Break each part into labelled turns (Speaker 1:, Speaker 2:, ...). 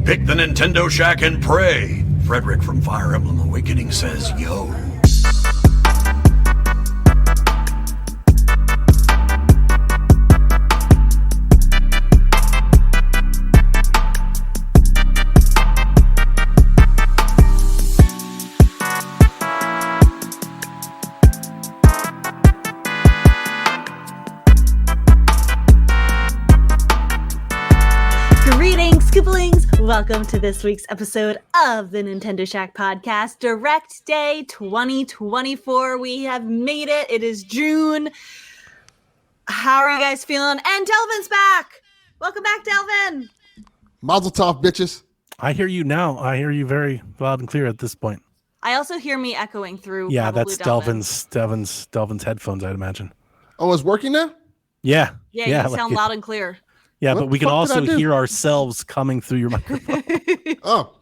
Speaker 1: Pick the Nintendo Shack and pray. Frederick from Fire Emblem Awakening says, yo.
Speaker 2: Welcome to this week's episode of the Nintendo Shack Podcast, Direct Day 2024. We have made it. It is June. How are you guys feeling? And Delvin's back. Welcome back, Delvin.
Speaker 3: Mazel tov, bitches.
Speaker 4: I hear you now. I hear you very loud and clear at this point.
Speaker 2: I also hear me echoing through.
Speaker 4: Yeah, that's Delvin's headphones, I'd imagine.
Speaker 3: Oh, it's working now?
Speaker 2: Yeah, you sound loud and clear.
Speaker 4: Yeah,
Speaker 3: what
Speaker 4: but we can also
Speaker 3: I
Speaker 4: hear ourselves coming through your microphone.
Speaker 3: Oh.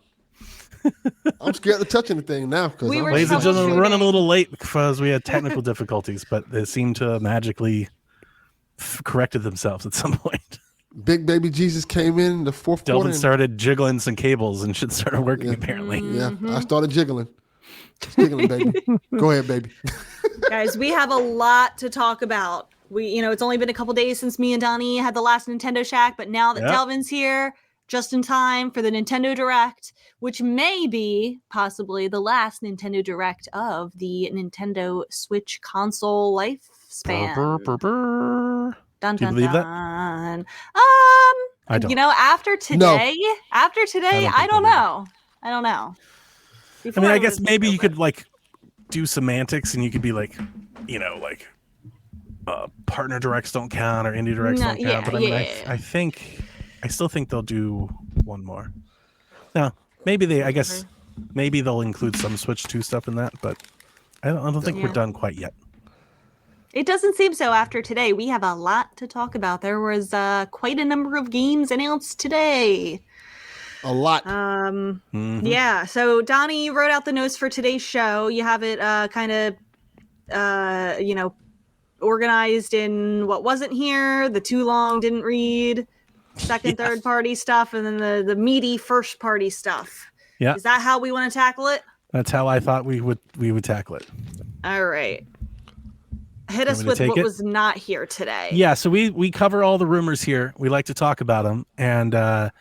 Speaker 3: I'm scared to touch anything now.
Speaker 4: Ladies and gentlemen, we're running a little late because we had technical difficulties, but they seem to have magically corrected themselves at some point.
Speaker 3: Big baby Jesus came in the fourth quarter.
Speaker 4: Delvin started jiggling some cables and shit started working, apparently.
Speaker 3: Yeah, I started jiggling. Jiggling, baby. Go ahead, baby.
Speaker 2: Guys, we have a lot to talk about. It's only been a couple days since me and Donnie had the last Nintendo Shack, but now that Delvin's here, just in time for the Nintendo Direct, which may be possibly the last Nintendo Direct of the Nintendo Switch console lifespan. Dun,
Speaker 4: Do you
Speaker 2: dun,
Speaker 4: believe that?
Speaker 2: dun.
Speaker 4: I don't.
Speaker 2: After today, I don't know.
Speaker 4: I I guess maybe you could do semantics and you could be partner directs don't count or indie directs don't count. But I still think they'll do one more. Now, maybe they'll include some Switch 2 stuff in that, but I don't think we're done quite yet.
Speaker 2: It doesn't seem so after today. We have a lot to talk about. There was quite a number of games announced today.
Speaker 3: A lot.
Speaker 2: Yeah. So Donnie wrote out the notes for today's show. You have it organized in what wasn't here, the too long didn't read, second, third party stuff, and then the meaty first party stuff.
Speaker 4: Yeah.
Speaker 2: Is that how we want to tackle it?
Speaker 4: That's how I thought we would tackle it.
Speaker 2: All right. Hit us with what was not here today.
Speaker 4: Yeah, so we cover all the rumors here. We like to talk about them, and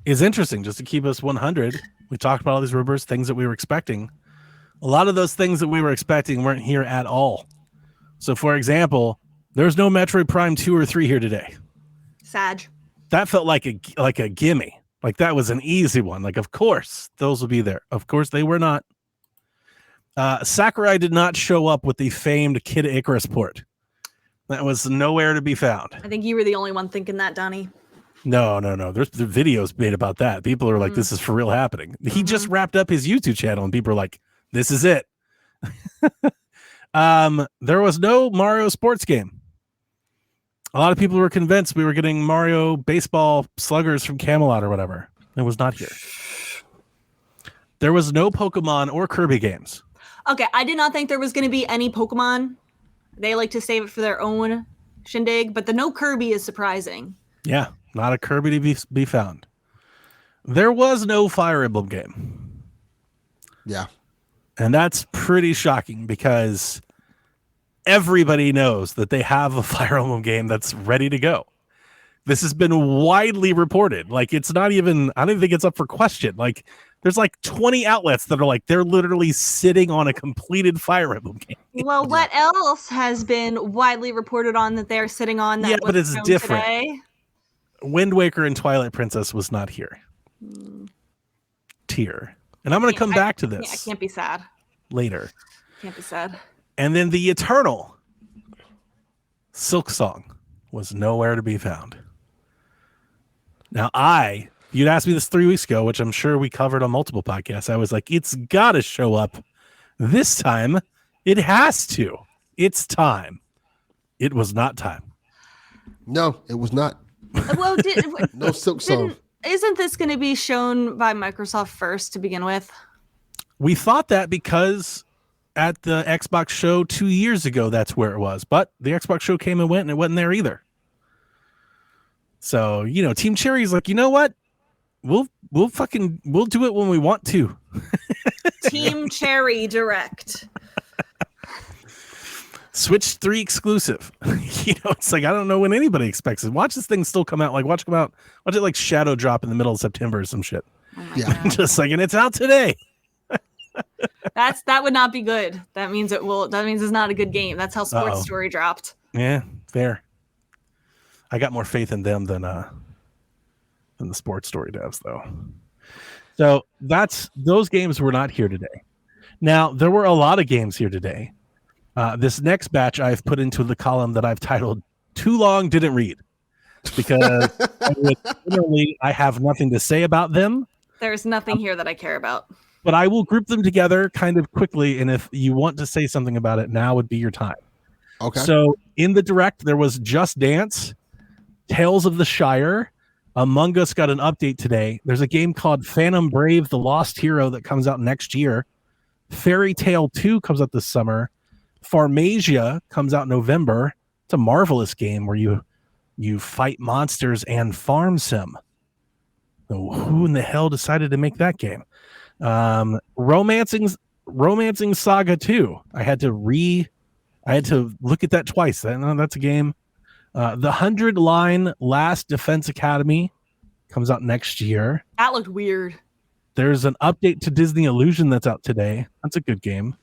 Speaker 4: it's interesting just to keep us 100. We talked about all these rumors, things that we were expecting. A lot of those things that we were expecting weren't here at all. So, for example, there's no Metroid Prime 2 or 3 here today.
Speaker 2: Sag.
Speaker 4: That felt like a gimme. Like that was an easy one. Like, of course, those will be there. Of course, they were not. Sakurai did not show up with the famed Kid Icarus port. That was nowhere to be found.
Speaker 2: I think you were the only one thinking that, Donnie.
Speaker 4: No. There's videos made about that. People are like, this is for real happening. He just wrapped up his YouTube channel, and people are like, this is it. There was no Mario sports game. A lot of people were convinced we were getting Mario baseball sluggers from Camelot or whatever. It was not here. There was no Pokemon or Kirby games.
Speaker 2: Okay, I did not think there was going to be any Pokemon. They like to save it for their own shindig, but the no Kirby is surprising.
Speaker 4: Yeah, not a Kirby to be found. There was no Fire Emblem game.
Speaker 3: Yeah.
Speaker 4: And that's pretty shocking because everybody knows that they have a Fire Emblem game that's ready to go. This has been widely reported. It's not even, I don't even think it's up for question. There's 20 outlets that are they're literally sitting on a completed Fire Emblem game.
Speaker 2: Well, what else has been widely reported on that they're sitting on? That
Speaker 4: but it's different.
Speaker 2: Today?
Speaker 4: Wind Waker and Twilight Princess was not here. Tier. And I'm going to come back to this.
Speaker 2: I can't be sad.
Speaker 4: Later.
Speaker 2: Can't be sad.
Speaker 4: And then the eternal Silk Song was nowhere to be found. Now you'd asked me this 3 weeks ago, which I'm sure we covered on multiple podcasts. I was like, it's got to show up this time. It has to. It's time. It was not time.
Speaker 3: No, it was not.
Speaker 2: Well,
Speaker 3: no Silk Song.
Speaker 2: Isn't this going to be shown by Microsoft first to begin with?
Speaker 4: We thought that because at the Xbox show 2 years ago, that's where it was. But the Xbox show came and went, and it wasn't there either. So, Team Cherry's like, you know what? we'll do it when we want to.
Speaker 2: Team Cherry Direct.
Speaker 4: Switch 3 exclusive. It's like I don't know when anybody expects it. Watch this thing still come out. Like watch it like shadow drop in the middle of September or some shit.
Speaker 2: Oh
Speaker 3: God.
Speaker 4: Just like, and it's out today.
Speaker 2: That would not be good. That means it's not a good game. That's how Sports Story dropped.
Speaker 4: Yeah, fair. I got more faith in them than the Sports Story devs, though. So those games were not here today. Now there were a lot of games here today. This next batch I've put into the column that I've titled "Too Long Didn't Read," because I have nothing to say about them.
Speaker 2: There's nothing here that I care about.
Speaker 4: But I will group them together kind of quickly, and if you want to say something about it, now would be your time.
Speaker 3: Okay.
Speaker 4: So in the direct, there was Just Dance, Tales of the Shire. Among Us got an update today. There's a game called Phantom Brave: The Lost Hero that comes out next year. Fairy Tale 2 comes out this summer. Farmasia comes out in November. It's a marvelous game where you fight monsters and farm sim. So who in the hell decided to make that game? Romancing Saga 2. I had to look at that twice. That's a game. The 100-line Last Defense Academy comes out next year.
Speaker 2: That looked weird.
Speaker 4: There's an update to Disney Illusion that's out today. That's a good game.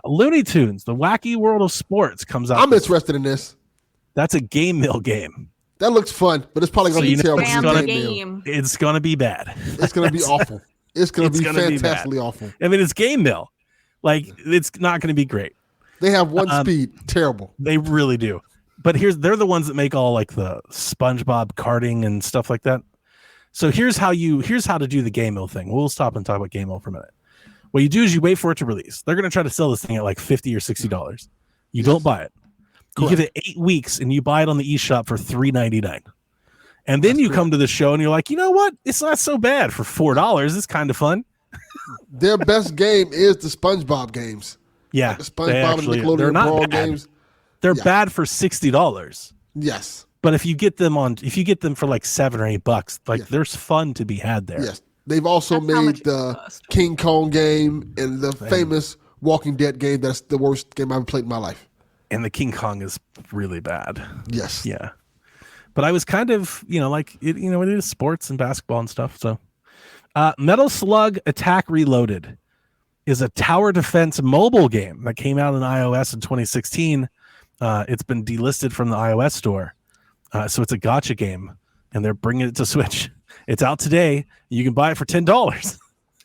Speaker 4: Looney Tunes, The Wacky World of Sports comes out.
Speaker 3: I'm interested in this.
Speaker 4: That's a game mill game.
Speaker 3: That looks fun, but it's probably going to be terrible.
Speaker 4: It's going to be bad.
Speaker 3: It's going to be awful. It's going to be fantastically awful.
Speaker 4: I mean, it's game mill. Like, it's not going to be great.
Speaker 3: They have one speed. Terrible.
Speaker 4: They really do. But they're the ones that make all like the SpongeBob karting and stuff like that. So here's how to do the game mill thing. We'll stop and talk about game mill for a minute. What you do is you wait for it to release. They're going to try to sell this thing at like $50 or $60. You don't buy it. You give it 8 weeks and you buy it on the eShop for $3.99. And then you come to the show and you're like, you know what? It's not so bad for $4. It's kind of fun.
Speaker 3: Their best game is the SpongeBob games.
Speaker 4: Yeah.
Speaker 3: Like the SpongeBob and Nickelodeon Brawl games.
Speaker 4: They're bad for $60.
Speaker 3: Yes.
Speaker 4: But if you get them for like $7 or $8, like there's fun to be had there.
Speaker 3: Yes. They've also made the King Kong game and the famous Walking Dead game. That's the worst game I've ever played in my life.
Speaker 4: And the King Kong is really bad.
Speaker 3: Yes.
Speaker 4: Yeah. But I was kind of, it is sports and basketball and stuff. So Metal Slug Attack Reloaded is a tower defense mobile game that came out on iOS in 2016. It's been delisted from the iOS store. So it's a gacha game, and they're bringing it to Switch. It's out today. You can buy it for $10.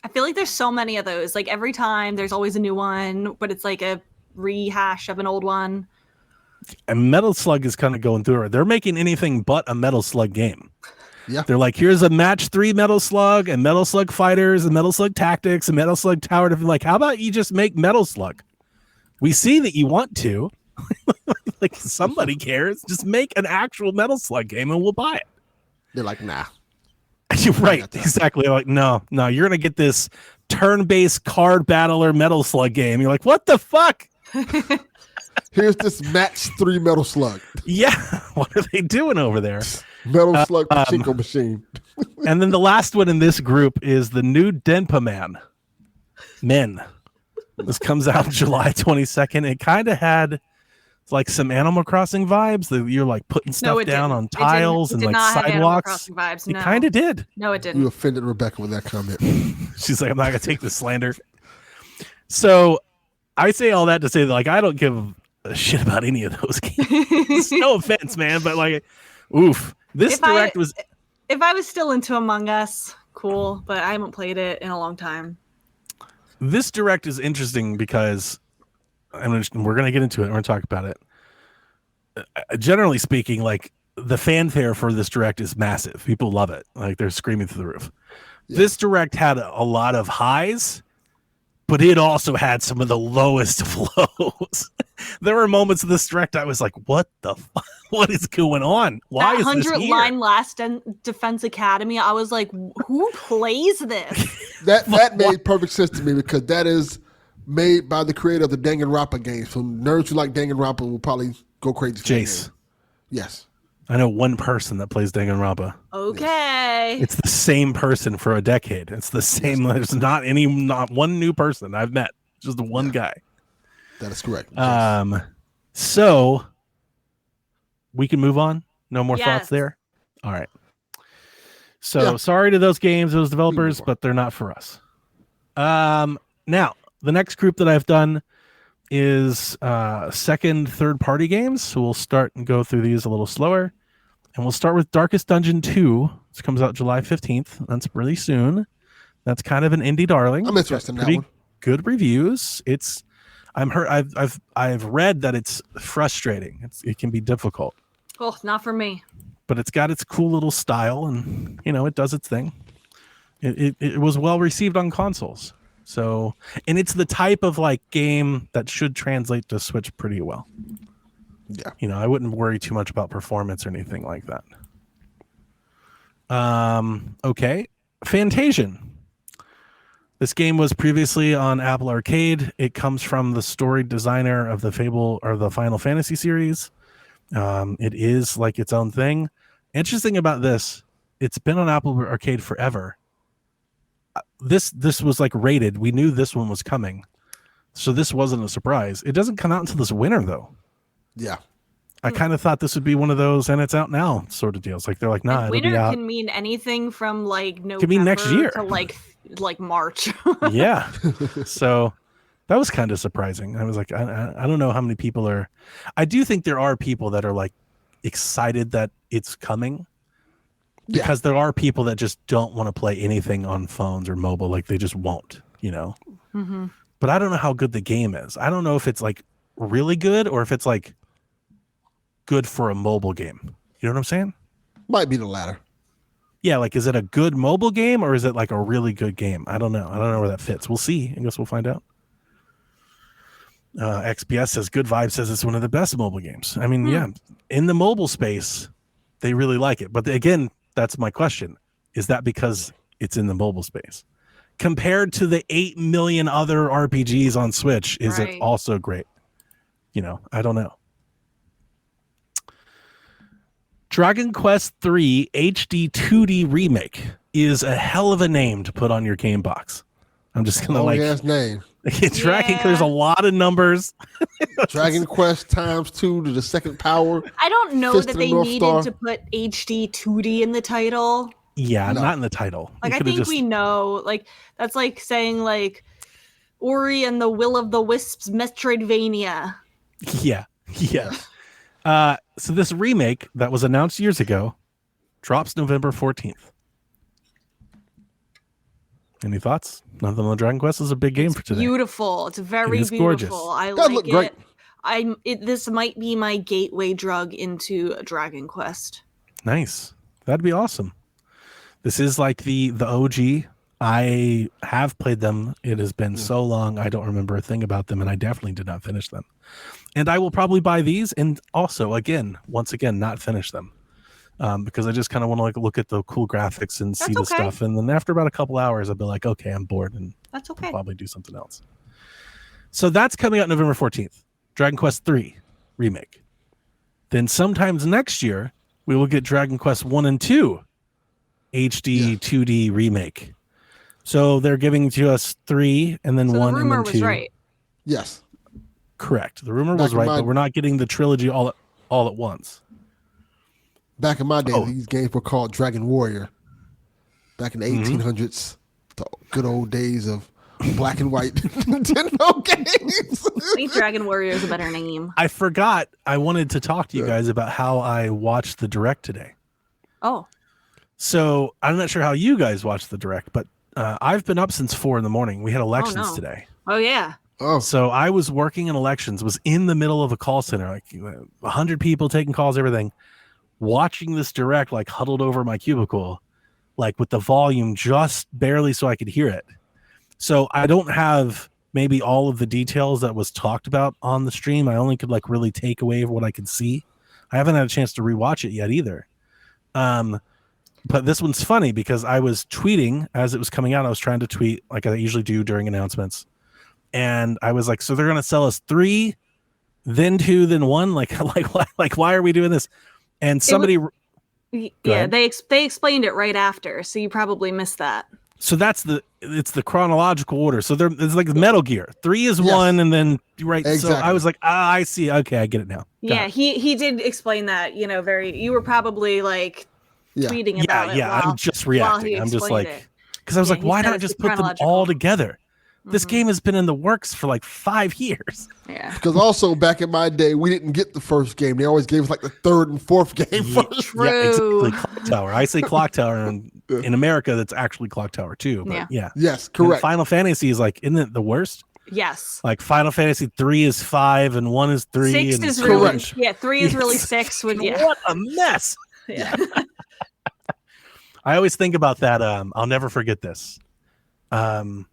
Speaker 2: I feel like there's so many of those. Like every time there's always a new one, but it's like a rehash of an old one.
Speaker 4: And Metal Slug is kind of going through it. They're making anything but a Metal Slug game.
Speaker 3: Yeah.
Speaker 4: They're like, here's a match 3 Metal Slug and Metal Slug Fighters and Metal Slug Tactics and Metal Slug Tower Defense. Like, how about you just make Metal Slug? We see that you want to. Like somebody cares. Just make an actual Metal Slug game and we'll buy it.
Speaker 3: They're like, nah.
Speaker 4: You're right. Exactly. Like, no, you're going to get this turn-based card battler Metal Slug game. You're like, what the fuck?
Speaker 3: Here's this match 3 Metal Slug.
Speaker 4: Yeah. What are they doing over there?
Speaker 3: Metal Slug Pachinko machine.
Speaker 4: And then the last one in this group is the new Denpa Men. This comes out July 22nd. It kind of had like some Animal Crossing vibes that you're like putting stuff down on tiles and like sidewalks.
Speaker 2: Vibes,
Speaker 4: It kind of did.
Speaker 2: No, it didn't.
Speaker 3: You offended Rebecca with that comment.
Speaker 4: She's like, I'm not going to take the slander. So I say all that to say that, like, I don't give a shit about any of those games. No offense, man, but like, oof. This direct was.
Speaker 2: If I was still into Among Us, cool, but I haven't played it in a long time.
Speaker 4: This direct is interesting because we're going to get into it. We're going to talk about it. Generally speaking, like the fanfare for this direct is massive. People love it. Like they're screaming through the roof. Yeah. This direct had a lot of highs, but it also had some of the lowest of lows. There were moments of this direct I was like, what the fuck? What is going on? Why is this here?
Speaker 2: 100-line Last Defense Academy. I was like, who plays this?
Speaker 3: that made perfect sense to me because that is made by the creator of the Danganronpa games. So nerds who like Danganronpa will probably go crazy.
Speaker 4: Jace.
Speaker 3: Yes.
Speaker 4: I know one person that plays Danganronpa.
Speaker 2: Okay.
Speaker 4: It's the same person for a decade. It's the same. There's not one new person I've met. Just the one guy.
Speaker 3: That is correct.
Speaker 4: So we can move on. No more thoughts there. All right. So sorry to those games, those developers, but they're not for us. Now the next group that I've done is second, third party games. So we'll start and go through these a little slower. And we'll start with Darkest Dungeon 2. This comes out July 15th. That's really soon. That's kind of an indie darling.
Speaker 3: I'm interested in that one.
Speaker 4: Good reviews. I've read that it's frustrating. It can be difficult.
Speaker 2: Oh, not for me.
Speaker 4: But it's got its cool little style, and it does its thing. It was well received on consoles. So, and it's the type of game that should translate to Switch pretty well. Yeah. I wouldn't worry too much about performance or anything like that. Okay. Fantasian. This game was previously on Apple Arcade. It comes from the story designer of the Fable or the Final Fantasy series. It is like its own thing. Interesting about this, it's been on Apple Arcade forever. This was rated. We knew this one was coming. So this wasn't a surprise. It doesn't come out until this winter though.
Speaker 3: Yeah.
Speaker 4: I kind of thought this would be one of those and it's out now sort of deals. They're like, nah,
Speaker 2: winter
Speaker 4: it'll be out.
Speaker 2: Can mean anything from November
Speaker 4: could mean next year
Speaker 2: to like March.
Speaker 4: Yeah. So that was kind of surprising. I was like, I don't know how many people are. I do think there are people that are excited that it's coming. Because there are people that just don't want to play anything on phones or mobile. They just won't,
Speaker 2: Mm-hmm.
Speaker 4: But I don't know how good the game is. I don't know if it's really good or if it's good for a mobile game. You know what I'm saying? Might
Speaker 3: be the latter.
Speaker 4: Yeah, is it a good mobile game or is it a really good game? I don't know. I don't know where that fits. We'll see. I guess we'll find out. XPS says Good Vibe says it's one of the best mobile games. I mean, yeah, in the mobile space, they really like it. But again, that's my question. Is that because it's in the mobile space? Compared to the 8 million other RPGs on Switch, is it also great? I don't know. Dragon Quest III HD 2D Remake is a hell of a name to put on your game box. I'm just gonna
Speaker 3: name.
Speaker 4: There's a lot of numbers.
Speaker 3: Dragon Quest times 2 to the second power.
Speaker 2: I don't know that they needed to put HD 2D in the title.
Speaker 4: Yeah, not in the title.
Speaker 2: I think we know. That's like saying Ori and the Will of the Wisps Metroidvania.
Speaker 4: Yeah. So this remake that was announced years ago drops November 14th. Any thoughts? Nothing on Dragon Quest is a big game for today.
Speaker 2: Beautiful. It's very beautiful. Gorgeous. I like it. This might be my gateway drug into Dragon Quest.
Speaker 4: Nice. That'd be awesome. This is the OG. I have played them. It has been so long. I don't remember a thing about them, and I definitely did not finish them. And I will probably buy these and also, once again, not finish them. Because I just kind of want to look at the cool graphics and see the stuff. And then after about a couple hours, I'll be like, okay, I'm bored. And
Speaker 2: that's okay.
Speaker 4: I'll probably do something else. So that's coming out November 14th. Dragon Quest III Remake. Then sometimes next year, we will get Dragon Quest 1 and 2 HD 2D Remake. So they're giving to us 3 and then 1 and then 2. The rumor was
Speaker 2: right.
Speaker 3: Yes.
Speaker 4: Correct. The rumor was right, but we're not getting the trilogy all at once.
Speaker 3: Back in my day, these games were called Dragon Warrior. Back in the 1800s, the good old days of black and white Nintendo games.
Speaker 2: I think Dragon Warrior is a better name.
Speaker 4: I forgot. I wanted to talk to you guys about how I watched the Direct today.
Speaker 2: Oh.
Speaker 4: So I'm not sure how you guys watched the Direct, but I've been up since 4 a.m. We had elections today.
Speaker 2: Oh, yeah.
Speaker 3: Oh.
Speaker 4: So I was working in elections, was in the middle of a call center, 100 people taking calls, everything, watching this Direct, huddled over my cubicle, with the volume just barely so I could hear it. So I don't have maybe all of the details that was talked about on the stream. I only could really take away what I could see. I haven't had a chance to rewatch it yet either. But this one's funny because I was tweeting as it was coming out. I was trying to tweet like I usually do during announcements. And I was like, so they're going to sell us 3, then 2, then 1? Why are we doing this? And somebody,
Speaker 2: yeah, they explained it right after, so you probably missed that.
Speaker 4: so it's the chronological order. So it's like Metal Gear. 3 is 1, and then right.
Speaker 3: Exactly.
Speaker 4: So I was like, I see. Okay, I get it now.
Speaker 2: Yeah, he did explain that. You were probably like tweeting about it.
Speaker 4: I'm just reacting. I'm just like, because I was like, why not just put them all together? This game has been in the works for like 5 years.
Speaker 2: Yeah.
Speaker 3: Because also back in my day, we didn't get the first game. They always gave us like the third and fourth game first.
Speaker 2: True.
Speaker 4: Yeah, exactly. Clock Tower. I say Clock Tower, and in America, that's actually Clock Tower 2. But yeah.
Speaker 3: Yes, correct.
Speaker 4: And Final Fantasy is like, isn't it the worst?
Speaker 2: Yes.
Speaker 4: Like Final Fantasy 3 is 5 and 1 is 3.
Speaker 2: 6 is really 3 is really 6. What
Speaker 4: a mess.
Speaker 2: Yeah.
Speaker 4: I always think about that. I'll never forget this. And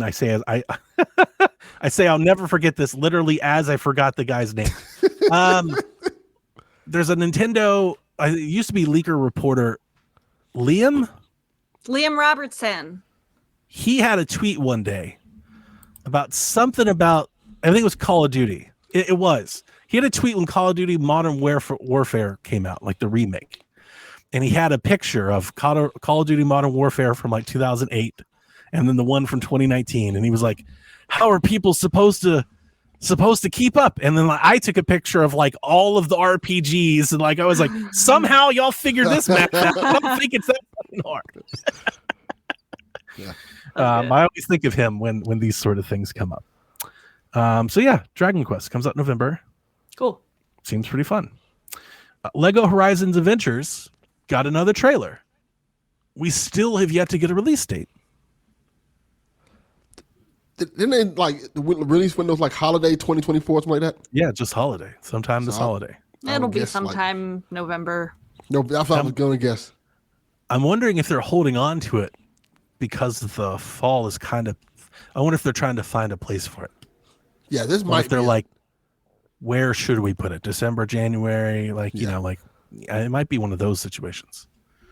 Speaker 4: I say I say I'll never forget this literally as I forgot the guy's name. There's a Nintendo. It used to be leaker reporter Liam
Speaker 2: Robertson.
Speaker 4: He had a tweet one day about something about, I think it was Call of Duty. It was. He had a tweet when Call of Duty Modern Warfare came out, like the remake. And he had a picture of Call of Duty Modern Warfare from like 2008 and then the one from 2019. And he was like, how are people supposed to keep up? And then like, I took a picture of like all of the RPGs. And like, I was like, somehow y'all figured this map out. I don't think it's that fucking hard.
Speaker 3: Yeah.
Speaker 4: I always think of him when these sort of things come up. So yeah, Dragon Quest comes out November.
Speaker 2: Cool.
Speaker 4: Seems pretty fun. Lego Horizons Adventures got another trailer. We still have yet to get a release date.
Speaker 3: Didn't they like release windows like holiday 2024 something like that?
Speaker 4: Yeah, just holiday. Sometime this holiday.
Speaker 2: It'll be sometime November.
Speaker 3: No, that's what I was going to guess.
Speaker 4: I'm wondering if they're holding on to it because the fall is kind of. I wonder if they're trying to find a place for it.
Speaker 3: Yeah, this
Speaker 4: or
Speaker 3: might.
Speaker 4: If they're like, where should we put it? December, January, like you know, like it might be one of those situations.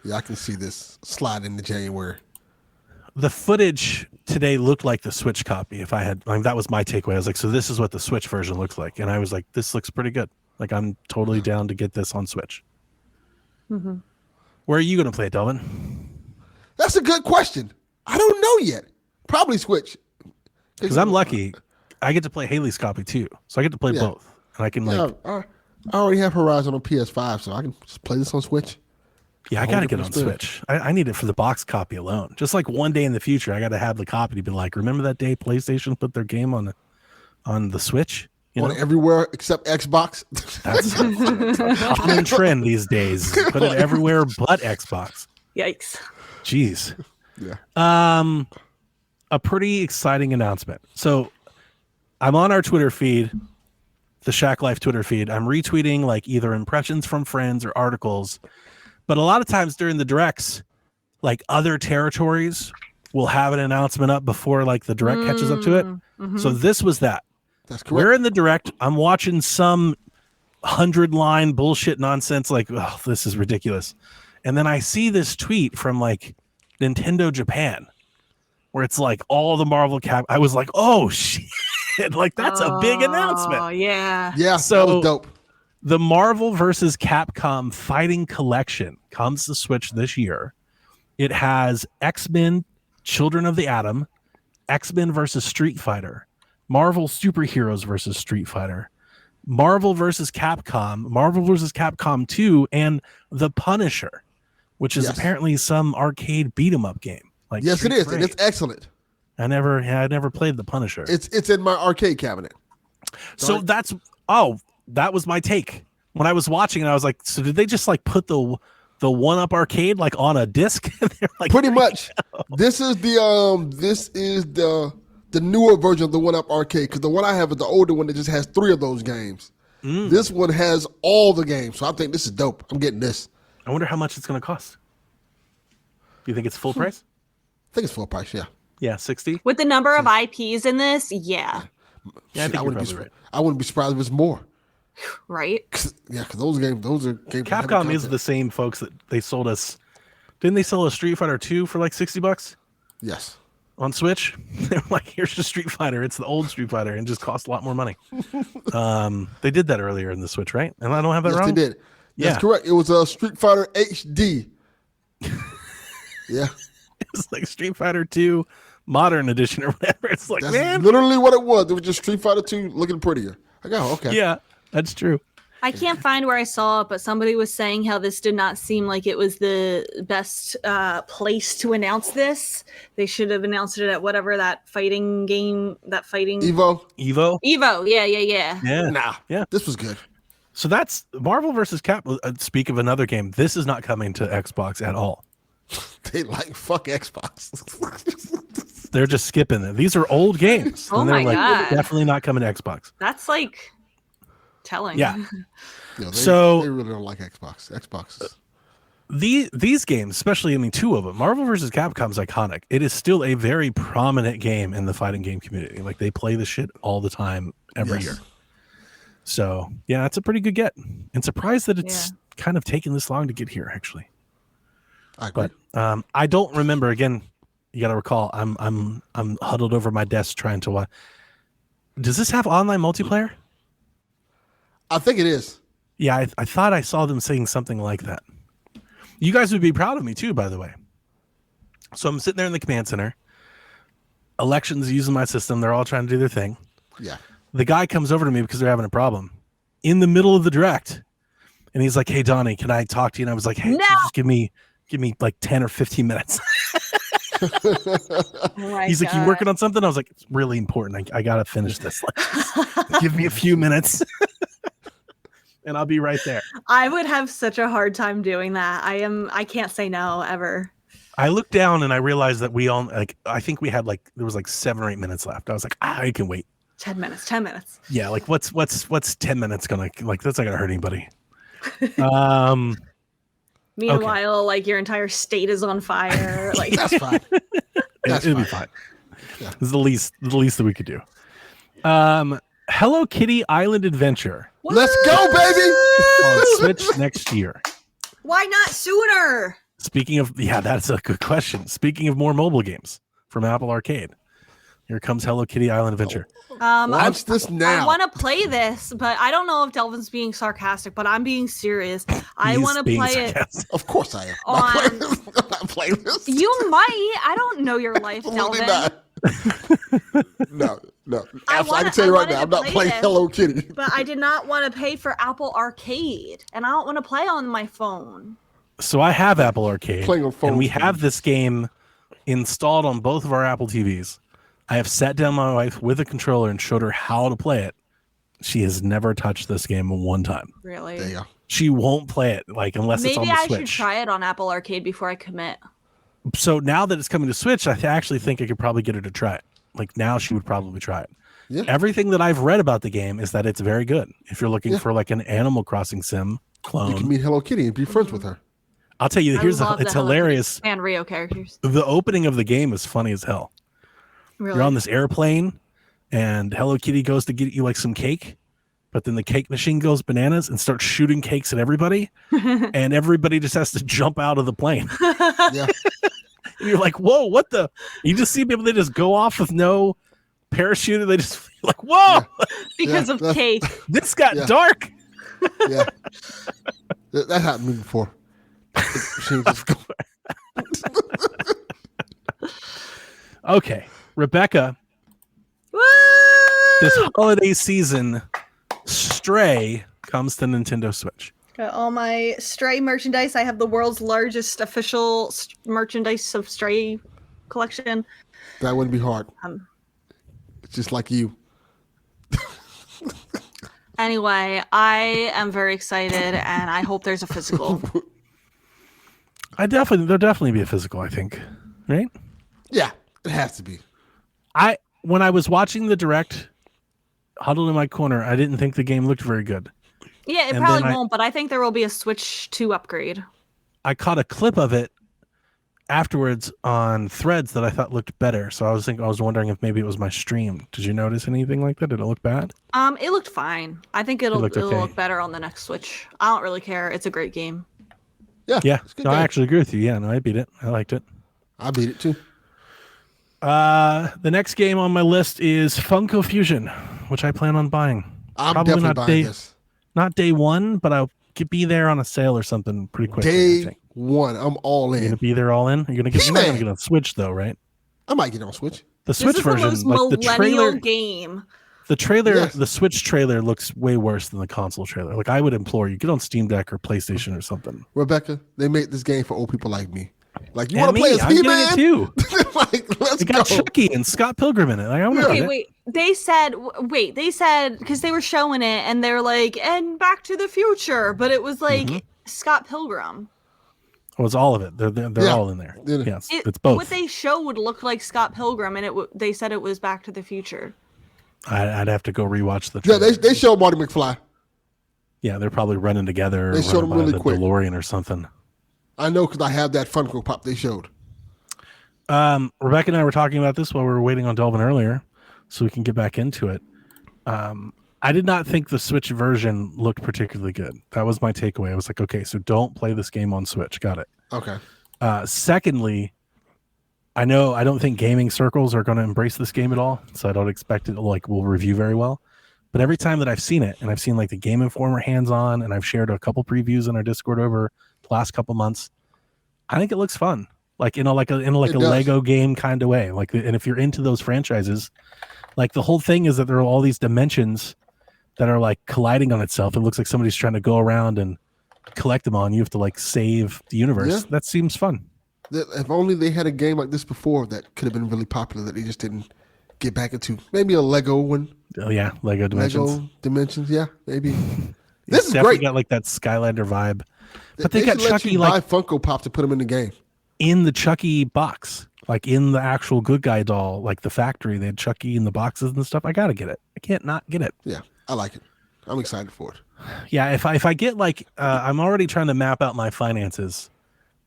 Speaker 3: Yeah, I can see this slide into January.
Speaker 4: The footage today looked like the Switch copy. If I had, like, that was my takeaway. I was like, so this is what the Switch version looks like, and I was like, this looks pretty good. Like, I'm totally down to get this on Switch. Mm-hmm. Where are you going to play it, Delvin?
Speaker 3: That's a good question. I don't know yet. Probably Switch.
Speaker 4: Because I'm lucky. I get to play Haley's copy too, so I get to play both, and I can like.
Speaker 3: I already have Horizon on PS5, so I can just play this on Switch.
Speaker 4: Yeah, I got to get on Switch. I need it for the box copy alone. Just like one day in the future, I got to have the copy to be like, remember that day PlayStation put their game on the Switch?
Speaker 3: On everywhere except Xbox.
Speaker 4: That's a common trend these days. Put it everywhere but Xbox.
Speaker 2: Yikes.
Speaker 4: Jeez.
Speaker 3: Yeah.
Speaker 4: A pretty exciting announcement. So I'm on our Twitter feed, the Shack Life Twitter feed. I'm retweeting like either impressions from friends or articles. But a lot of times during the directs, like other territories will have an announcement up before like the direct catches up to it. Mm-hmm. So this was that.
Speaker 3: That's correct.
Speaker 4: We're in the direct. I'm watching some 100-line bullshit nonsense like, oh, this is ridiculous. And then I see this tweet from like Nintendo Japan where it's like all the Marvel cap. I was like, oh shit. Like that's a big announcement.
Speaker 2: Oh yeah.
Speaker 3: Yeah.
Speaker 4: So
Speaker 3: that was dope.
Speaker 4: The Marvel vs. Capcom Fighting Collection comes to Switch this year. It has X-Men, Children of the Atom, X-Men vs. Street Fighter, Marvel Superheroes vs. Street Fighter, Marvel vs. Capcom, Marvel vs. Capcom 2, and The Punisher, which is apparently some arcade beat-em-up game. Like
Speaker 3: yes,
Speaker 4: Street
Speaker 3: it is,
Speaker 4: Fighter.
Speaker 3: and it's excellent.
Speaker 4: I never played The Punisher.
Speaker 3: It's in my arcade cabinet.
Speaker 4: So that was my take when I was watching it. I was like, so did they just like put the 1-Up arcade like on a disc? Like,
Speaker 3: pretty much. This is the newer version of the 1-Up arcade, because the one I have is the older one that just has 3 of those games. This one has all the games, so I think this is dope. I'm getting this.
Speaker 4: I wonder how much it's going to cost. Do you think it's full price?
Speaker 3: I think it's full price.
Speaker 4: Yeah, 60
Speaker 2: with the number of IPs in this. Yeah,
Speaker 4: I think you're probably right.
Speaker 3: I wouldn't be surprised if it's more.
Speaker 2: Right?
Speaker 3: Yeah, because those are games.
Speaker 4: Capcom is the same folks that they sold us. Didn't they sell a Street Fighter 2 for like $60?
Speaker 3: Yes.
Speaker 4: on Switch. They're like, here's the Street Fighter. It's the old Street Fighter and just costs a lot more money. They did that earlier in the Switch, right? And I don't have that wrong?
Speaker 3: Yes, they did. That's correct. It was a Street Fighter HD. Yeah.
Speaker 4: It's like Street Fighter 2 Modern Edition or whatever. It's like,
Speaker 3: That's
Speaker 4: man.
Speaker 3: literally what it was. It was just Street Fighter 2 looking prettier. I go, okay.
Speaker 4: Yeah, that's true.
Speaker 2: I can't find where I saw it, but somebody was saying how this did not seem like it was the best place to announce this. They should have announced it at whatever that fighting game,
Speaker 3: Evo.
Speaker 4: Evo?
Speaker 2: Evo, yeah.
Speaker 4: Yeah.
Speaker 3: Nah.
Speaker 4: Yeah.
Speaker 3: This was good.
Speaker 4: So that's Marvel vs. Cap. Speak of another game. This is not coming to Xbox at all.
Speaker 3: They like, fuck Xbox.
Speaker 4: They're just skipping it. These are old games.
Speaker 2: Oh
Speaker 4: and they're
Speaker 2: my God.
Speaker 4: Definitely not coming to Xbox.
Speaker 2: That's like telling.
Speaker 4: Yeah.
Speaker 3: No, they really don't like Xbox. Xbox is...
Speaker 4: These games, especially, I mean, two of them, Marvel vs. Capcom's iconic. It is still a very prominent game in the fighting game community. Like, they play this shit all the time, every year. So, yeah, it's a pretty good get. And surprised that it's kind of taken this long to get here, actually.
Speaker 3: I agree.
Speaker 4: But I don't remember. Again, you got to recall, I'm huddled over my desk trying to watch. Does this have online multiplayer?
Speaker 3: I think it is.
Speaker 4: Yeah, I thought I saw them saying something like that. You guys would be proud of me too, by the way. So I'm sitting there in the command center. Elections using my system. They're all trying to do their thing.
Speaker 3: Yeah.
Speaker 4: The guy comes over to me because they're having a problem in the middle of the direct. And he's like, hey, Donnie, can I talk to you? And I was like, hey, just give me like 10 or 15 minutes. He's like, you working on something? I was like, it's really important. I got to finish this. Like, give me a few minutes. And I'll be right there.
Speaker 2: I would have such a hard time doing that. I can't say no ever.
Speaker 4: I looked down and I realized that we all, like, I think we had there was like 7 or 8 minutes left. I was like, I can wait.
Speaker 2: 10 minutes.
Speaker 4: Yeah. Like what's 10 minutes gonna, like, that's not gonna hurt anybody.
Speaker 2: Meanwhile, like, your entire state is on fire. Like,
Speaker 3: That's fine.
Speaker 4: It'll be fine. Yeah. This is the least that we could do. Hello Kitty Island Adventure.
Speaker 3: Let's go, baby.
Speaker 4: On Switch next year.
Speaker 2: Why not sooner?
Speaker 4: Speaking of, that's a good question. Speaking of more mobile games from Apple Arcade, here comes Hello Kitty Island Adventure.
Speaker 3: Watch this now.
Speaker 2: I want to play this, but I don't know if Delvin's being sarcastic, but I'm being serious. I want to play
Speaker 3: it. Of course I am.
Speaker 2: I'm
Speaker 3: not playing this.
Speaker 2: You might. I don't know your life, Delvin.
Speaker 3: No. I can tell you right now, I'm not playing Hello Kitty.
Speaker 2: But I did not want to pay for Apple Arcade, and I don't want to play on my phone.
Speaker 4: So I have Apple Arcade,
Speaker 3: playing on phone,
Speaker 4: and we have this game installed on both of our Apple TVs. I have sat down my wife with a controller and showed her how to play it. She has never touched this game one time.
Speaker 2: Really?
Speaker 3: There you go.
Speaker 4: She won't play it, like, unless it's on the Switch.
Speaker 2: Maybe I should try it on Apple Arcade before I commit.
Speaker 4: So now that it's coming to Switch, I actually think I could probably get her to try it. Like, now she would probably try it.
Speaker 3: Yeah.
Speaker 4: Everything that I've read about the game is that it's very good. If you're looking for like an Animal Crossing sim clone,
Speaker 3: you can meet Hello Kitty and be friends with her.
Speaker 4: I'll tell you, it's hilarious.
Speaker 2: And Rio characters.
Speaker 4: The opening of the game is funny as hell.
Speaker 2: Really?
Speaker 4: You're on this airplane, and Hello Kitty goes to get you like some cake, but then the cake machine goes bananas and starts shooting cakes at everybody, and everybody just has to jump out of the plane.
Speaker 3: Yeah.
Speaker 4: And you're like, whoa, what the? You just see people, they just go off with no parachute, and they just like, whoa,
Speaker 2: because of cake.
Speaker 4: This got dark.
Speaker 3: Yeah. That happened to me before.
Speaker 4: Okay, Rebecca.
Speaker 2: Woo!
Speaker 4: This holiday season, Stray comes to Nintendo Switch.
Speaker 2: Got all my Stray merchandise. I have the world's largest official merchandise of Stray collection.
Speaker 3: That wouldn't be hard. It's just like you.
Speaker 2: Anyway, I am very excited, and I hope there's a physical.
Speaker 4: There'll definitely be a physical, I think. Right?
Speaker 3: Yeah, it has to be.
Speaker 4: When I was watching the direct, huddled in my corner, I didn't think the game looked very good.
Speaker 2: Yeah, it probably won't, but I think there will be a Switch 2 upgrade. I
Speaker 4: caught a clip of it afterwards on Threads that I thought looked better. So I was wondering if maybe it was my stream. Did you notice anything like that? Did it look bad?
Speaker 2: It looked fine. I think it'll look better on the next Switch. I don't really care. It's a great game.
Speaker 3: Yeah.
Speaker 4: No, I actually agree with you. Yeah, no, I beat it. I liked it.
Speaker 3: I beat it too.
Speaker 4: The next game on my list is Funko Fusion, which I plan on buying.
Speaker 3: I'm
Speaker 4: Probably
Speaker 3: definitely
Speaker 4: not
Speaker 3: buying this.
Speaker 4: Not day one, but I'll be there on a sale or something pretty quickly.
Speaker 3: Day one, I'm all
Speaker 4: You're
Speaker 3: in.
Speaker 4: gonna be there all in. You're not gonna get on Switch though, right?
Speaker 3: I might get on Switch.
Speaker 4: The Switch
Speaker 2: This is
Speaker 4: version,
Speaker 2: the most
Speaker 4: like the
Speaker 2: millennial
Speaker 4: trailer,
Speaker 2: game.
Speaker 4: the trailer,
Speaker 3: Yes.
Speaker 4: the Switch trailer looks way worse than the console trailer. Like I would implore you, get on Steam Deck or PlayStation or something.
Speaker 3: Rebecca, they made this game for old people like me. Like, you
Speaker 4: And
Speaker 3: want to play
Speaker 4: me,
Speaker 3: as
Speaker 4: I'm getting
Speaker 3: He-Man?
Speaker 4: it too.
Speaker 3: Like, let's
Speaker 4: It got
Speaker 3: go.
Speaker 4: Chucky and Scott Pilgrim in it. Like, I want to
Speaker 2: Okay,
Speaker 4: get it.
Speaker 2: wait. They said because they were showing it and they're like, and Back to the Future, but it was like Scott Pilgrim.
Speaker 4: Well, it's all of it. They're
Speaker 3: Yeah.
Speaker 4: all in there.
Speaker 3: Yeah.
Speaker 4: Yes, it's both.
Speaker 2: What they showed looked like Scott Pilgrim, and they said it was Back to the Future.
Speaker 4: I'd have to go rewatch the
Speaker 3: Yeah,
Speaker 4: trailer.
Speaker 3: they showed Marty McFly.
Speaker 4: Yeah, they're probably running together.
Speaker 3: They showed
Speaker 4: running
Speaker 3: him really
Speaker 4: by the
Speaker 3: quick.
Speaker 4: DeLorean or something.
Speaker 3: I know because I have that Funko Pop they showed.
Speaker 4: Rebecca and I were talking about this while we were waiting on Delvin earlier, so we can get back into it. I did not think the Switch version looked particularly good. That was my takeaway. I was like, okay, so don't play this game on Switch. Got it.
Speaker 3: Okay.
Speaker 4: Secondly, I don't think gaming circles are going to embrace this game at all, so I don't expect it will review very well. But every time that I've seen it, and I've seen like the Game Informer hands-on, and I've shared a couple previews in our Discord over the last couple months, I think it looks fun. Like in a Lego game kind of way. And if you're into those franchises, like the whole thing is that there are all these dimensions that are like colliding on itself. It looks like somebody's trying to go around and collect them on. You have to like save the universe.
Speaker 3: Yeah.
Speaker 4: That seems fun.
Speaker 3: If only they had a game like this before that could have been really popular that they just didn't get back into. Maybe a Lego one.
Speaker 4: Oh yeah, Lego Dimensions.
Speaker 3: Lego Dimensions, yeah, maybe.
Speaker 4: This
Speaker 3: is
Speaker 4: definitely
Speaker 3: great.
Speaker 4: got like that Skylander vibe. But they got
Speaker 3: should let
Speaker 4: Chucky
Speaker 3: you
Speaker 4: like
Speaker 3: buy Funko Pop to put them in the game.
Speaker 4: in the Chucky box, like in the actual Good Guy doll, like the factory. They had Chucky in the boxes and stuff. I gotta get it. I can't not get it.
Speaker 3: Yeah, I like it. I'm excited for it.
Speaker 4: Yeah, if I get like, I'm already trying to map out my finances.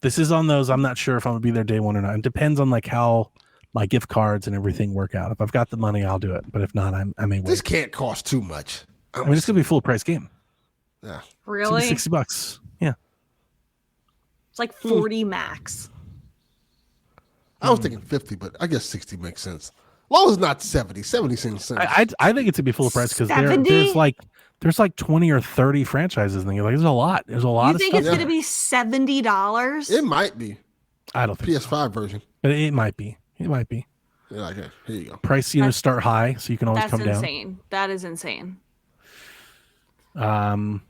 Speaker 4: This is on those. I'm not sure if I'm gonna be there day one or not. It depends on like how my gift cards and everything work out. If I've got the money, I'll do it. But if not, I may wait.
Speaker 3: This can't cost too much.
Speaker 4: I mean, it's gonna be a full price game.
Speaker 3: Yeah.
Speaker 4: It's gonna
Speaker 2: Really?
Speaker 4: be $60. Yeah.
Speaker 2: It's like 40 max.
Speaker 3: I was thinking 50, but I guess 60 makes sense. As long as it's not 70. 70 seems sense.
Speaker 4: I think it's gonna be full price because
Speaker 2: 70?
Speaker 4: there's like 20 or 30 franchises, and you're like, there's a lot. There's a lot
Speaker 2: You
Speaker 4: of
Speaker 2: think
Speaker 4: stuff.
Speaker 2: it's going to be $70?
Speaker 3: It might be.
Speaker 4: I don't think so.
Speaker 3: PS5 version.
Speaker 4: But it might be. It might be.
Speaker 3: Yeah, okay, here you go.
Speaker 4: Price start high, so you can always
Speaker 2: That's
Speaker 4: come
Speaker 2: insane. That is insane.
Speaker 4: down.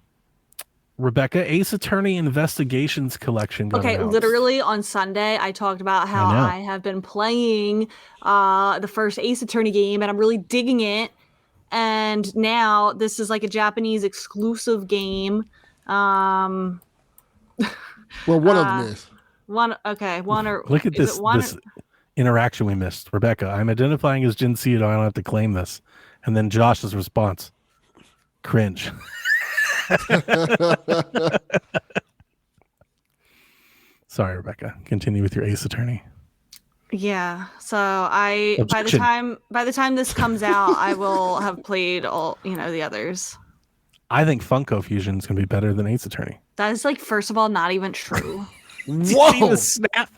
Speaker 4: Rebecca, Ace Attorney Investigations Collection. got
Speaker 2: Okay,
Speaker 4: announced.
Speaker 2: literally on Sunday, I talked about how
Speaker 4: I know.
Speaker 2: I have been playing the first Ace Attorney game, and I'm really digging it. And now this is like a Japanese exclusive game.
Speaker 3: Well, one of them is.
Speaker 2: One or
Speaker 4: Look at
Speaker 2: is
Speaker 4: this
Speaker 2: it one
Speaker 4: this interaction we missed. Rebecca, I'm identifying as Jin Cedo. I don't have to claim this. And then Josh's response, cringe. Sorry, Rebecca. Continue with your Ace Attorney.
Speaker 2: Yeah. So by
Speaker 4: Objection.
Speaker 2: the time this comes out, I will have played all the others.
Speaker 4: I think Funko Fusion is going to be better than Ace Attorney.
Speaker 2: That is like, first of all, not even true.
Speaker 3: Whoa!
Speaker 4: Snap.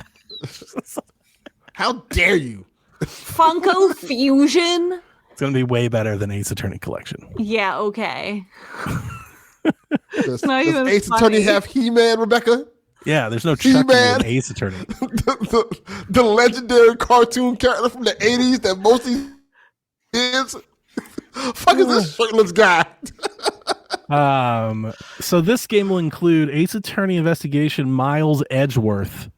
Speaker 3: How dare you?
Speaker 2: Funko Fusion?
Speaker 4: It's going to be way better than Ace Attorney Collection.
Speaker 2: Yeah, okay.
Speaker 3: Does
Speaker 2: not even
Speaker 3: Ace
Speaker 2: funny.
Speaker 3: Attorney have He-Man, Rebecca?
Speaker 4: Yeah, there's no Chucky
Speaker 3: He-Man.
Speaker 4: in Ace Attorney.
Speaker 3: the legendary cartoon character from the 80s that most of these kids. Fuck is this shirtless guy?
Speaker 4: So this game will include Ace Attorney Investigation Miles Edgeworth.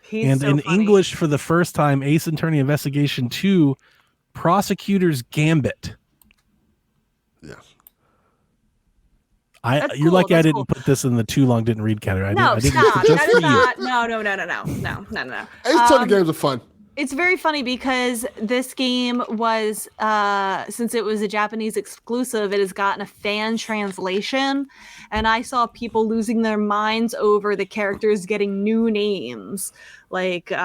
Speaker 2: He's
Speaker 4: And
Speaker 2: so
Speaker 4: in
Speaker 2: funny.
Speaker 4: English for the first time, Ace Attorney Investigation 2 Prosecutor's Gambit.
Speaker 3: Yeah.
Speaker 2: That's
Speaker 4: You're
Speaker 2: cool,
Speaker 4: lucky I
Speaker 2: that's
Speaker 4: didn't
Speaker 2: cool.
Speaker 4: put this in the too long didn't read category.
Speaker 2: No,
Speaker 4: I didn't
Speaker 2: stop.
Speaker 4: just
Speaker 2: That
Speaker 4: for
Speaker 2: is
Speaker 4: you.
Speaker 2: not. No.
Speaker 3: Ace Attorney games are fun.
Speaker 2: It's very funny because this game was, since it was a Japanese exclusive, it has gotten a fan translation, and I saw people losing their minds over the characters getting new names. Like, they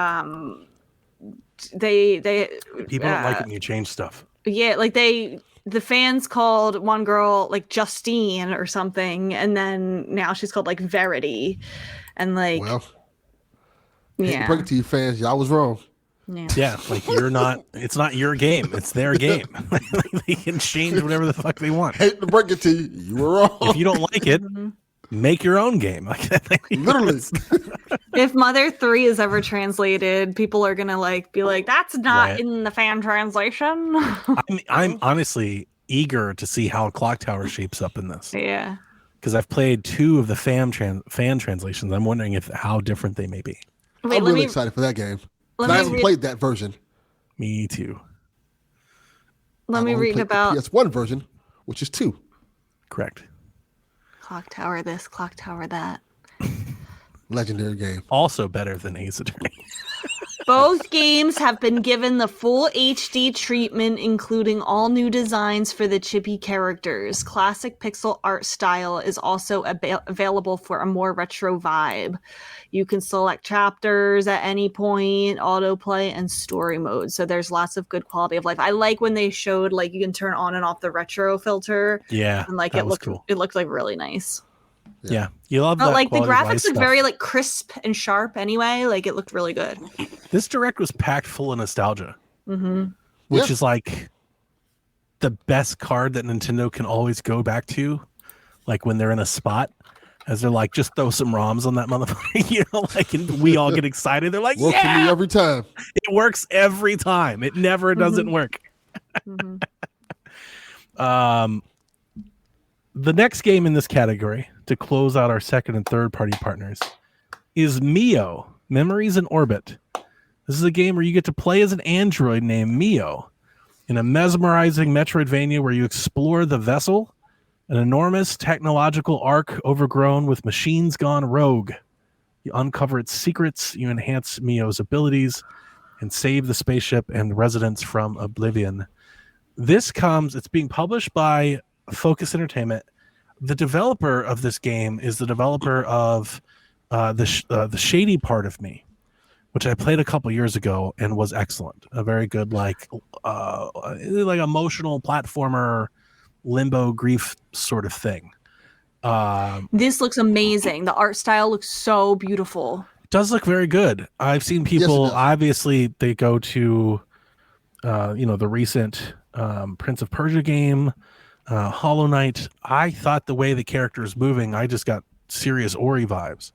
Speaker 4: People don't like it when you change stuff.
Speaker 2: yeah, like the fans called one girl like Justine or something, and then now she's called like Verity, and like
Speaker 3: Well, hate to
Speaker 2: yeah.
Speaker 3: break it to you fans, y'all was wrong.
Speaker 4: Yeah, like it's not your game, it's their game. They can change whatever the fuck they want.
Speaker 3: Hate to break it to you, you were wrong.
Speaker 4: If you don't like it, make your own game.
Speaker 3: Literally.
Speaker 2: If Mother 3 is ever translated, people are gonna be like, that's not in the fan translation.
Speaker 4: I'm honestly eager to see how Clock Tower shapes up in this.
Speaker 2: Yeah.
Speaker 4: Because I've played 2 of the fan translations. I'm wondering how different they may be.
Speaker 2: Wait,
Speaker 3: I'm really excited for that game. I haven't played that version.
Speaker 4: Me too.
Speaker 2: Let me read about
Speaker 3: the PS1 version, which is 2.
Speaker 4: Correct.
Speaker 2: Clock Tower this, Clock Tower that.
Speaker 3: Legendary game.
Speaker 4: Also better than Ace Attorney.
Speaker 2: Both games have been given the full HD treatment, including all new designs for the chibi characters. Classic pixel art style is also available for a more retro vibe. You can select chapters at any point, autoplay, and story mode. So there's lots of good quality of life. I like when they showed you can turn on and off the retro filter.
Speaker 4: Yeah,
Speaker 2: and it looked cool. It looked really nice.
Speaker 4: Yeah, you love that.
Speaker 2: The graphics look very crisp and sharp. Anyway, it looked really good.
Speaker 4: This direct was packed full of nostalgia,
Speaker 2: which
Speaker 4: is the best card that Nintendo can always go back to, when they're in a spot. As they're just throw some ROMs on that motherfucker, and we all get excited. They're like,
Speaker 3: works for me every time.
Speaker 4: It works every time. It never doesn't work. The next game in this category to close out our second and third party partners is Mio, Memories in Orbit. This is a game where you get to play as an android named Mio in a mesmerizing Metroidvania where you explore the vessel, an enormous technological ark overgrown with machines gone rogue. You uncover its secrets, you enhance Mio's abilities, and save the spaceship and residents from oblivion. It's being published by Focus Entertainment. The developer of this game is the developer of the Shady Part of Me, which I played a couple years ago and was excellent. A very good emotional platformer, limbo grief sort of thing.
Speaker 2: This looks amazing. The art style looks so beautiful.
Speaker 4: It does look very good. I've seen people, obviously they go to the recent Prince of Persia game, Hollow Knight. I thought the way the character is moving, I just got serious Ori vibes,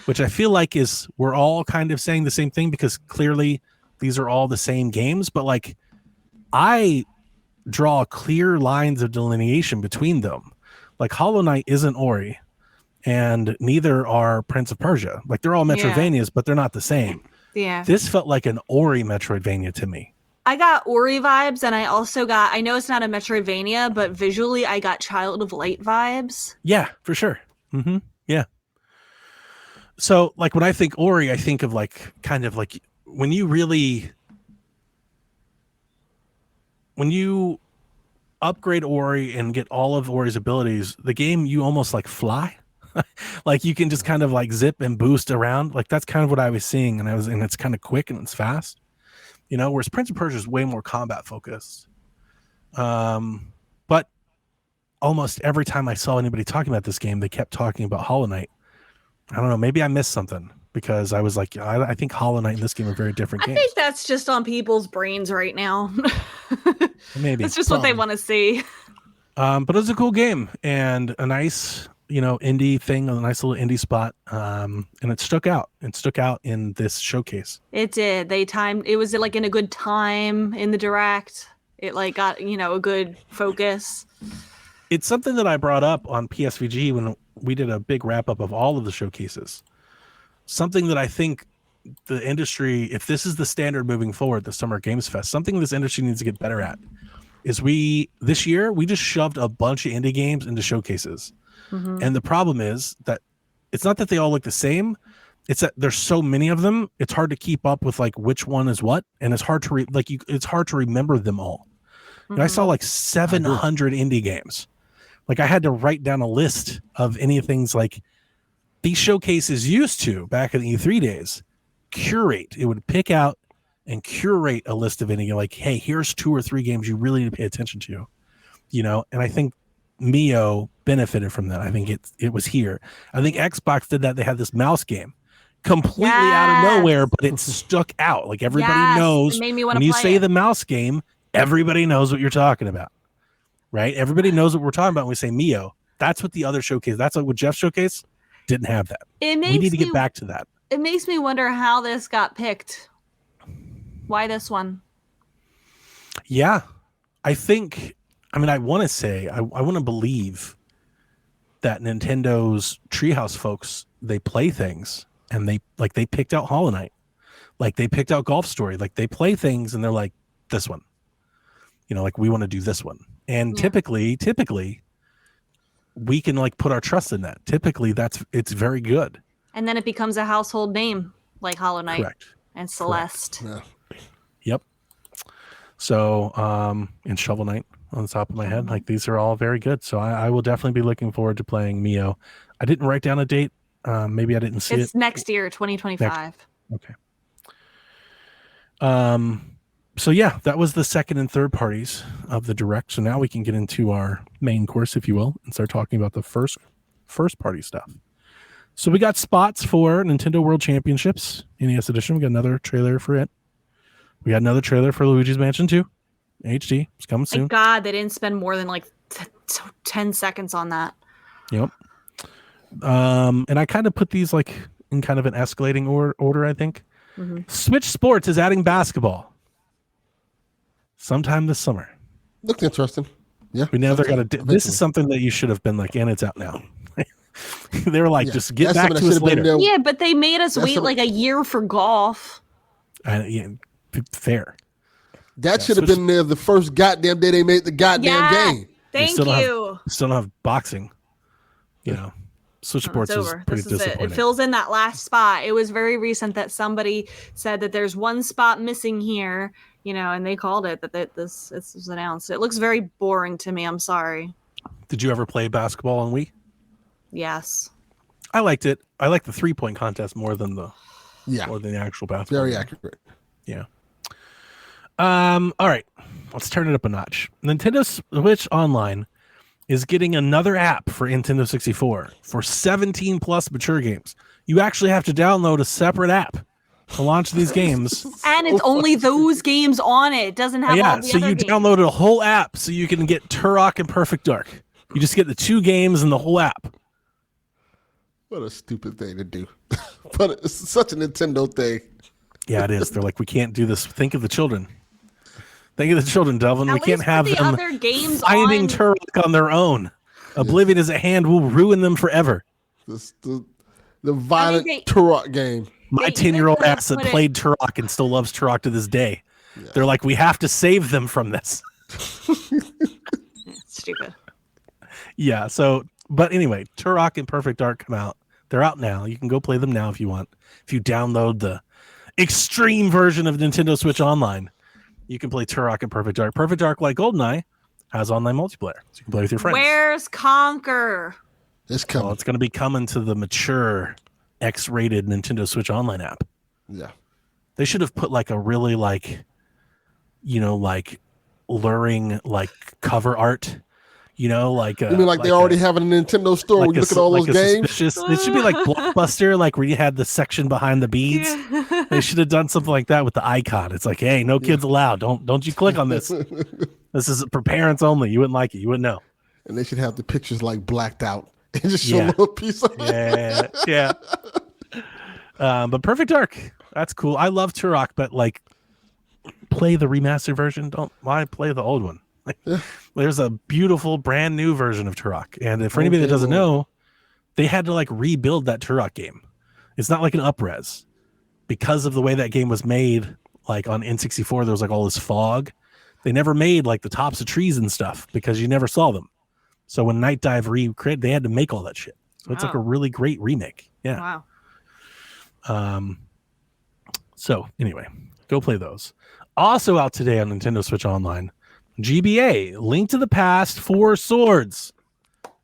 Speaker 4: which I feel like we're all kind of saying the same thing because clearly these are all the same games, but I draw clear lines of delineation between them. Hollow Knight isn't Ori, and neither are Prince of Persia. They're all Metroidvanias, but they're not the same.
Speaker 2: Yeah.
Speaker 4: This felt like an Ori Metroidvania to me.
Speaker 2: I got Ori vibes, and I also got, I know it's not a Metroidvania, but visually I got Child of Light vibes.
Speaker 4: Yeah, for sure. Yeah. So, when I think Ori, I think of when you upgrade Ori and get all of Ori's abilities, the game, you almost fly. You can just kind of zip and boost around. That's kind of what I was seeing, and it's kind of quick and it's fast. Whereas Prince of Persia is way more combat focused. But almost every time I saw anybody talking about this game, they kept talking about Hollow Knight. I don't know, maybe I missed something because I was I think Hollow Knight and this game are very different games.
Speaker 2: I think that's just on people's brains right now.
Speaker 4: Maybe.
Speaker 2: It's just what they want to see.
Speaker 4: But it's a cool game and a nice, indie thing, a nice little indie spot. And it stuck out. It stuck out in this showcase.
Speaker 2: It did. It was in a good time in the direct. It got, a good focus.
Speaker 4: It's something that I brought up on PSVG when we did a big wrap up of all of the showcases. Something that I think the industry, if this is the standard moving forward, the Summer Games Fest, something this industry needs to get better at is this year we just shoved a bunch of indie games into showcases. And the problem is that it's not that they all look the same. It's that there's so many of them. It's hard to keep up with which one is what. And it's hard to it's hard to remember them all. I saw 700 indie games. I had to write down a list of any things these showcases used to back in the E3 days. Curate. It would pick out and curate a list of any, hey, here's 2 or 3 games you really need to pay attention to, and I think Mio benefited from that. I think it was here. I think Xbox did that. They had this mouse game completely out of nowhere, but it stuck out. Like everybody knows
Speaker 2: it made me
Speaker 4: when
Speaker 2: wanna
Speaker 4: you
Speaker 2: play
Speaker 4: say
Speaker 2: it.
Speaker 4: the mouse game, everybody knows what you're talking about, right? Everybody knows what we're talking about when we say Mio. That's what the other showcase. That's what Jeff showcase didn't have that. We need to get back to that.
Speaker 2: It makes me wonder how this got picked. Why this one?
Speaker 4: Yeah, I want to say, I want to believe that Nintendo's Treehouse folks, they play things and they picked out Hollow Knight. Like they picked out Golf Story. Like they play things and they're like, this one. Like we want to do this one. And typically, we can like put our trust in that. Typically, it's very good.
Speaker 2: And then it becomes a household name like Hollow Knight.
Speaker 4: Correct.
Speaker 2: And Celeste.
Speaker 3: Yeah.
Speaker 4: Yep. So, and Shovel Knight on the top of my head, like these are all very good. So I will definitely be looking forward to playing Mio. I didn't write down a date. Maybe I didn't see it.
Speaker 2: It's next year, 2025.
Speaker 4: Okay. So yeah, that was the second and third parties of the direct. So now we can get into our main course, if you will, and start talking about the first party stuff. So we got spots for Nintendo World Championships NES Edition. We got another trailer for it. We got another trailer for Luigi's Mansion 2 HD. It's coming soon.
Speaker 2: Thank God they didn't spend more than like 10 seconds on that.
Speaker 4: Yep. And I kind of put these like in kind of an escalating order, I think. Mm-hmm. Switch Sports is adding basketball sometime this summer.
Speaker 3: Looks interesting. Yeah.
Speaker 4: We never got to. This is something that you should have been like, and it's out now. They were like, just get back to us later.
Speaker 2: Yeah, but they made us wait like a year for golf.
Speaker 4: Yeah, fair.
Speaker 3: That should have been there the first goddamn day they made the goddamn game.
Speaker 2: Thank you.
Speaker 4: Still don't have boxing. Switch Sports is pretty disappointing.
Speaker 2: It fills in that last spot. It was very recent that somebody said that there's one spot missing here, and they called it that this was announced. It looks very boring to me. I'm sorry.
Speaker 4: Did you ever play basketball on Wii?
Speaker 2: Yes.
Speaker 4: I liked it. I like the 3-point contest more than the actual basketball.
Speaker 3: Very accurate.
Speaker 4: Yeah. All right. Let's turn it up a notch. Nintendo Switch Online is getting another app for Nintendo 64 for 17 plus mature games. You actually have to download a separate app to launch these games.
Speaker 2: And it's only those games on it. It doesn't have all the other games. So you
Speaker 4: downloaded a whole app so you can get Turok and Perfect Dark. You just get the 2 games in the whole app.
Speaker 3: What a stupid thing to do. But it's such a Nintendo thing.
Speaker 4: Yeah, it is. They're like, we can't do this. Think of the children. Think of the children, Delvin. We can't have them
Speaker 2: other games
Speaker 4: finding Turok on their own. Oblivion is at hand. Will ruin them forever.
Speaker 3: The violent Turok game.
Speaker 4: My 10-year-old ass that played Turok and still loves Turok to this day. Yeah. They're like, we have to save them from this.
Speaker 2: Stupid.
Speaker 4: Yeah, but anyway, Turok and Perfect Dark come out. They're out now. You can go play them now if you want. If you download the extreme version of Nintendo Switch Online, you can play Turok and Perfect Dark. Perfect Dark, like GoldenEye, has online multiplayer. So you can play with your friends.
Speaker 2: Where's Conker?
Speaker 3: It's coming.
Speaker 4: Well, it's going to be coming to the mature X-rated Nintendo Switch Online app.
Speaker 3: Yeah.
Speaker 4: They should have put like a really luring cover art.
Speaker 3: You mean like they already have it in a Nintendo store where you look at all those games?
Speaker 4: It should be like Blockbuster, like where you had the section behind the beads. Yeah. They should have done something like that with the icon. It's like, hey, no kids allowed. Don't you click on this. This is for parents only. You wouldn't like it. You wouldn't know.
Speaker 3: And they should have the pictures like blacked out and just show a little piece of it.
Speaker 4: Yeah. But Perfect Dark, that's cool. I love Turok, but like play the remastered version. Why play the old one? There's a beautiful brand new version of Turok, and for anybody that doesn't know, they had to like rebuild that Turok game. It's not like an up-res because of the way that game was made. Like on N64, there was like all this fog. They never made like the tops of trees and stuff because you never saw them. So when Night Dive recreated, they had to make all that shit. So it's like a really great remake. Yeah.
Speaker 2: Wow.
Speaker 4: So anyway, go play those. Also out today on Nintendo Switch Online, GBA, Link to the Past, 4 Swords.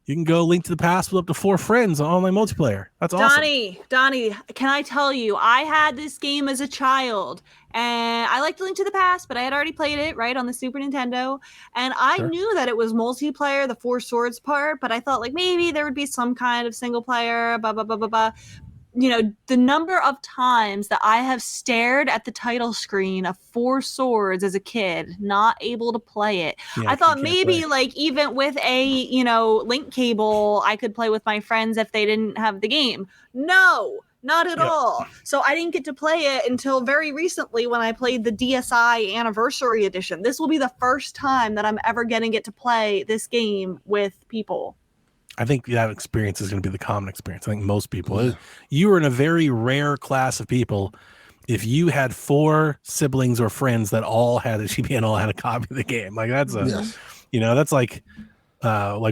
Speaker 4: You can go Link to the Past with up to 4 friends on online multiplayer. That's awesome.
Speaker 2: Donnie, can I tell you, I had this game as a child, and I liked Link to the Past, but I had already played it, right, on the Super Nintendo, and I knew that it was multiplayer, the 4 Swords part, but I thought, like, maybe there would be some kind of single player, blah, blah, blah, blah, blah. the number of times that I have stared at the title screen of Four Swords as a kid, not able to play it.
Speaker 4: Yeah,
Speaker 2: I thought
Speaker 4: you can't
Speaker 2: maybe
Speaker 4: play.
Speaker 2: like even with a, link cable, I could play with my friends if they didn't have the game. No, not at
Speaker 4: Yep.
Speaker 2: all. So I didn't get to play it until very recently when I played the DSi Anniversary Edition. This will be the first time that I'm ever going to get to play this game with people.
Speaker 4: I think that experience is going to be the common experience. I think most people, you were in a very rare class of people. If you had 4 siblings or friends that all had a GP and all had a copy of the game, like that's that's like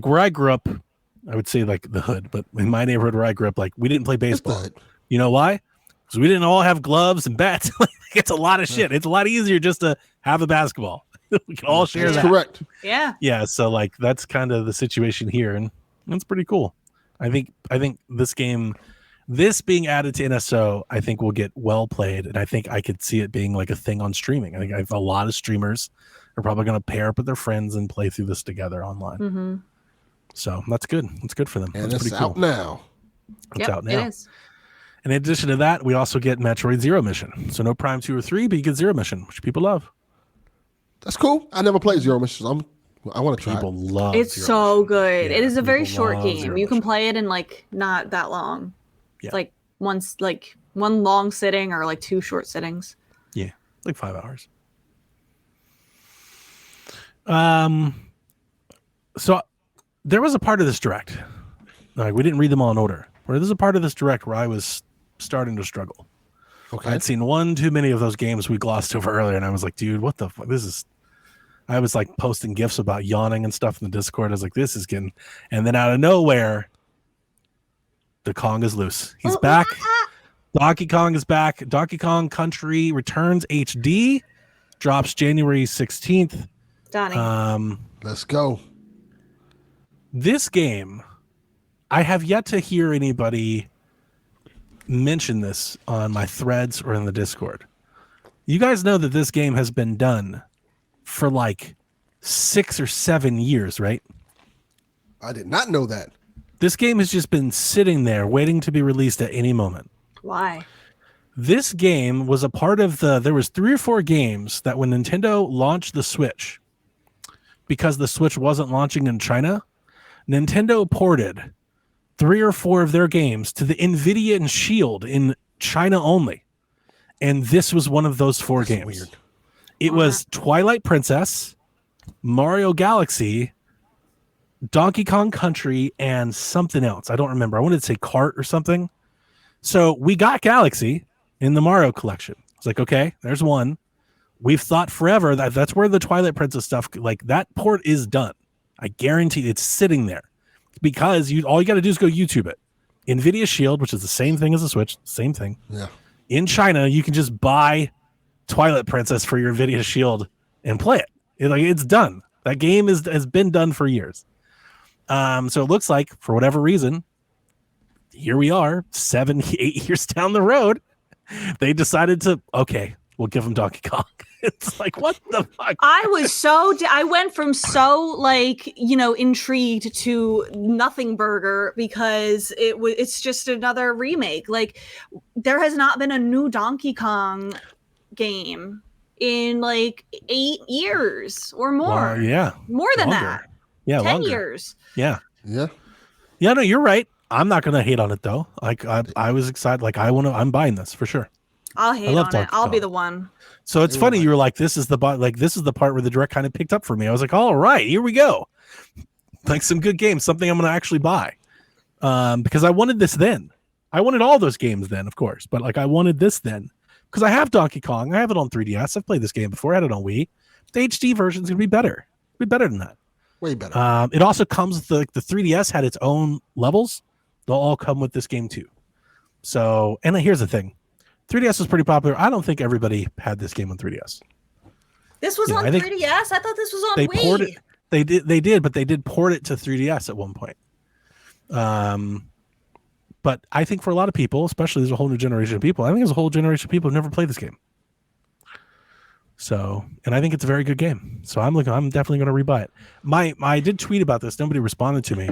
Speaker 4: where I grew up. I would say like the hood, but in my neighborhood where I grew up, like we didn't play baseball. You know why? Because we didn't all have gloves and bats. It's a lot of shit. It's a lot easier just to have a basketball. We can all share that.
Speaker 3: Correct.
Speaker 2: Yeah.
Speaker 4: Yeah. So like that's kind of the situation here, and that's pretty cool. I think this game, this being added to NSO, I think will get well played, and I think I could see it being like a thing on streaming. I think I have a lot of streamers are probably going to pair up with their friends and play through this together online.
Speaker 2: Mm-hmm.
Speaker 4: So that's good. It's good for them.
Speaker 3: And
Speaker 4: that's
Speaker 3: it's
Speaker 4: pretty
Speaker 3: out
Speaker 4: cool.
Speaker 3: now.
Speaker 4: It's out now.
Speaker 2: It is.
Speaker 4: In addition to that, we also get Metroid Zero Mission. So no Prime 2 or 3, but you get Zero Mission, which people love.
Speaker 3: That's cool. I never played Zero Missions. I want to try
Speaker 4: People
Speaker 3: it.
Speaker 4: love
Speaker 2: It's
Speaker 4: Zero
Speaker 2: so good.
Speaker 4: Yeah,
Speaker 2: it is a very
Speaker 4: people
Speaker 2: short
Speaker 4: love
Speaker 2: game.
Speaker 4: Zero
Speaker 2: You can
Speaker 4: Mission.
Speaker 2: play it in like not that long.
Speaker 4: Yeah.
Speaker 2: Like one long sitting or like 2 short sittings.
Speaker 4: Yeah, like 5 hours. So there was a part of this direct. Like we didn't read them all in order. Where there's a part of this direct where I was starting to struggle.
Speaker 3: Okay.
Speaker 4: I'd seen one too many of those games we glossed over earlier, and I was like, dude, what the fuck? I was like posting gifs about yawning and stuff in the Discord. I was like, this is getting, and then out of nowhere, the Kong is loose. He's back. Donkey Kong is back. Donkey Kong Country Returns HD drops January 16th.
Speaker 2: Donnie.
Speaker 3: Let's go.
Speaker 4: This game, I have yet to hear anybody mention this on my threads or in the Discord. You guys know that this game has been done for like 6 or 7 years, right?
Speaker 3: I did not know that.
Speaker 4: This game has just been sitting there waiting to be released at any moment.
Speaker 2: Why?
Speaker 4: This game was a part of there was 3 or 4 games that when Nintendo launched the Switch, because the Switch wasn't launching in China, Nintendo ported 3 or 4 of their games to the NVIDIA and Shield in China only. And this was one of those 4 games.
Speaker 3: Weird.
Speaker 4: It was Twilight Princess, Mario Galaxy, Donkey Kong Country, and something else. I don't remember. I wanted to say Kart or something. So we got Galaxy in the Mario collection. It's like, okay, there's one. We've thought forever that that's where the Twilight Princess stuff, like that port is done. I guarantee it's sitting there because all you got to do is go YouTube it. NVIDIA Shield, which is the same thing as the Switch, same thing.
Speaker 3: Yeah.
Speaker 4: In China, you can just buy Twilight Princess for your NVIDIA Shield and play it. It's done. That game has been done for years. So it looks like, for whatever reason, here we are, 7, 8 years down the road, they decided to, okay, we'll give them Donkey Kong. It's like, what the fuck?
Speaker 2: I went from so intrigued to nothing burger because it's just another remake. Like there has not been a new Donkey Kong game in like 8 years or more.
Speaker 4: Well, yeah.
Speaker 2: More than
Speaker 4: Longer.
Speaker 2: that.
Speaker 4: Yeah.
Speaker 2: 10
Speaker 4: longer.
Speaker 2: years.
Speaker 4: Yeah.
Speaker 3: Yeah.
Speaker 4: Yeah, no, you're right. I'm not gonna hate on it though. Like I was excited. Like I'm buying this for sure.
Speaker 2: I'll hate
Speaker 4: love
Speaker 2: on it.
Speaker 4: Donkey
Speaker 2: I'll be
Speaker 4: Kong.
Speaker 2: the one.
Speaker 4: So it's funny you were like, this is the part where the direct kind of picked up for me. I was like, all right, here we go. Like some good games, something I'm gonna actually buy. Because I wanted this then. I wanted all those games then, of course, but like I wanted this then. Because I have Donkey Kong. I have it on 3DS. I've played this game before. I had it on Wii. The HD version is gonna be better. Be better than that.
Speaker 3: Way better.
Speaker 4: It also comes with the 3DS had its own levels. They'll all come with this game too. So, and here's the thing. 3DS was pretty popular. I don't think everybody had this game on 3DS.
Speaker 2: This was on 3DS? I thought this was on
Speaker 4: They
Speaker 2: Wii.
Speaker 4: ported they did, but they did port it to 3DS at one point. But I think for a lot of people, especially there's a whole new generation of people, I think there's a whole generation of people who've never played this game. So, and I think it's a very good game. So I'm definitely going to rebuy it. I did tweet about this. Nobody responded to me.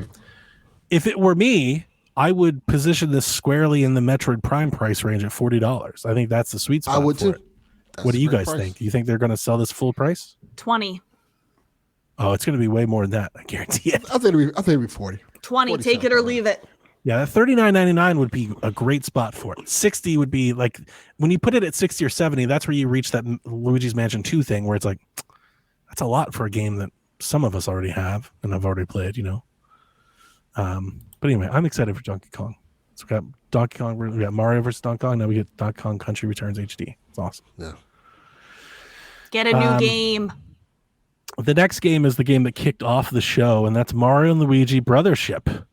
Speaker 4: If it were me, I would position this squarely in the Metroid Prime price range at $40. I think that's the sweet spot.
Speaker 3: I would
Speaker 4: for
Speaker 3: too.
Speaker 4: it. What do you guys think? Do you think they're going to sell this full price?
Speaker 2: 20.
Speaker 4: Oh, it's going to be way more than that. I guarantee it.
Speaker 3: I think it'd be 40.
Speaker 2: 20. Take it or leave it.
Speaker 4: Yeah, that $39.99 would be a great spot for it. 60 would be like when you put it at 60 or 70. That's where you reach that Luigi's Mansion 2 thing, where it's like that's a lot for a game that some of us already have and I've already played. But anyway, I'm excited for Donkey Kong. So we got Donkey Kong. We got Mario versus Donkey Kong. Now we get Donkey Kong Country Returns HD. It's awesome.
Speaker 3: Yeah.
Speaker 2: Get a new game.
Speaker 4: The next game is the game that kicked off the show, and that's Mario and Luigi Brothership.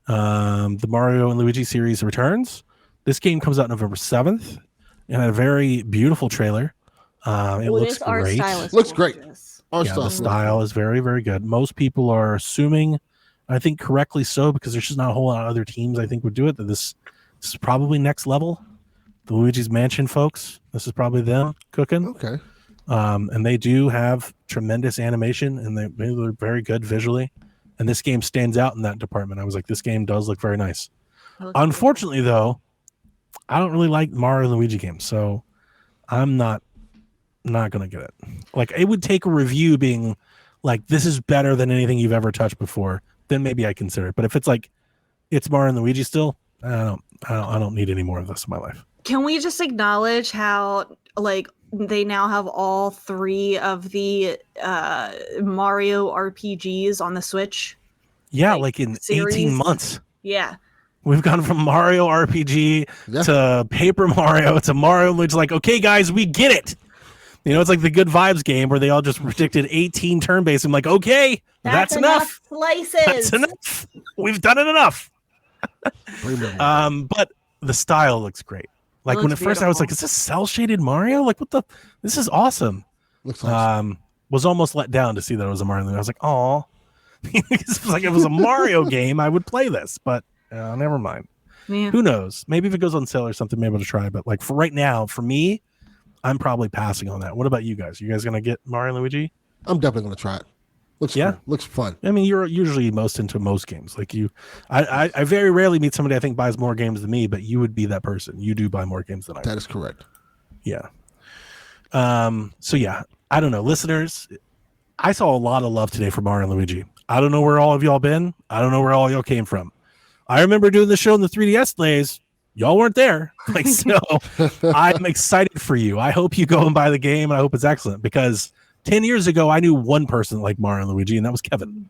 Speaker 4: The Mario and Luigi series returns. This game comes out November 7th and a very beautiful trailer. It looks great.
Speaker 3: Looks great.
Speaker 4: The style is very, very good. Most people are assuming, I think correctly so, because there's just not a whole lot of other teams I think would do it, that this is probably next level. The Luigi's Mansion folks, this is probably them cooking.
Speaker 3: Okay.
Speaker 4: And they do have tremendous animation, and they look very good visually. And this game stands out in that department. I was like, this game does look very nice. Unfortunately, though, I don't really like Mario and Luigi games, so I'm not gonna get it. Like, it would take a review being like, this is better than anything you've ever touched before, then maybe I consider it. But if it's like it's Mario and Luigi still, I don't need any more of this in my life.
Speaker 2: Can we just acknowledge how like they now have all 3 of the Mario RPGs on the Switch?
Speaker 4: Yeah, like in series? 18 months.
Speaker 2: Yeah.
Speaker 4: We've gone from Mario RPG to Paper Mario to Mario Luigi. Like, okay, guys, we get it. It's like the Good Vibes game where they all just predicted 18 turn-based. I'm like, okay, that's enough.
Speaker 2: Slices.
Speaker 4: That's enough. We've done it enough. But the style looks great. Like when at first I was like, is this cel-shaded Mario? Like this is awesome.
Speaker 3: Looks awesome.
Speaker 4: Was almost let down to see that it was a Mario. I was like, oh, it's like if it was a Mario game, I would play this, but never mind.
Speaker 2: Yeah.
Speaker 4: Who knows? Maybe if it goes on sale or something, maybe I'll try. But like for right now, for me, I'm probably passing on that. What about you guys? You guys gonna get Mario and Luigi?
Speaker 3: I'm definitely gonna try it. Looks fun.
Speaker 4: I mean, you're usually most into most games. Like I very rarely meet somebody I think buys more games than me, but you would be that person. You do buy more games than I do.
Speaker 3: That is correct.
Speaker 4: Yeah. So yeah, I don't know, listeners. I saw a lot of love today for Mario and Luigi. I don't know where all of y'all been. I don't know where all y'all came from. I remember doing the show in the 3DS days. Y'all weren't there. Like, so I'm excited for you. I hope you go and buy the game, and I hope it's excellent, because 10 years ago, I knew one person like Mario and Luigi, and that was Kevin.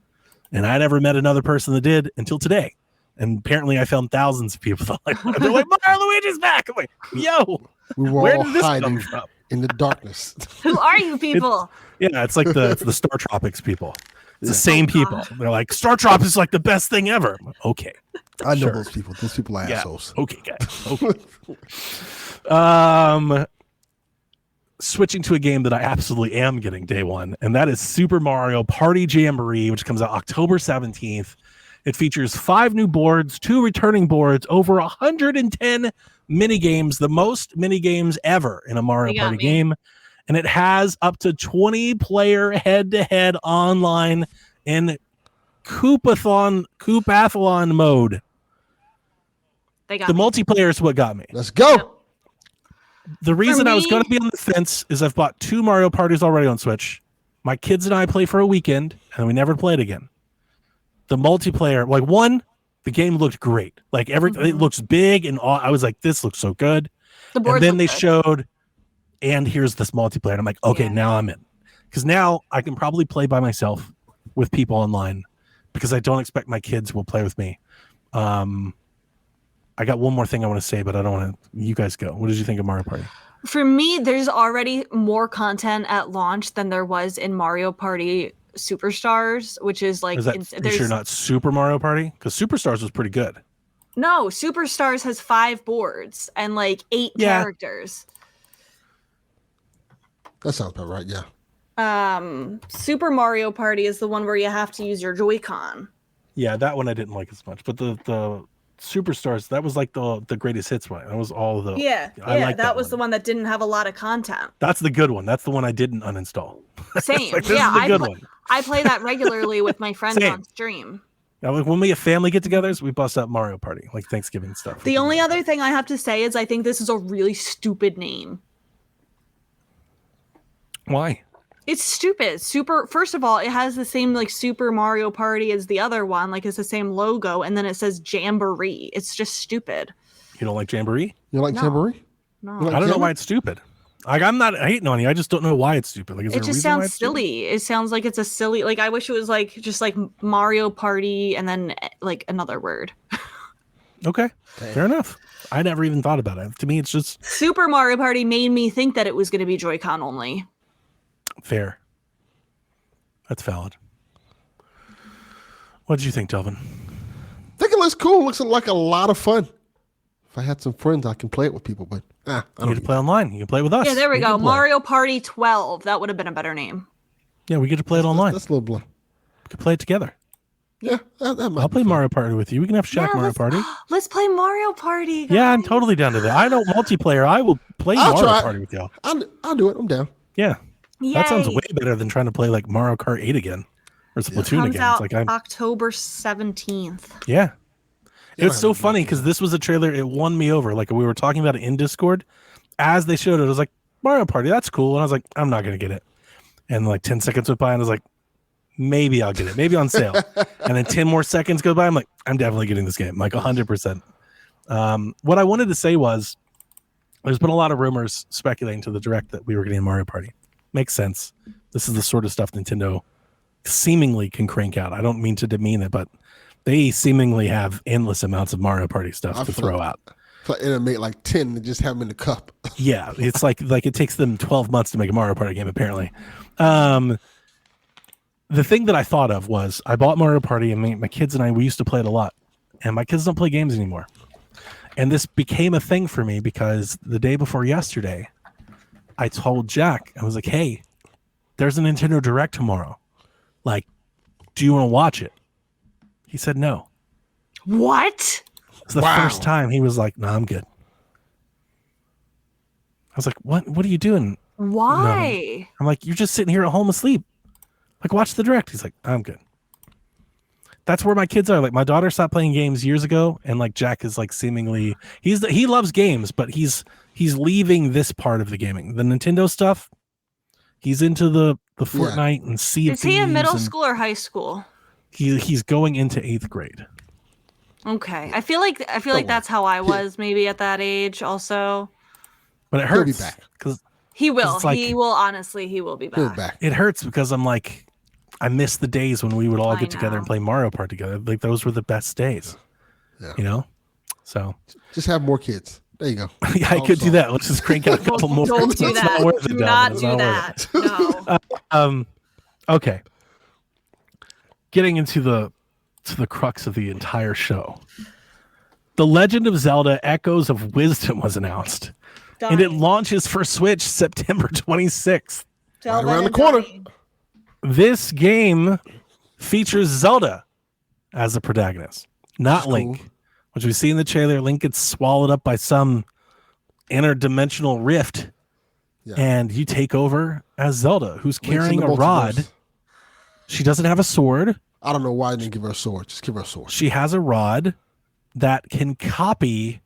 Speaker 4: And I never met another person that did until today. And apparently I found thousands of people that they're like, Mario Luigi's back. I'm like, yo,
Speaker 3: we were
Speaker 4: where
Speaker 3: all
Speaker 4: did this
Speaker 3: hiding
Speaker 4: come from?
Speaker 3: In the darkness.
Speaker 2: Who are you people?
Speaker 4: It's like it's the Star Tropics people. It's the same people. They're like, Star Tropics is like the best thing ever. Like, okay.
Speaker 3: I know those people. Those people are assholes.
Speaker 4: Okay, guys. Okay. Switching to a game that I absolutely am getting day one, and that is Super Mario Party Jamboree, which comes out October 17th. It features 5 new boards, 2 returning boards, over 110 mini games, the most mini games ever in a Mario Party game. And it has up to 20-player head-to-head online in Koopathon mode. The multiplayer is what got me.
Speaker 3: Let's go.
Speaker 2: Yep.
Speaker 4: The reason I was going to be on the fence is I've bought 2 Mario Parties already on Switch. My kids and I play for a weekend, and we never played again. The multiplayer, like the game looked great. Like it looks big, and I was like, this looks so good. And then they showed, and here's this multiplayer. And I'm like, okay, now I'm in. Because now I can probably play by myself with people online, because I don't expect my kids will play with me. I got one more thing I want to say, but I don't want to. You guys go. What did you think of Mario Party?
Speaker 2: For me, there's already more content at launch than there was in Mario Party Superstars, which is like.
Speaker 4: Is that sure not Super Mario Party? Because Superstars was pretty good.
Speaker 2: No, Superstars has 5 boards and like 8 characters.
Speaker 3: That sounds about right. Yeah.
Speaker 2: Super Mario Party is the one where you have to use your Joy-Con.
Speaker 4: Yeah, that one I didn't like as much, but the Superstars, that was like the greatest hits one. That was all the
Speaker 2: that was the one that didn't have a lot of content.
Speaker 4: That's the good one. That's the one I didn't uninstall.
Speaker 2: Same.
Speaker 4: Like, this is the good one.
Speaker 2: I play that regularly with my friends on stream.
Speaker 4: Now, like when we have family get-togethers, we bust out Mario Party, like Thanksgiving stuff.
Speaker 2: The only other thing I have to say is I think this is a really stupid name.
Speaker 4: Why?
Speaker 2: It's stupid. First of all, it has the same like Super Mario Party as the other one, like it's the same logo, and then it says Jamboree. It's just stupid.
Speaker 4: You don't like Jamboree?
Speaker 3: You like Jamboree?
Speaker 2: No.
Speaker 3: You like
Speaker 4: I don't know
Speaker 3: Jamboree?
Speaker 4: why it's stupid. Like I'm not hating on you. I just don't know why it's stupid. Like, is there
Speaker 2: It
Speaker 4: a
Speaker 2: just
Speaker 4: reason why
Speaker 2: sounds
Speaker 4: it's stupid?
Speaker 2: silly. It sounds like it's a silly. Like I wish it was like just like Mario Party and then like another word.
Speaker 4: Okay, fair enough. I never even thought about it. To me, it's just
Speaker 2: Super Mario Party made me think that it was going to be Joy-Con only.
Speaker 4: fair. That's valid. What did you think, Delvin?
Speaker 3: I think it looks cool. Looks like a lot of fun. If I had some friends, I can play it with people. But I
Speaker 4: You
Speaker 3: don't.
Speaker 4: get to play online. You can play with us.
Speaker 2: Yeah, there we go.
Speaker 4: can play.
Speaker 2: Mario Party 12. That would have been a better name.
Speaker 4: Yeah, we get to play it online.
Speaker 3: That's a little blunt.
Speaker 4: We can play it together.
Speaker 3: Yeah, that might
Speaker 4: I'll
Speaker 3: be
Speaker 4: play
Speaker 3: fun.
Speaker 4: Mario Party with you. We can have Shaq
Speaker 2: Yeah,
Speaker 4: Mario
Speaker 2: let's-
Speaker 4: Party.
Speaker 2: Let's play Mario Party.
Speaker 4: Yeah, I'm
Speaker 2: guys.
Speaker 4: totally down to that. I know multiplayer. I will play
Speaker 3: I'll
Speaker 4: Mario
Speaker 3: try it.
Speaker 4: Party with y'all.
Speaker 3: I'll do it. I'm down.
Speaker 4: Yeah, that sounds
Speaker 2: Yay.
Speaker 4: way better than trying to play like Mario Kart 8 again or Splatoon
Speaker 2: Comes
Speaker 4: again.
Speaker 2: out
Speaker 4: It's like
Speaker 2: October 17th.
Speaker 4: yeah.
Speaker 3: Yeah,
Speaker 4: It's so
Speaker 3: I
Speaker 4: funny because this was a trailer. It won me over. Like we were talking about it in Discord. As they showed it, I was like, Mario Party, that's cool. And I was like, I'm not going to get it. And like 10 seconds went by and I was like, maybe I'll get it. Maybe on sale. And then 10 more seconds go by. I'm like, I'm definitely getting this game. Like 100%. What I wanted to say was there's been a lot of rumors speculating to the direct that we were getting a Mario Party. Makes sense. This is the sort of stuff Nintendo seemingly can crank out. I don't mean to demean it, but they seemingly have endless amounts of Mario Party stuff
Speaker 3: I
Speaker 4: to
Speaker 3: feel
Speaker 4: throw
Speaker 3: like-
Speaker 4: out.
Speaker 3: So it'll make like 10 and just have them in the cup.
Speaker 4: Yeah, it's like it takes them 12 months to make a Mario Party game, apparently. The thing that I thought of was I bought Mario Party, and my kids and I, we used to play it a lot. And my kids don't play games anymore. And this became a thing for me because the day before yesterday, I told Jack, I was like, hey, there's a Nintendo Direct tomorrow. Like, do you want to watch it? He said no.
Speaker 2: What?
Speaker 4: It's the
Speaker 3: Wow.
Speaker 4: first time he was like, no, I'm good. I was like, what are you doing?
Speaker 2: Why?
Speaker 4: I'm like, you're just sitting here at home asleep. Like, watch the direct. He's like, I'm good. That's where my kids are. Like, my daughter stopped playing games years ago, and like Jack is like seemingly he loves games, but he's leaving this part of the gaming. The Nintendo stuff, he's into the Fortnite and Sea of
Speaker 2: Is he in
Speaker 4: Thieves,
Speaker 2: middle
Speaker 4: and
Speaker 2: school or high school?
Speaker 4: He's going into 8th grade.
Speaker 2: Okay. I feel like
Speaker 3: worry.
Speaker 2: that's how I was maybe at that age also.
Speaker 4: But it
Speaker 3: He'll be
Speaker 4: hurts
Speaker 3: back.
Speaker 4: because
Speaker 2: He will.
Speaker 4: it's like-
Speaker 2: He will honestly, he will be
Speaker 3: He'll
Speaker 2: back.
Speaker 3: be back.
Speaker 4: it hurts because I'm like, I miss the days when we would all
Speaker 2: I
Speaker 4: get together and
Speaker 2: know.
Speaker 4: play Mario Party together. Like those were the best days.
Speaker 3: Yeah.
Speaker 4: You know? So
Speaker 3: Just have more kids. There you go.
Speaker 4: yeah, I could do that. Let's just crank out a couple more.
Speaker 2: Don't do
Speaker 4: It's
Speaker 2: that.
Speaker 4: not worth it,
Speaker 2: Do
Speaker 4: Delvin.
Speaker 2: not
Speaker 4: It's
Speaker 2: do
Speaker 4: not worth
Speaker 2: that. No.
Speaker 4: it. Okay. Getting into the crux of the entire show. The Legend of Zelda Echoes of Wisdom was announced. And it
Speaker 2: Donnie.
Speaker 4: launches for Switch September 26th.
Speaker 2: Delvin
Speaker 3: around the
Speaker 2: and
Speaker 3: corner.
Speaker 2: Donnie.
Speaker 4: This game features Zelda as the protagonist, not
Speaker 3: That's
Speaker 4: Link.
Speaker 3: cool.
Speaker 4: Which we see in the trailer, Link gets swallowed up by some interdimensional rift,
Speaker 3: Yeah.
Speaker 4: and you take over as Zelda, who's
Speaker 3: Link's in
Speaker 4: carrying
Speaker 3: the
Speaker 4: a rod.
Speaker 3: multiverse.
Speaker 4: She doesn't have a sword.
Speaker 3: I don't know why I didn't give her a sword. Just give her a sword.
Speaker 4: She has a rod that can copy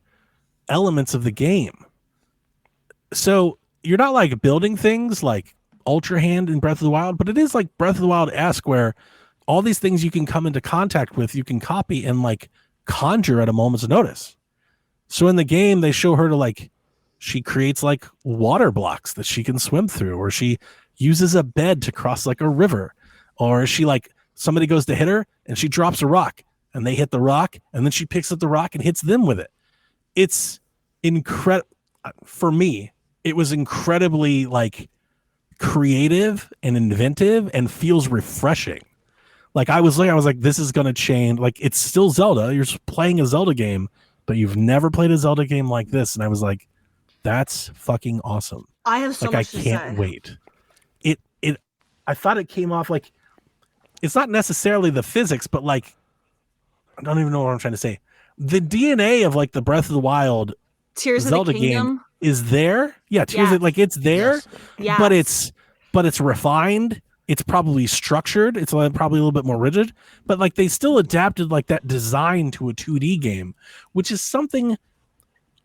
Speaker 4: elements of the game. So you're not like building things like Ultra Hand in Breath of the Wild, but it is like Breath of the Wild-esque where all these things you can come into contact with, you can copy and like conjure at a moment's notice. So in the game, they show her to like, she creates like water blocks that she can swim through, or she uses a bed to cross like a river, or she like, somebody goes to hit her and she drops a rock and they hit the rock and then she picks up the rock and hits them with it. It's incredible. For me, it was incredibly like creative and inventive and feels refreshing. Like I was like, this is going to change. Like it's still Zelda. You're just playing a Zelda game, but you've never played a Zelda game like this. And I was like, that's fucking awesome.
Speaker 2: I have so
Speaker 4: Like I
Speaker 2: much to
Speaker 4: can't
Speaker 2: say.
Speaker 4: wait. I thought it came off like, it's not necessarily the physics, but like, I don't even know what I'm trying to say. The DNA of like the Breath of the Wild
Speaker 2: Tears
Speaker 4: Zelda
Speaker 2: of the
Speaker 4: game
Speaker 2: Kingdom.
Speaker 4: is there. Yeah, Tears
Speaker 2: Yeah.
Speaker 4: of, like it's there,
Speaker 3: Yes.
Speaker 2: Yeah.
Speaker 4: but it's refined it's probably structured. It's probably a little bit more rigid, but like they still adapted like that design to a 2D game, which is something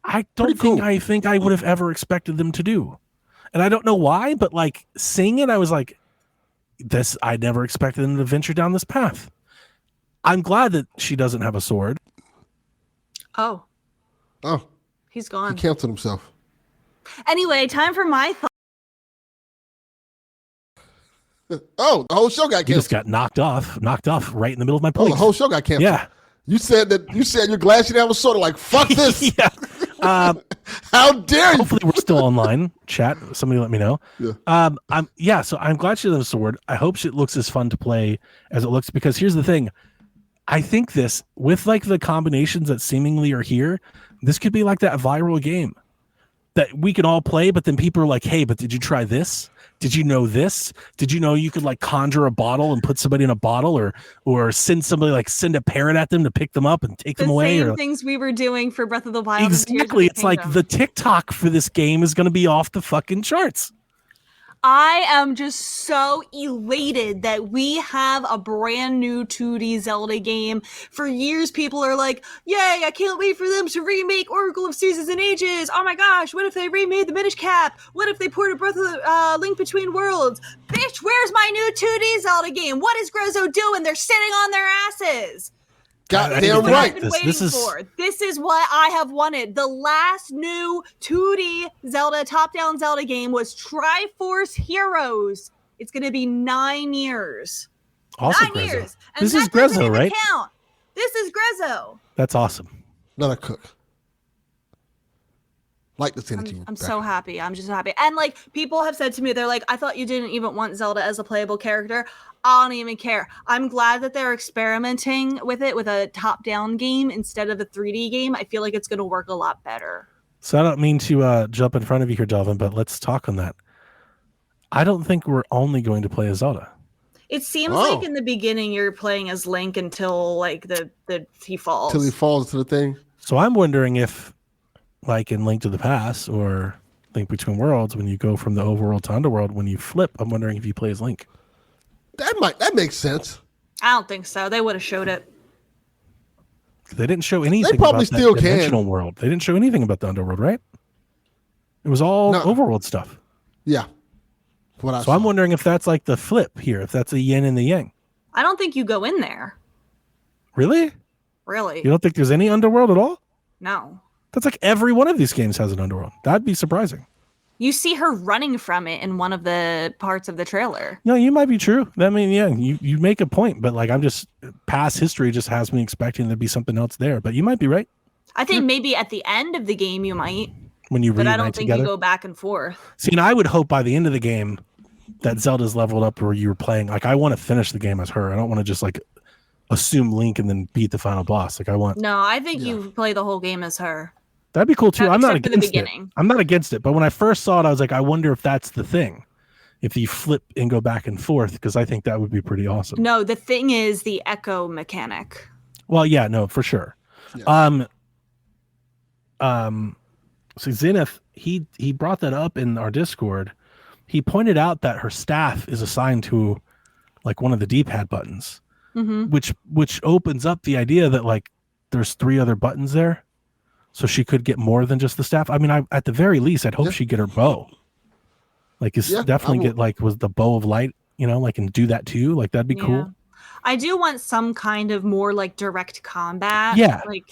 Speaker 4: I don't think I would have ever expected them to do. And I don't know why, but like seeing it, I was like, this, I never expected them to venture down this path. I'm glad that she doesn't have a sword.
Speaker 2: Oh,
Speaker 3: He
Speaker 2: he's gone.
Speaker 3: canceled himself.
Speaker 2: Anyway, time for my thoughts.
Speaker 3: Oh, the whole show got canceled.
Speaker 4: You just got knocked off right in the middle of my point.
Speaker 3: The whole show got canceled.
Speaker 4: Yeah.
Speaker 3: You said you're glad she didn't have a sword. Like, fuck this.
Speaker 4: Yeah.
Speaker 3: How dare you?
Speaker 4: Hopefully we're still online. Chat. Somebody let me know.
Speaker 3: Yeah.
Speaker 4: So I'm glad she doesn't have a sword. I hope it looks as fun to play as it looks, because here's the thing. I think this, with like the combinations that seemingly are here, this could be like that viral game that we can all play, but then people are like, hey, but did you try this? Did you know this? Did you know you could like conjure a bottle and put somebody in a bottle, or send a parrot at them to pick them up and take them away?
Speaker 2: Same things we were doing for Breath of the Wild.
Speaker 4: Exactly. It's like the TikTok for this game is going to be off the fucking charts.
Speaker 2: I am just so elated that we have a brand new 2D Zelda game. For years, people are like, yay, I can't wait for them to remake Oracle of Seasons and Ages. Oh my gosh, what if they remade the Minish Cap? What if they ported Breath of the Link Between Worlds? Bitch, where's my new 2D Zelda game? What is Grezzo doing? They're sitting on their asses.
Speaker 3: Goddamn right.
Speaker 2: This is what I have wanted. The last new 2D Zelda, top-down Zelda game was Triforce Heroes. It's going to be 9 years.
Speaker 4: Also
Speaker 2: 9 years. And
Speaker 4: this is Grezzo, right?
Speaker 2: Count. This is Grezzo.
Speaker 4: That's awesome.
Speaker 3: Not a cook. Like the energy.
Speaker 2: I'm so happy. I'm just happy. And like people have said to me, they're like, I thought you didn't even want Zelda as a playable character. I don't even care. I'm glad that they're experimenting with it with a top-down game instead of a 3D game. I feel like it's going to work a lot better.
Speaker 4: So I don't mean to jump in front of you here, Delvin, but let's talk on that. I don't think we're only going to play as Zelda.
Speaker 2: It seems like in the beginning you're playing as Link until like he falls.
Speaker 3: Until he falls to the thing.
Speaker 4: So I'm wondering if, like in Link to the Past or Link Between Worlds, when you go from the overworld to underworld, when you flip, I'm wondering if you play as Link.
Speaker 3: That makes sense.
Speaker 2: I don't think so. They would have showed it.
Speaker 4: They didn't show anything.
Speaker 3: They probably
Speaker 4: about that
Speaker 3: still
Speaker 4: dimensional
Speaker 3: can.
Speaker 4: world. They didn't show anything about the underworld, right? It was all overworld stuff.
Speaker 3: Yeah.
Speaker 4: So I'm wondering if that's like the flip here, if that's a yin and the yang.
Speaker 2: I don't think you go in there.
Speaker 4: Really?
Speaker 2: Really?
Speaker 4: You don't think there's any underworld at all?
Speaker 2: No.
Speaker 4: That's like every one of these games has an underworld. That'd be surprising.
Speaker 2: You see her running from it in one of the parts of the trailer.
Speaker 4: No, you might be true. I mean, yeah, you make a point, but like I'm just, past history just has me expecting there to be something else there. But you might be right.
Speaker 2: I think maybe at the end of the game you might.
Speaker 4: When you
Speaker 2: but I don't
Speaker 4: think
Speaker 2: you go back and forth.
Speaker 4: See, and I would hope by the end of the game that Zelda's leveled up where you were playing. Like I want to finish the game as her. I don't want to just like assume Link and then beat the final boss. Like I want.
Speaker 2: No, I think you play the whole game as her.
Speaker 4: That'd be cool too. I'm not against
Speaker 2: it.
Speaker 4: I'm not against it. But when I first saw it, I was like, I wonder if that's the thing. If you flip and go back and forth, because I think that would be pretty awesome.
Speaker 2: No, the thing is the echo mechanic.
Speaker 4: Well, yeah, no, for sure. Yeah. So Zenith, he brought that up in our Discord. He pointed out that her staff is assigned to like one of the D-pad buttons, which opens up the idea that like there's 3 other buttons there. So she could get more than just the staff. I mean, at the very least, I'd hope she'd get her bow. Like, definitely get like was the bow of light, like and do that too. Like that'd be cool.
Speaker 2: I do want some kind of more like direct combat.
Speaker 4: Yeah.
Speaker 2: Like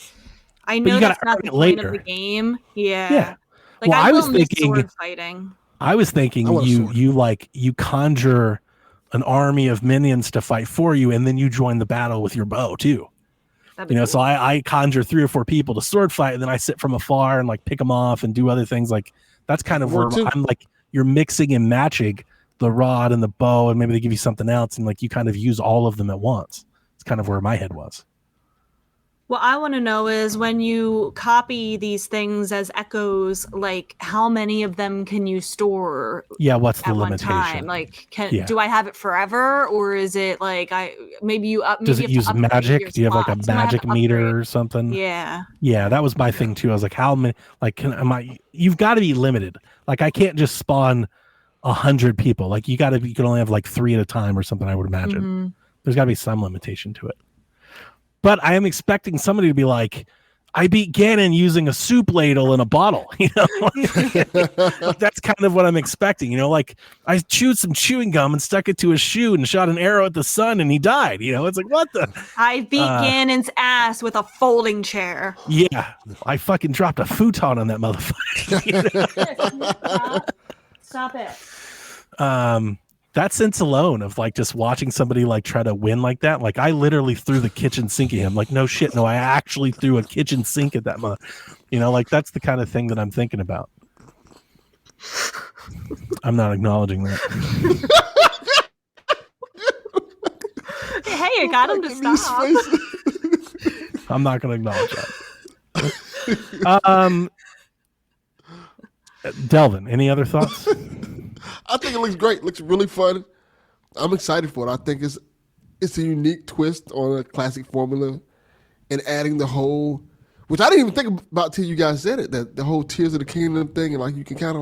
Speaker 2: I know that's not the point of the game. Yeah. Like
Speaker 4: well, I was thinking
Speaker 2: sword fighting.
Speaker 4: I was thinking you conjure an army of minions to fight for you, and then you join the battle with your bow too. Cool. So I conjure 3 or 4 people to sword fight, and then I sit from afar and like pick them off and do other things. Like that's kind of where I'm like, you're mixing and matching the rod and the bow, and maybe they give you something else, and like you kind of use all of them at once. It's kind of where my head was.
Speaker 2: What I want to know is when you copy these things as echoes, like how many of them can you store?
Speaker 4: Yeah, what's the
Speaker 2: at
Speaker 4: limitation?
Speaker 2: One time? Like, do I have it forever, or is it like
Speaker 4: does it use magic? Do you have like a magic meter or something?
Speaker 2: Yeah.
Speaker 4: Yeah, that was my thing too. I was like, how many? Like, you've got to be limited. Like, I can't just spawn 100 people. Like you can only have like 3 at a time or something, I would imagine.
Speaker 2: Mm-hmm.
Speaker 4: There's got to be some limitation to it. But I am expecting somebody to be like, I beat Ganon using a soup ladle and a bottle. That's kind of what I'm expecting. Like I chewed some chewing gum and stuck it to his shoe and shot an arrow at the sun and he died. It's like, what the?
Speaker 2: I beat Ganon's ass with a folding chair.
Speaker 4: Yeah, I fucking dropped a futon on that motherfucker.
Speaker 2: Stop it.
Speaker 4: That sense alone of like just watching somebody like try to win like that, like I literally threw the kitchen sink at him. Like, no shit, no, I actually threw a kitchen sink at that mother. Like that's the kind of thing that I'm thinking about. I'm not acknowledging that.
Speaker 2: Hey, I got him to stop.
Speaker 4: I'm not going to acknowledge that. Delvin, any other thoughts?
Speaker 3: I think it looks great. It looks really fun. I'm excited for it. I think it's a unique twist on a classic formula, and adding the whole, which I didn't even think about till you guys said it, that the whole Tears of the Kingdom thing, and like you can kind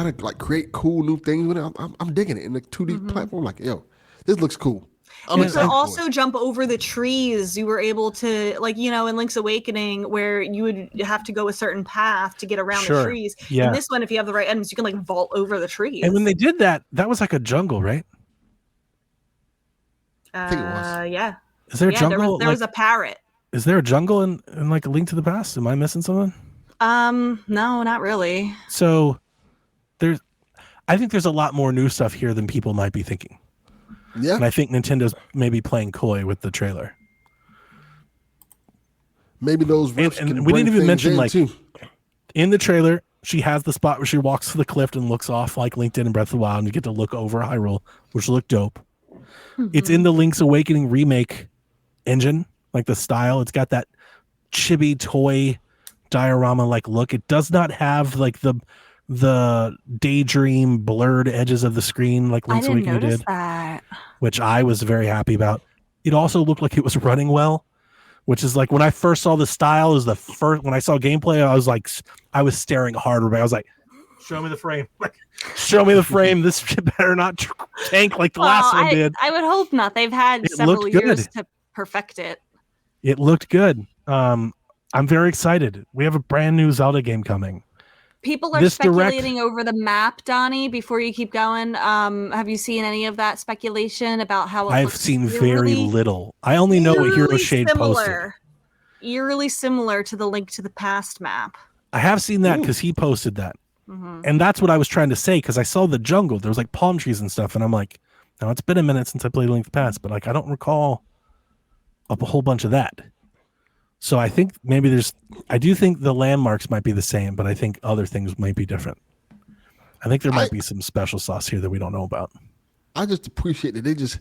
Speaker 3: of create cool new things with it. I'm digging it in the 2D platform. Like, yo, this looks cool.
Speaker 2: You could also jump over the trees. You were able to, like, in Link's Awakening, where you would have to go a certain path to get around the trees.
Speaker 4: Yeah.
Speaker 2: In this one, if you have the right items, you can like vault over the trees.
Speaker 4: And when they did that, that was like a jungle, right?
Speaker 3: I think it was.
Speaker 2: Yeah.
Speaker 4: Is there a jungle?
Speaker 2: There was a parrot.
Speaker 4: Is there a jungle in like A Link to the Past? Am I missing something?
Speaker 2: No, not really.
Speaker 4: So I think there's a lot more new stuff here than people might be thinking.
Speaker 3: Yeah.
Speaker 4: And I think Nintendo's maybe playing coy with the trailer.
Speaker 3: Maybe those riffs
Speaker 4: and we didn't even mention, like, in the trailer, she has the spot where she walks to the cliff and looks off like Link did in Breath of the Wild, and you get to look over Hyrule, which looked dope. Mm-hmm. It's in the Link's Awakening remake engine, like the style. It's got that chibi toy diorama like look. It does not have like the daydream blurred edges of the screen like Link's Awakening did,
Speaker 2: that.
Speaker 4: Which I was very happy about. It also looked like it was running well, which is like when I first saw the style, is the first when I saw gameplay, I was staring hard. I was like, show me the frame. Like, show me the frame. This shit better not tank like the last one did.
Speaker 2: I would hope not. They've had several years to perfect it.
Speaker 4: It looked good. I'm very excited. We have a brand new Zelda game coming.
Speaker 2: People are speculating over the map, Donnie. Before you keep going, have you seen any of that speculation about how it
Speaker 4: I've seen very little. I only know what Hero Shade posted.
Speaker 2: Eerily similar to the Link to the Past map.
Speaker 4: I have seen that because he posted that. Mm-hmm. And that's what I was trying to say, because I saw the jungle. There was like palm trees and stuff. And I'm like, now it's been a minute since I played Link to the Past, but like I don't recall a whole bunch of that. So I think maybe I do think the landmarks might be the same, but I think other things might be different. I think there might be some special sauce here that we don't know about.
Speaker 3: I just appreciate that they just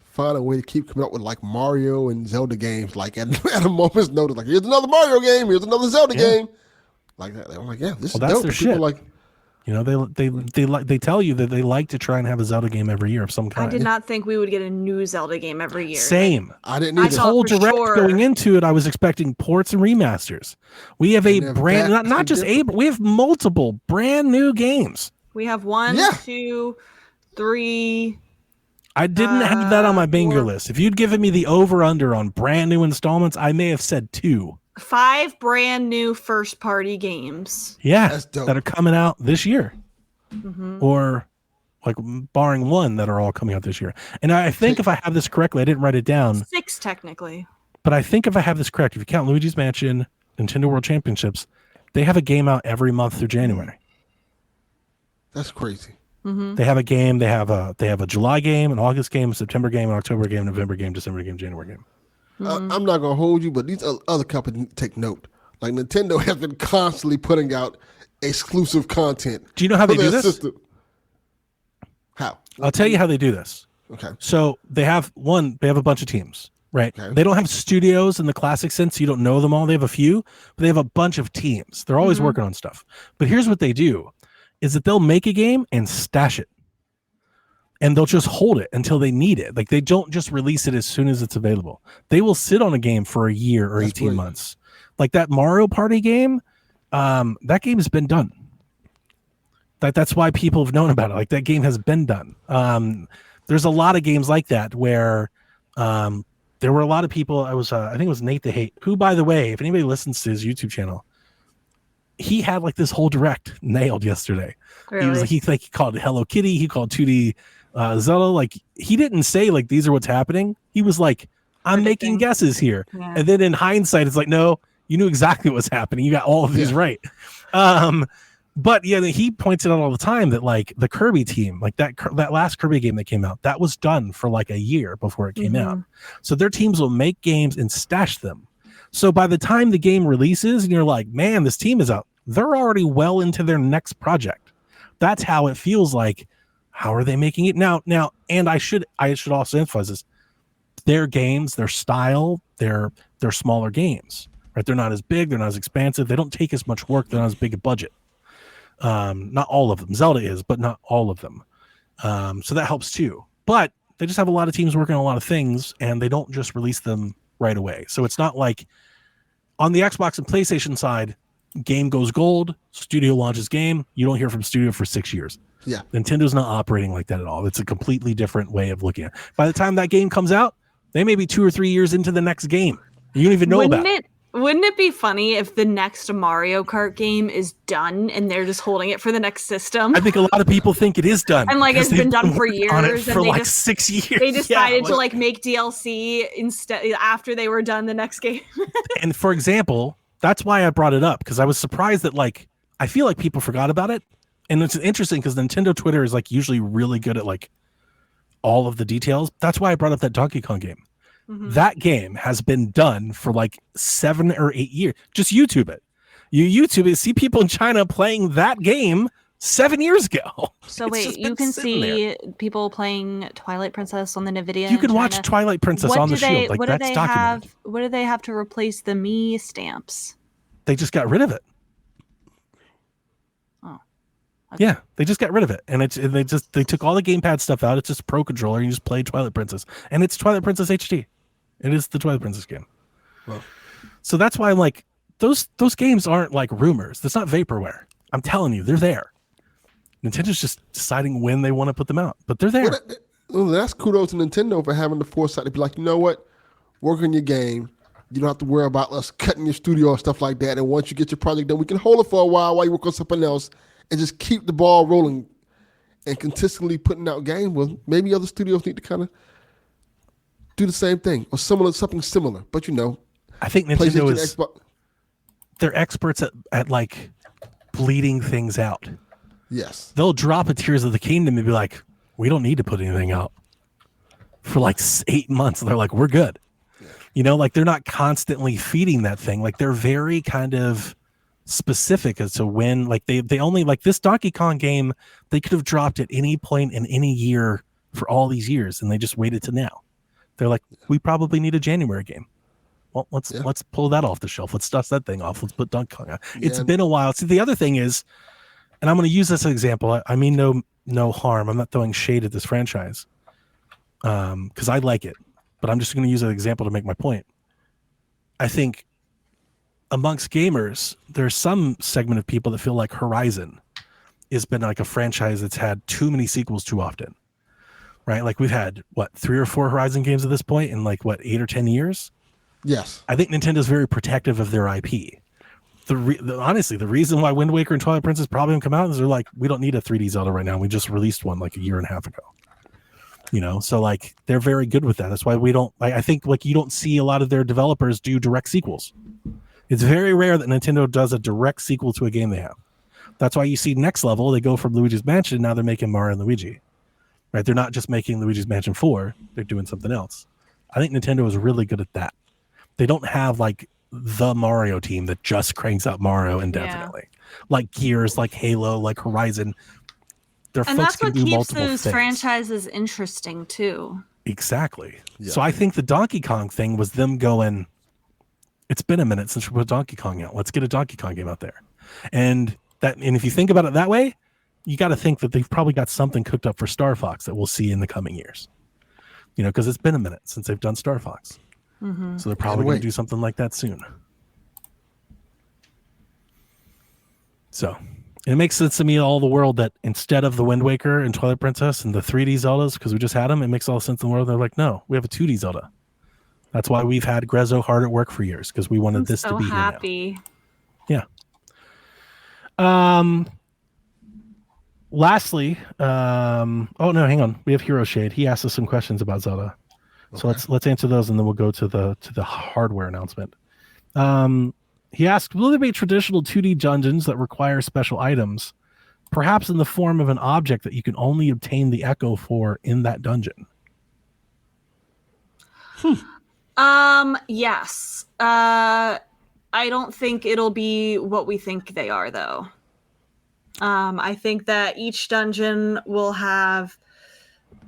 Speaker 3: find a way to keep coming up with like Mario and Zelda games, like at a moment's notice. Like, here's another Mario game, here's another Zelda game. Like that. I'm like, yeah, this is
Speaker 4: that's
Speaker 3: dope.
Speaker 4: Their shit. Like, they tell you that they like to try and have a Zelda game every year of some kind.
Speaker 2: I did not think we would get a new Zelda game every year.
Speaker 4: Same.
Speaker 3: I didn't need
Speaker 4: this whole direct going into it. I was expecting ports and remasters. We have a brand, not just but we have multiple brand new games.
Speaker 2: We have 1, 2, 3.
Speaker 4: I didn't have that on my banger list. If you'd given me the over/under on brand new installments, I may have said 2.
Speaker 2: 5 brand new first party games.
Speaker 4: Yeah, that are coming out this year. Mm-hmm. Or like barring one that are all coming out this year. And I think if I have this correctly, I didn't write it down.
Speaker 2: 6 technically.
Speaker 4: But I think if I have this correct, if you count Luigi's Mansion, Nintendo World Championships, they have a game out every month through January.
Speaker 3: That's crazy.
Speaker 2: Mm-hmm.
Speaker 4: They have a game. They have a July game, an August game, a September game, an October game, November game, December game, January game.
Speaker 3: I'm not gonna hold you, but these other companies take note. Like Nintendo has been constantly putting out exclusive content.
Speaker 4: Do you know how they do this?
Speaker 3: System. How?
Speaker 4: I'll tell you how they do this.
Speaker 3: Okay.
Speaker 4: So they have a bunch of teams, right? Okay. They don't have studios in the classic sense. So you don't know them all. They have a few, but they have a bunch of teams. They're always working on stuff. But here's what they do is that they'll make a game and stash it. And they'll just hold it until they need it. Like, they don't just release it as soon as it's available. They will sit on a game for a year or 18 months. Like that Mario Party game, that game has been done. That's why people have known about it. Like that game has been done. There's a lot of games like that where there were a lot of people. I think it was Nate the Hate, who, by the way, if anybody listens to his YouTube channel, he had like this whole direct nailed yesterday.
Speaker 2: Really?
Speaker 4: He called it Hello Kitty. He called 2D Zelda. Like he didn't say like these are what's happening. He was like, I'm making guesses here.
Speaker 2: Yeah.
Speaker 4: And then in hindsight, it's like, no, you knew exactly what's happening. You got all of these right. But yeah, he points it out all the time that like the Kirby team, like that last Kirby game that came out, that was done for like a year before it came out. So their teams will make games and stash them. So by the time the game releases and you're like, man, this team is out, they're already well into their next project. That's how it feels like. How are they making it now? And I should also emphasize this. Their games, their style, they're smaller games, right? They're not as big, they're not as expansive, they don't take as much work, they're not as big a budget. Not all of them. Zelda is, but not all of them. So that helps too. But they just have a lot of teams working on a lot of things, and they don't just release them right away. So it's not like on the Xbox and PlayStation side, game goes gold, studio launches game, you don't hear from studio for 6 years.
Speaker 3: Yeah.
Speaker 4: Nintendo's not operating like that at all. It's a completely different way of looking at it. By the time that game comes out, they may be 2 or 3 years into the next game. You don't even know about it.
Speaker 2: Wouldn't it be funny if the next Mario Kart game is done and they're just holding it for the next system?
Speaker 4: I think a lot of people think it is done.
Speaker 2: And like it's been done for years.
Speaker 4: On it for
Speaker 2: and
Speaker 4: like 6 years.
Speaker 2: They decided to like make DLC instead after they were done the next game.
Speaker 4: And for example, that's why I brought it up, because I was surprised that like I feel like people forgot about it. And it's interesting because Nintendo Twitter is like usually really good at like all of the details. That's why I brought up that Donkey Kong game. That game has been done for like 7 or 8 years. Just YouTube it. You YouTube it, see people in China playing that game 7 years ago.
Speaker 2: So wait, you can see people playing Twilight Princess on the Nvidia.
Speaker 4: You can watch Twilight Princess on the Shield. Like that's documented.
Speaker 2: What do they have to replace the Me stamps?
Speaker 4: They just got rid of it.
Speaker 2: Oh. Okay.
Speaker 4: Yeah, they just got rid of it, and they took all the gamepad stuff out. It's just Pro Controller. You just play Twilight Princess, and it's Twilight Princess HD. It is the Twilight Princess game.
Speaker 3: Well.
Speaker 4: So that's why I'm like, those games aren't like rumors. That's not vaporware. I'm telling you, they're there. Nintendo's just deciding when they want to put them out, but they're there.
Speaker 3: Well, that's kudos to Nintendo for having the foresight to be like, you know what, work on your game. You don't have to worry about us cutting your studio or stuff like that. And once you get your project done, we can hold it for a while you work on something else and just keep the ball rolling and consistently putting out games. Well, maybe other studios need to kind of do the same thing or something similar. But you know,
Speaker 4: I think Nintendo they're experts at like bleeding things out.
Speaker 3: Yes.
Speaker 4: They'll drop a Tears of the Kingdom and be like, we don't need to put anything out for like 8 months. And they're like, we're good. Yeah. You know, like they're not constantly feeding that thing. Like they're very kind of specific as to when, like they only, like this Donkey Kong game, they could have dropped at any point in any year for all these years, and they just waited to now. They're like, we probably need a January game. Well, let's pull that off the shelf. Let's dust that thing off. Let's put Donkey Kong out. It's been a while. See, the other thing is, and I'm going to use this as an example. I mean, no harm. I'm not throwing shade at this franchise because I like it, but I'm just going to use an example to make my point. I think amongst gamers, there's some segment of people that feel like Horizon has been like a franchise that's had too many sequels too often, right? Like we've had, 3 or 4 Horizon games at this point in like, 8 or 10 years?
Speaker 3: Yes.
Speaker 4: I think Nintendo's very protective of their IP. Honestly, the reason why Wind Waker and Twilight Princess probably haven't come out is they're like, we don't need a 3D Zelda right now. We just released one like a year and a half ago. You know, so like they're very good with that. That's why we don't. I think like you don't see a lot of their developers do direct sequels. It's very rare that Nintendo does a direct sequel to a game they have. That's why you see Next Level. They go from Luigi's Mansion. Now they're making Mario and Luigi. Right? They're not just making Luigi's Mansion 4. They're doing something else. I think Nintendo is really good at that. They don't have like the Mario team that just cranks out Mario indefinitely. Like Gears, like Halo, like Horizon. Their
Speaker 2: and
Speaker 4: folks
Speaker 2: that's what
Speaker 4: can do
Speaker 2: keeps
Speaker 4: multiple
Speaker 2: those
Speaker 4: things.
Speaker 2: Franchises interesting too.
Speaker 4: Exactly.
Speaker 3: Yeah.
Speaker 4: So I think the Donkey Kong thing was them going, it's been a minute since we put Donkey Kong out. Let's get a Donkey Kong game out there. And if you think about it that way, you got to think that they've probably got something cooked up for Star Fox that we'll see in the coming years. You know, because it's been a minute since they've done Star Fox. Mm-hmm. So they're probably going to do something like that soon. So It makes sense to me all the world that instead of the Wind Waker and Twilight Princess and the 3D Zeldas, because we just had them, it makes all the sense in the world. They're like, no, we have a 2D Zelda. That's why we've had Grezzo hard at work for years, because we wanted this to be
Speaker 2: happy.
Speaker 4: Here now. Yeah. Lastly, oh no, hang on. We have Hero Shade. He asked us some questions about Zelda. So let's answer those, and then we'll go to the hardware announcement. He asked, will there be traditional 2D dungeons that require special items, perhaps in the form of an object that you can only obtain the echo for in that dungeon?
Speaker 2: Yes. I don't think it'll be what we think they are, though. I think that each dungeon will have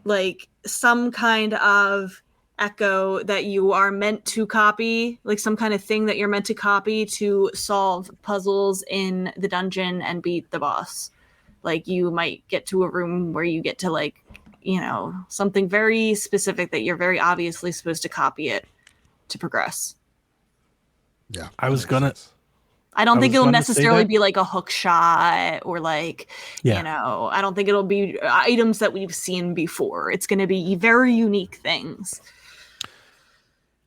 Speaker 2: like some kind of echo that you are meant to copy, like some kind of thing that you're meant to copy to solve puzzles in the dungeon and beat the boss. Like you might get to a room where you get to like, you know, something very specific that you're very obviously supposed to copy it to progress.
Speaker 3: Yeah.
Speaker 4: I
Speaker 2: don't think it'll necessarily be like a hook shot or like,
Speaker 4: yeah.
Speaker 2: You know, I don't think it'll be items that we've seen before. It's going to be very unique things.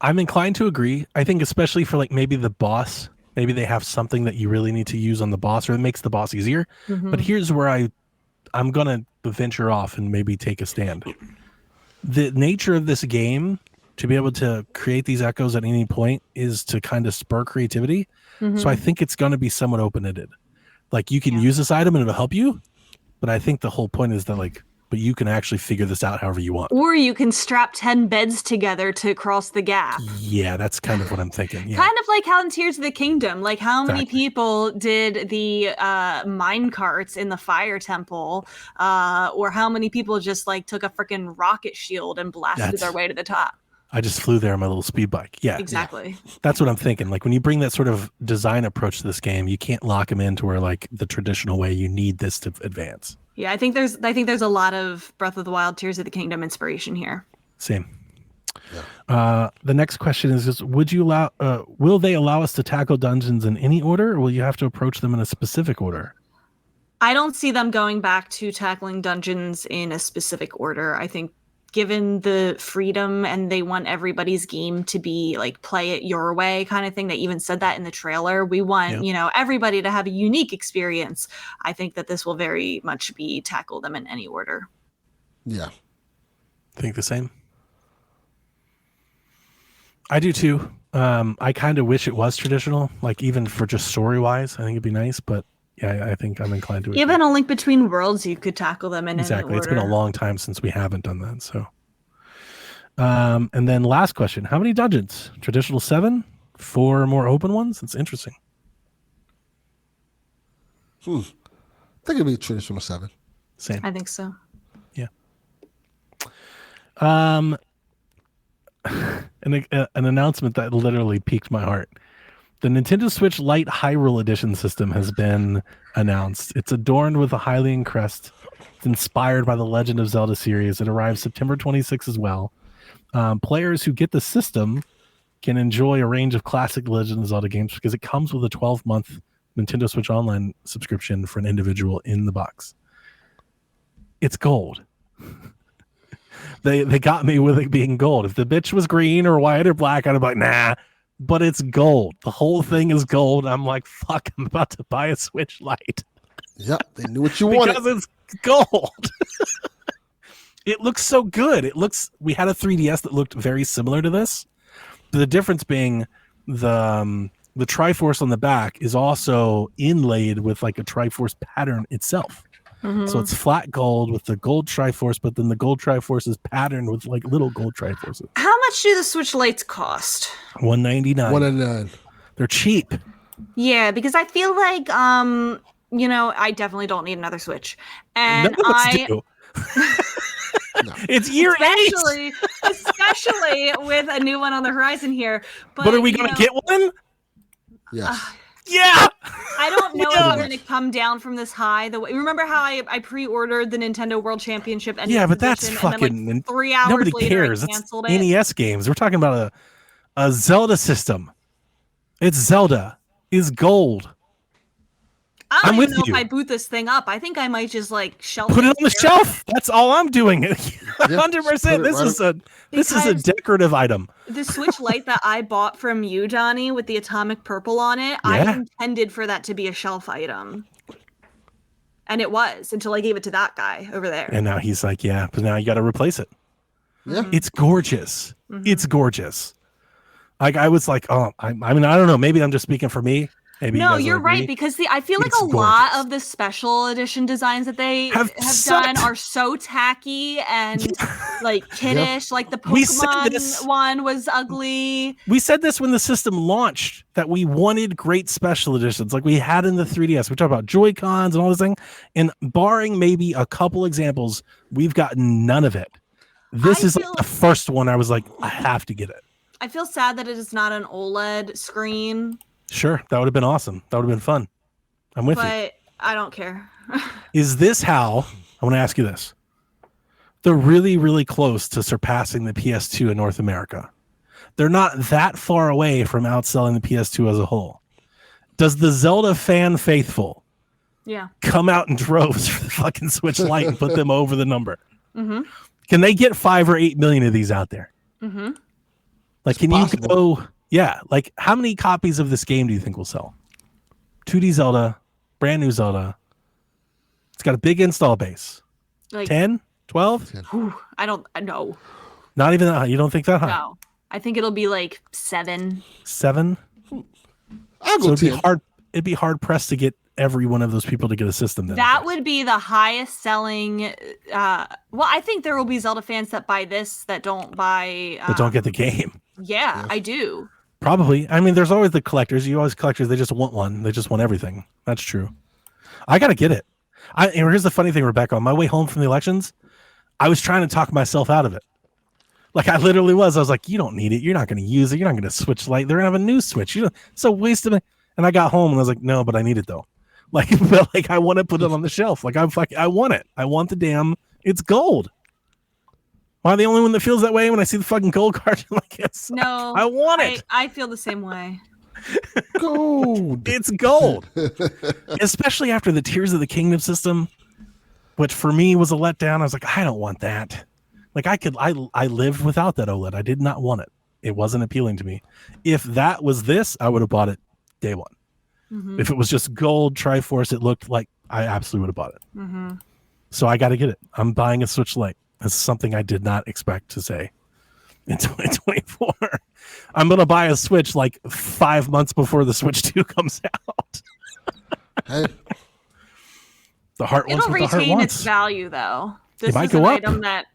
Speaker 4: I'm inclined to agree. I think especially for like maybe the boss, maybe they have something that you really need to use on the boss or it makes the boss easier. Mm-hmm. But here's where I'm going to venture off and maybe take a stand. The nature of this game to be able to create these echoes at any point is to kind of spur creativity. Mm-hmm. So I think it's going to be somewhat open-ended. Like you can use this item and it'll help you, but I think the whole point is that like, but you can actually figure this out however you want.
Speaker 2: Or you can strap 10 beds together to cross the gap.
Speaker 4: Yeah, that's kind of what I'm thinking. Yeah.
Speaker 2: Kind of like how in Tears of the Kingdom, like how many people did the mine carts in the fire temple, or how many people just like took a freaking rocket shield and blasted their way to the top.
Speaker 4: I just flew there on my little speed bike. Yeah,
Speaker 2: exactly.
Speaker 4: Yeah. That's what I'm thinking. Like when you bring that sort of design approach to this game, you can't lock them into where like the traditional way you need this to advance.
Speaker 2: Yeah, I think there's a lot of Breath of the Wild, Tears of the Kingdom inspiration here.
Speaker 4: Same. Yeah. The next question is just, will they allow us to tackle dungeons in any order, or will you have to approach them in a specific order?
Speaker 2: I don't see them going back to tackling dungeons in a specific order. I think given the freedom and they want everybody's game to be like play it your way kind of thing. They even said that in the trailer. We want, everybody to have a unique experience. I think that this will very much be tackle them in any order.
Speaker 3: Yeah.
Speaker 4: Think the same. I do too. I kind of wish it was traditional, like even for just story wise, I think it'd be nice, but yeah, I think I'm inclined to agree.
Speaker 2: Even a Link Between Worlds, you could tackle them in any order.
Speaker 4: It's been a long time since we haven't done that. So, and then last question: how many dungeons? Traditional 7, 4 more open ones. It's interesting.
Speaker 3: I think it'd be traditional 7.
Speaker 4: Same.
Speaker 2: I think so.
Speaker 4: Yeah. An announcement that literally piqued my heart. The Nintendo Switch Lite Hyrule Edition system has been announced. It's adorned with a Hylian crest. It's inspired by the Legend of Zelda series. It arrives September 26 as well. Players who get the system can enjoy a range of classic Legend of Zelda games because it comes with a 12-month Nintendo Switch Online subscription for an individual in the box. It's gold. They got me with it being gold. If the bitch was green or white or black, I'd be like, nah. But it's gold. The whole thing is gold. I'm like, fuck, I'm about to buy a Switch Lite.
Speaker 3: Yep, they knew what you wanted.
Speaker 4: Because it's gold. It looks so good. We had a 3DS that looked very similar to this. The difference being the Triforce on the back is also inlaid with like a Triforce pattern itself. Mm-hmm. So it's flat gold with the gold Triforce, but then the gold Triforce is patterned with like little gold Triforces.
Speaker 2: How much do the Switch Lites cost?
Speaker 4: $199.
Speaker 3: $199.
Speaker 4: They're cheap.
Speaker 2: Yeah, because I feel like I definitely don't need another Switch, and
Speaker 4: none of us do. No. It's year 8,
Speaker 2: especially with a new one on the horizon here.
Speaker 4: But are we going to get one?
Speaker 3: Yes.
Speaker 4: Yeah.
Speaker 2: I don't know if I'm going to come down from this high. Remember how I pre-ordered the Nintendo World Championship?
Speaker 4: But that's fucking.
Speaker 2: Then, 3 hours
Speaker 4: nobody
Speaker 2: later,
Speaker 4: cares.
Speaker 2: I canceled
Speaker 4: it's NES games. We're talking about a Zelda system. It's Zelda. Is gold.
Speaker 2: I don't
Speaker 4: I'm
Speaker 2: even
Speaker 4: with
Speaker 2: know
Speaker 4: you.
Speaker 2: if I boot this thing up. I think I might just like shelf
Speaker 4: Put it on the
Speaker 2: here.
Speaker 4: shelf. That's all I'm doing. 100%. This is a decorative item.
Speaker 2: The Switch Lite that I bought from you, Johnny, with the atomic purple on it, I intended for that to be a shelf item. And it was until I gave it to that guy over there.
Speaker 4: And now he's like, yeah, but now you got to replace it.
Speaker 3: Yeah.
Speaker 4: It's gorgeous. It's gorgeous. Like I was like, oh, I mean, I don't know. Maybe I'm just speaking for me. Maybe
Speaker 2: no, you're right, because I feel like lot of the special edition designs that they have done are so tacky and like kiddish. Like the Pokemon one was ugly.
Speaker 4: We said this when the system launched that we wanted great special editions, like we had in the 3DS. We talked about Joy-Cons and all this thing, and barring maybe a couple examples, we've gotten none of it. This is like the first one I was like, I have to get it.
Speaker 2: I feel sad that it is not an OLED screen.
Speaker 4: Sure, that would have been awesome. That would have been fun. I'm with you.
Speaker 2: But I don't care.
Speaker 4: Is this how, I want to ask you this. They're really, really close to surpassing the PS2 in North America. They're not that far away from outselling the PS2 as a whole. Does the Zelda fan faithful come out in droves for the fucking Switch Lite and put them over the number? Mm-hmm. Can they get 5 or 8 million of these out there? Mm-hmm. Like, can you go... Yeah, like how many copies of this game do you think will sell? 2D Zelda, brand new Zelda. It's got a big install base. Like 10, 12?
Speaker 2: I don't know.
Speaker 4: Not even that high. You don't think that high?
Speaker 2: No. I think it'll be like 7.
Speaker 4: 7?
Speaker 3: I'll go 10.
Speaker 4: It'd be hard pressed to get every one of those people to get a system then.
Speaker 2: That would be the highest selling I think there will be Zelda fans that buy this that don't buy
Speaker 4: that don't get the game.
Speaker 2: Yeah, I do.
Speaker 4: Probably. I mean, there's always the collectors. You always collectors. They just want one. They just want everything. That's true. I gotta get it. And here's the funny thing, Rebecca. On my way home from the elections, I was trying to talk myself out of it. Like I literally was. I was like, "You don't need it. You're not going to use it. You're not going to Switch Lite. They're going to have a new Switch. It's a waste of it." And I got home and I was like, "No, but I need it though. Like, but like I want to put it on the shelf. Like I want it. I want the damn. It's gold." Am I the only one that feels that way when I see the fucking gold card? Like,
Speaker 2: no,
Speaker 4: I want it.
Speaker 2: I feel the same way.
Speaker 3: Gold.
Speaker 4: It's gold. Especially after the Tears of the Kingdom system, which for me was a letdown. I was like, I don't want that. Like I lived without that OLED. I did not want it. It wasn't appealing to me. If that was this, I would have bought it day one. Mm-hmm. If it was just gold Triforce, it looked like I absolutely would have bought it. Mm-hmm. So I got to get it. I'm buying a Switch Lite. That's something I did not expect to say in 2024. I'm going to buy a Switch like 5 months before the Switch 2 comes out.
Speaker 3: Hey.
Speaker 4: The heart wants what the heart wants.
Speaker 2: It'll retain its value, though. This
Speaker 4: it might
Speaker 2: is
Speaker 4: go
Speaker 2: an
Speaker 4: up.
Speaker 2: Item that,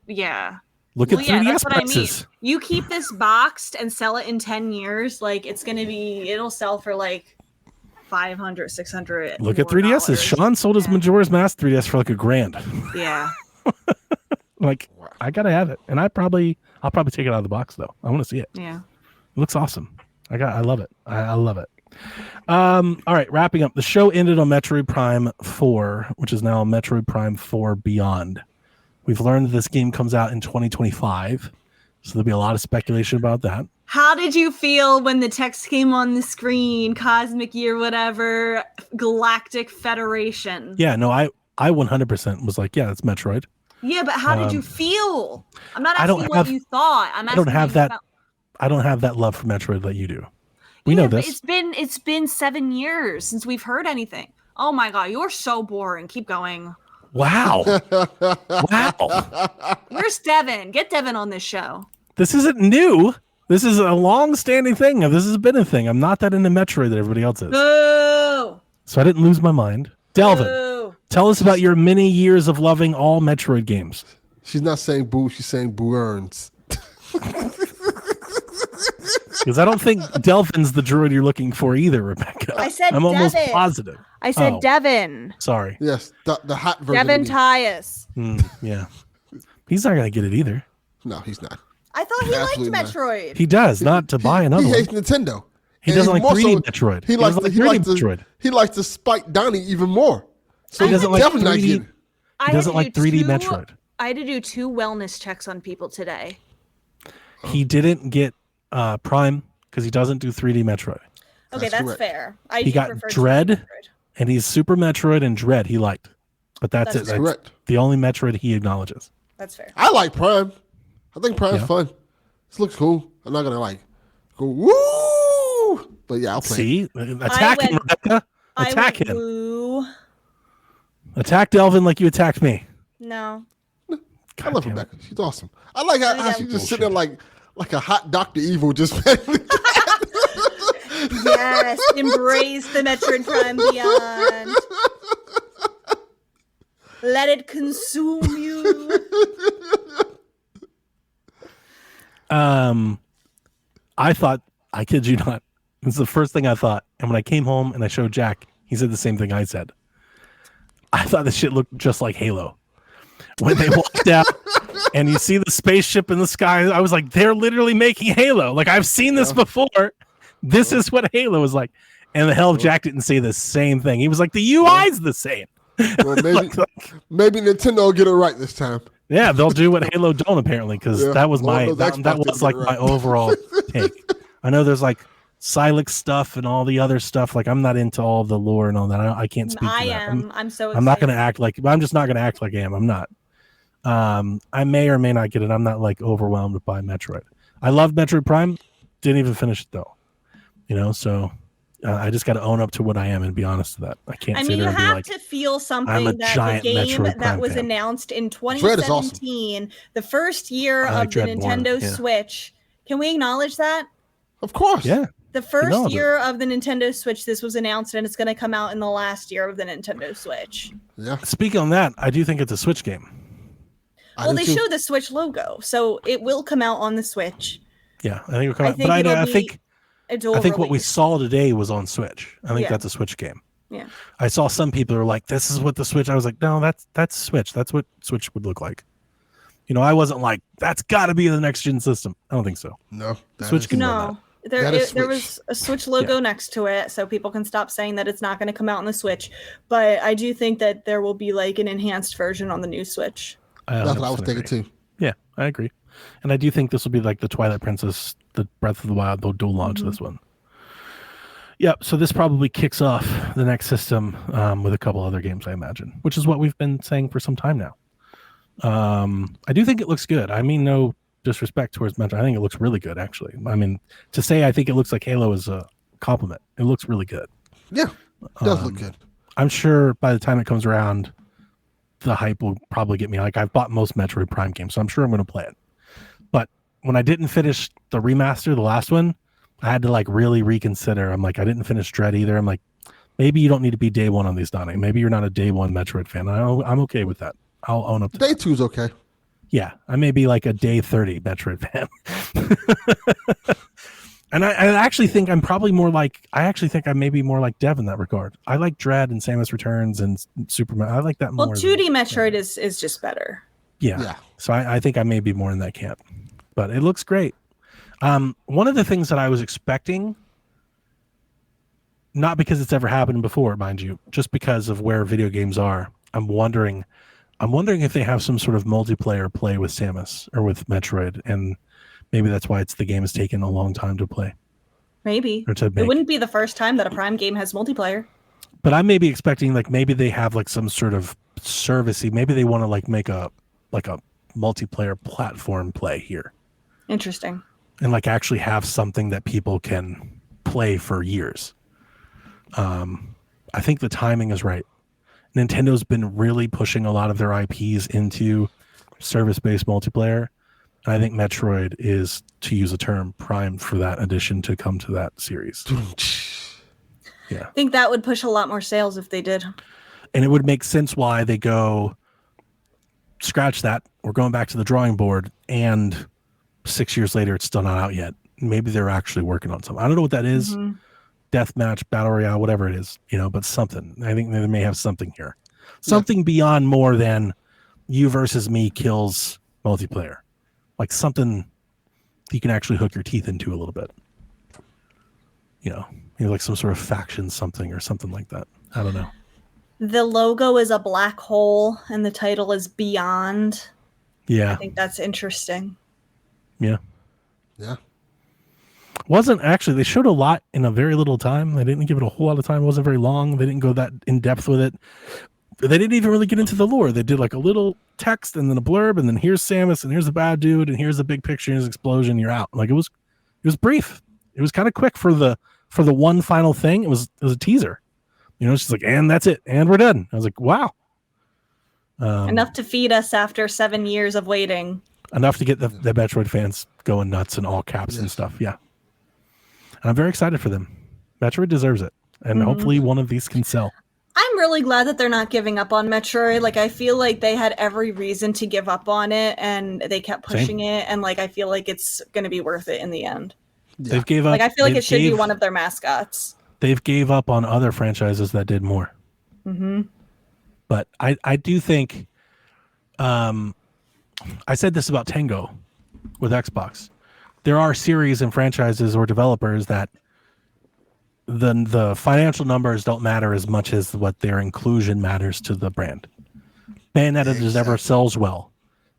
Speaker 4: Look at 3DS prices.
Speaker 2: I mean. You keep this boxed and sell it in 10 years, like it'll sell for like 500, 600.
Speaker 4: Look at 3DSs. Sean sold his Majora's Mask 3DS for like $1,000.
Speaker 2: Yeah.
Speaker 4: Like I gotta have it, and I'll probably take it out of the box though. I want to see it.
Speaker 2: Yeah,
Speaker 4: it looks awesome. I love it. I love it. All right, wrapping up. The show ended on Metroid Prime 4, which is now Metroid Prime 4 Beyond. We've learned that this game comes out in 2025, so there'll be a lot of speculation about that.
Speaker 2: How did you feel when the text came on the screen? Cosmic Year, whatever, Galactic Federation.
Speaker 4: Yeah, no, I 100% was like, yeah, that's Metroid.
Speaker 2: Yeah, but how did you feel? I'm not asking what you thought. I don't have
Speaker 4: that love for Metroid that you do. We know this.
Speaker 2: It's been 7 years since we've heard anything. Oh my god, you're so boring. Keep going.
Speaker 4: Wow. Wow.
Speaker 2: Where's Devin? Get Devin on this show.
Speaker 4: This isn't new. This is a long-standing thing. This has been a thing. I'm not that into Metroid that everybody else is.
Speaker 2: Boo!
Speaker 4: So I didn't lose my mind. Delvin.
Speaker 2: Boo!
Speaker 4: Tell us about your many years of loving all Metroid games.
Speaker 3: She's not saying boo, she's saying boo earns.
Speaker 4: Because I don't think Delvin's the droid you're looking for either, Rebecca.
Speaker 2: I said
Speaker 4: I'm almost positive.
Speaker 2: I said Devin.
Speaker 4: Sorry.
Speaker 3: Yes, the hot version.
Speaker 2: Devin Tyus.
Speaker 4: Yeah. He's not going to get it either.
Speaker 3: No, he's not.
Speaker 2: I thought he liked Metroid.
Speaker 4: He does, not to buy another
Speaker 3: one.
Speaker 4: He
Speaker 3: hates Nintendo.
Speaker 4: He doesn't like 3D Metroid.
Speaker 3: He likes to spite Donnie even more. So
Speaker 4: he doesn't like 3D. He doesn't like 3D Metroid.
Speaker 2: I had to do 2 wellness checks on people today.
Speaker 4: He didn't get Prime because he doesn't do 3D Metroid.
Speaker 2: Okay, that's fair.
Speaker 4: He got Dread. And he's Super Metroid and Dread he liked. But that's it. That's
Speaker 3: correct.
Speaker 4: the only Metroid he acknowledges.
Speaker 2: That's fair.
Speaker 3: I like Prime. I think Prime's fun. This looks cool. I'm not gonna like go woo, but yeah, I'll play.
Speaker 4: See, attack him, Rebecca. Attack him.
Speaker 2: Woo.
Speaker 4: Attack Delvin like you attacked me.
Speaker 2: No.
Speaker 3: I love Rebecca. She's awesome. I like how she's just sitting there like a hot Dr. Evil just.
Speaker 2: Yes, embrace the Metroid Prime Beyond. Let it consume you.
Speaker 4: I thought, I kid you not, it's the first thing I thought. And when I came home and I showed Jack, he said the same thing I said. I thought this shit looked just like Halo. When they walked out and you see the spaceship in the sky, I was like, they're literally making Halo. Like, I've seen this before. This is what Halo is like. And the hell of Jack didn't say the same thing. He was like, the UI's the same.
Speaker 3: Well, maybe Nintendo will get it right this time.
Speaker 4: Yeah, they'll do what Halo don't apparently, because that was my overall take. I know there's like Silex stuff and all the other stuff. Like, I'm not into all the lore and all that. I can't speak to that.
Speaker 2: I'm so excited.
Speaker 4: I'm not going to act like, I'm just not going to act like I am. I'm not. I may or may not get it. I'm not like overwhelmed by Metroid. I love Metroid Prime. Didn't even finish it though. You know, so I just got to own up to what I am and be honest to that. I can't.
Speaker 2: I mean, you have to feel something that the game that was announced in 2017, the first year of the Nintendo Switch. Can we acknowledge that?
Speaker 3: Of course.
Speaker 4: Yeah.
Speaker 2: The first year of the Nintendo Switch, this was announced, and it's going to come out in the last year of the Nintendo Switch.
Speaker 3: Yeah.
Speaker 4: Speaking on that, I do think it's a Switch game.
Speaker 2: Well, they show the Switch logo, so it will come out on the Switch.
Speaker 4: Yeah, I think it'll come out. But I think what we saw today was on Switch. I think that's a Switch game.
Speaker 2: Yeah.
Speaker 4: I saw some people are like, "This is what the Switch." I was like, "No, that's Switch. That's what Switch would look like." You know, I wasn't like, "That's got to be the next gen system." I don't think so.
Speaker 3: No,
Speaker 4: Switch can run that.
Speaker 2: There was a Switch logo next to it, so people can stop saying that it's not going to come out on the Switch. But I do think that there will be like an enhanced version on the new Switch.
Speaker 3: That's what I was thinking too.
Speaker 4: Yeah, I agree. And I do think this will be like the Twilight Princess, the Breath of the Wild. They'll dual launch this one. Yep. So this probably kicks off the next system with a couple other games, I imagine, which is what we've been saying for some time now. I do think it looks good. I mean, no disrespect towards Metroid. I think it looks really good, actually. I mean, to say I think it looks like Halo is a compliment. It looks really good.
Speaker 3: Yeah, it does look good.
Speaker 4: I'm sure by the time it comes around, the hype will probably get me. Like, I've bought most Metroid Prime games, so I'm sure I'm going to play it. But when I didn't finish the remaster, the last one, I had to like really reconsider. I'm like, I didn't finish Dread either. I'm like, maybe you don't need to be day one on these, Donnie. Maybe you're not a day one Metroid fan. I'm okay with that. I'll own up to
Speaker 3: Day 2's okay.
Speaker 4: Yeah, I may be like a day 30 Metroid fan. And I actually think I'm probably more like, I may be more like Dev in that regard. I like Dread and Samus Returns and Superman. I like that more.
Speaker 2: Well, 2D Metroid is just better.
Speaker 4: Yeah. So I think I may be more in that camp. But it looks great. One of the things that I was expecting, not because it's ever happened before, mind you, just because of where video games are, I'm wondering if they have some sort of multiplayer play with Samus or with Metroid, and maybe that's why the game has taken a long time to play.
Speaker 2: Maybe. It wouldn't be the first time that a Prime game has multiplayer.
Speaker 4: But I may be expecting like maybe they have like some sort of servicey, maybe they want to like make a multiplayer platform play here.
Speaker 2: Interesting.
Speaker 4: And like actually have something that people can play for years. I think the timing is right. Nintendo's been really pushing a lot of their IPs into service-based multiplayer. And I think Metroid is, to use a term, primed for that addition to come to that series. Yeah.
Speaker 2: I think that would push a lot more sales if they did.
Speaker 4: And it would make sense why they go, scratch that, we're going back to the drawing board, and 6 years later it's still not out yet. Maybe they're actually working on something. I don't know what that is. Mm-hmm. Deathmatch, battle royale, whatever it is, but something. I think they may have something here. Something beyond more than you versus me kills multiplayer. Like something you can actually hook your teeth into a little bit. Maybe like some sort of faction something or something like that. I don't know.
Speaker 2: The logo is a black hole and the title is Beyond.
Speaker 4: Yeah.
Speaker 2: I think that's interesting.
Speaker 4: Yeah.
Speaker 3: Yeah.
Speaker 4: Wasn't actually, they showed a lot in a very little time. They didn't give it a whole lot of time. It wasn't very long. They didn't go that in depth with it. They didn't even really get into the lore. They did like a little text and then a blurb, and then here's Samus, and here's the bad dude, and here's the big picture, and his explosion. You're out. Like it was brief. It was kind of quick for the one final thing. It was a teaser. You know, she's like, and that's it, and we're done. I was like, wow.
Speaker 2: Enough to feed us after 7 years of waiting.
Speaker 4: Enough to get the Metroid fans going nuts in all caps and stuff. Yeah. And I'm very excited for them. Metroid deserves it. And hopefully one of these can sell.
Speaker 2: I'm really glad that they're not giving up on Metroid. Like, I feel like they had every reason to give up on it, and they kept pushing it. And, like, I feel like it's going to be worth it in the end.
Speaker 3: Yeah.
Speaker 4: They've gave up.
Speaker 2: Like, I feel like it should be one of their mascots.
Speaker 4: They've gave up on other franchises that did more.
Speaker 2: Mm-hmm.
Speaker 4: But I do think, I said this about Tango with Xbox. There are series and franchises or developers that the financial numbers don't matter as much as what their inclusion matters to the brand. Bayonetta just never sells well,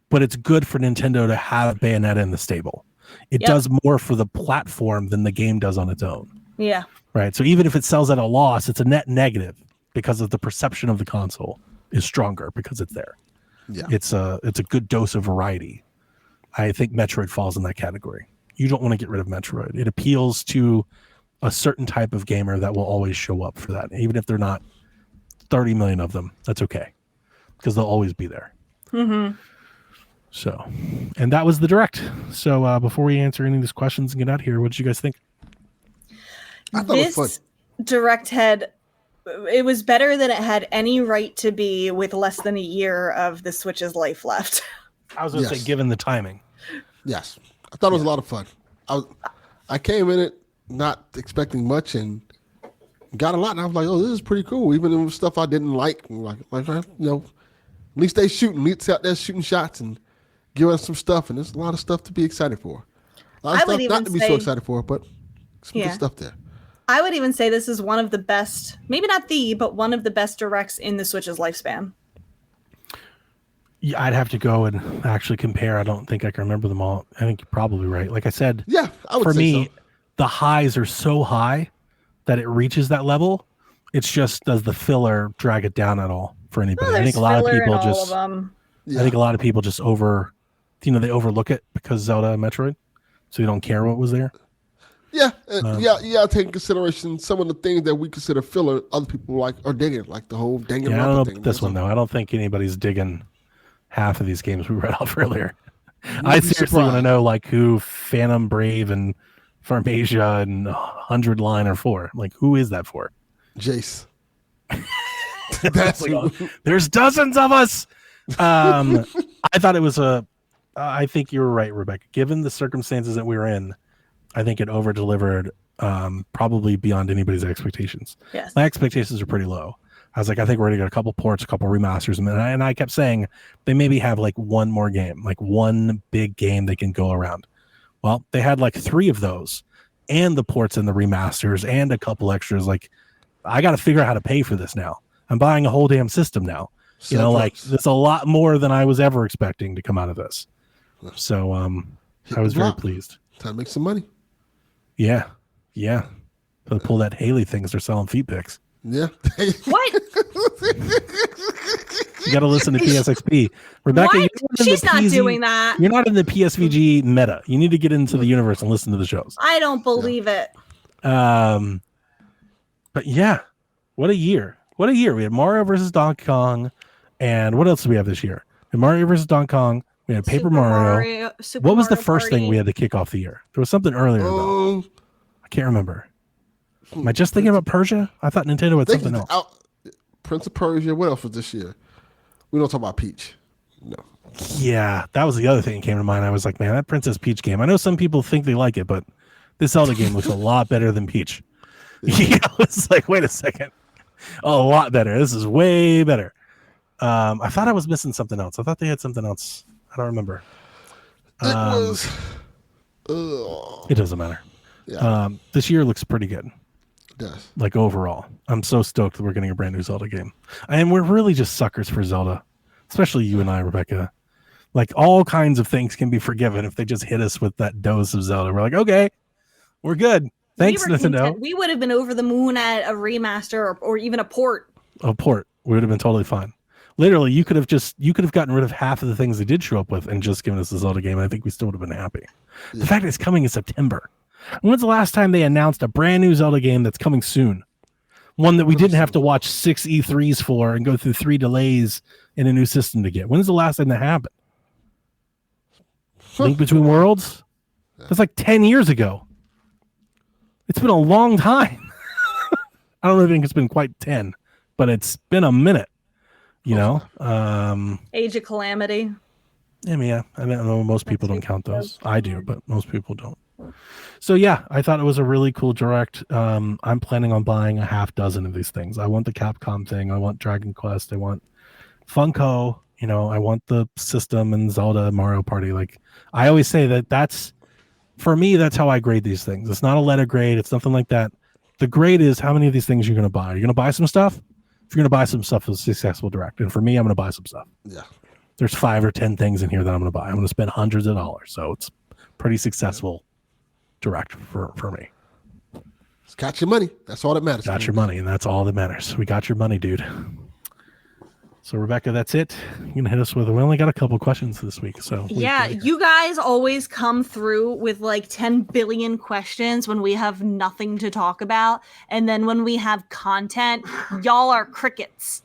Speaker 4: but it's good for Nintendo to have Bayonetta in the stable. It does more for the platform than the game does on its own.
Speaker 2: Yeah.
Speaker 4: Right. So even if it sells at a loss, it's a net negative because of the perception of the console is stronger because it's there.
Speaker 3: Yeah.
Speaker 4: It's a good dose of variety. I think Metroid falls in that category. You don't want to get rid of Metroid. It appeals to a certain type of gamer that will always show up for that. Even if they're not 30 million of them, that's okay. Because they'll always be there.
Speaker 2: Mm-hmm.
Speaker 4: So, and that was the direct. So before we answer any of these questions and get out of here, what did you guys think?
Speaker 3: I thought it was fun.
Speaker 2: Direct it was better than it had any right to be with less than a year of the Switch's life left.
Speaker 4: I was going to say, given the timing.
Speaker 3: Yes. I thought it was a lot of fun. I came in it not expecting much and got a lot, and I was like, oh, this is pretty cool. Even if it was stuff I didn't like, at least they shooting. At least out there shooting shots and giving us some stuff, and there's a lot of stuff to be excited for. A lot of stuff not to be so excited for, but some good stuff there.
Speaker 2: I would even say this is one of the best, maybe not but one of the best directs in the Switch's lifespan.
Speaker 4: Yeah, I'd have to go and actually compare. I don't think I can remember them all. I think you're probably right. Like I said,
Speaker 3: I would
Speaker 4: for
Speaker 3: say
Speaker 4: me,
Speaker 3: so.
Speaker 4: The highs are so high that it reaches that level. It's just, does the filler drag it down at all for anybody? I think a lot of people just, I think a lot of people just they overlook it because Zelda and Metroid, so they don't care what was there.
Speaker 3: Yeah, I take in consideration some of the things that we consider filler. Other people are digging, like the whole Danganronpa
Speaker 4: I don't know
Speaker 3: thing.
Speaker 4: This one though. I don't think anybody's digging half of these games we read off earlier. I seriously want to know like who Phantom Brave and Pharmasia and 100 Line are for. Like, who is that for?
Speaker 3: Jace. That's
Speaker 4: there's dozens of us. I thought it was I think you were right, Rebecca. Given the circumstances that we were in, I think it over-delivered probably beyond anybody's expectations.
Speaker 2: Yes.
Speaker 4: My expectations are pretty low. I was like, I think we're going to get a couple ports, a couple remasters. And I kept saying they maybe have like one more game, like one big game they can go around. Well, they had like 3 of those and the ports and the remasters and a couple extras. Like, I got to figure out how to pay for this now. I'm buying a whole damn system now. You know, like there's a lot more than I was ever expecting to come out of this. So I was very pleased.
Speaker 3: Time to make some money.
Speaker 4: Yeah. Yeah. So pull that Haley thing, they're selling feet pics.
Speaker 3: Yeah.
Speaker 2: What?
Speaker 4: You got to listen to PSXP. Rebecca,
Speaker 2: what? She's not doing that.
Speaker 4: You're not in the PSVG meta. You need to get into the universe and listen to the shows.
Speaker 2: I don't believe it.
Speaker 4: But yeah, what a year. What a year. We had Mario versus Donkey Kong. And what else did we have this year? We had Mario versus Donkey Kong. We had Paper Mario. What was the first thing we had to kick off the year? There was something earlier, though. I can't remember. Am I just thinking about Persia? I thought Nintendo had something else.
Speaker 3: Prince of Persia. What else was this year? We don't talk about Peach. No.
Speaker 4: Yeah, that was the other thing that came to mind. I was like, man, that Princess Peach game. I know some people think they like it, but this Zelda game looks a lot better than Peach. Yeah, it's like, wait a second. Oh, a lot better. This is way better. I thought I was missing something else. I thought they had something else. I don't remember.
Speaker 3: It
Speaker 4: doesn't matter.
Speaker 3: Yeah.
Speaker 4: This year looks pretty good.
Speaker 3: It does.
Speaker 4: Like overall, I'm so stoked that we're getting a brand new Zelda game. And we're really just suckers for Zelda, especially you and I, Rebecca. Like all kinds of things can be forgiven if they just hit us with that dose of Zelda. We're like, okay, We're good. Thanks, Nintendo.
Speaker 2: We would have been over the moon at a remaster or even a port.
Speaker 4: A port. We would have been totally fine. Literally, you could have gotten rid of half of the things they did show up with and just given us a Zelda game. I think we still would have been happy. Yeah. The fact that it's coming in September. When's the last time they announced a brand new Zelda game that's coming soon? One that we didn't have to watch 6 E3s for and go through 3 delays in a new system to get. When's the last time that happened? Link Between Worlds? That's like 10 years ago. It's been a long time. I don't think it's been quite 10, but it's been a minute. You know?
Speaker 2: Age of Calamity.
Speaker 4: I mean, yeah. I know most people don't count those. I do, but most people don't. So yeah, I thought it was a really cool direct. I'm planning on buying a half dozen of these things. I want the Capcom thing. I want Dragon Quest. I want Funko. You know, I want the system and Zelda, Mario Party. Like I always say that's for me. That's how I grade these things. It's not a letter grade. It's nothing like that. The grade is how many of these things you're going to buy. You're going to buy some stuff. If you're going to buy some stuff, it's a successful direct. And for me, I'm going to buy some stuff.
Speaker 3: Yeah.
Speaker 4: There's 5 or 10 things in here that I'm going to buy. I'm going to spend hundreds of dollars. So it's pretty successful direct for me.
Speaker 3: It's got your money. That's all that matters.
Speaker 4: Got your money, and that's all that matters. We got your money, dude. So Rebecca, that's it. You're gonna hit us with. We only got a couple questions this week, so
Speaker 2: yeah, you guys always come through with like 10 billion questions when we have nothing to talk about, and then when we have content, y'all are crickets.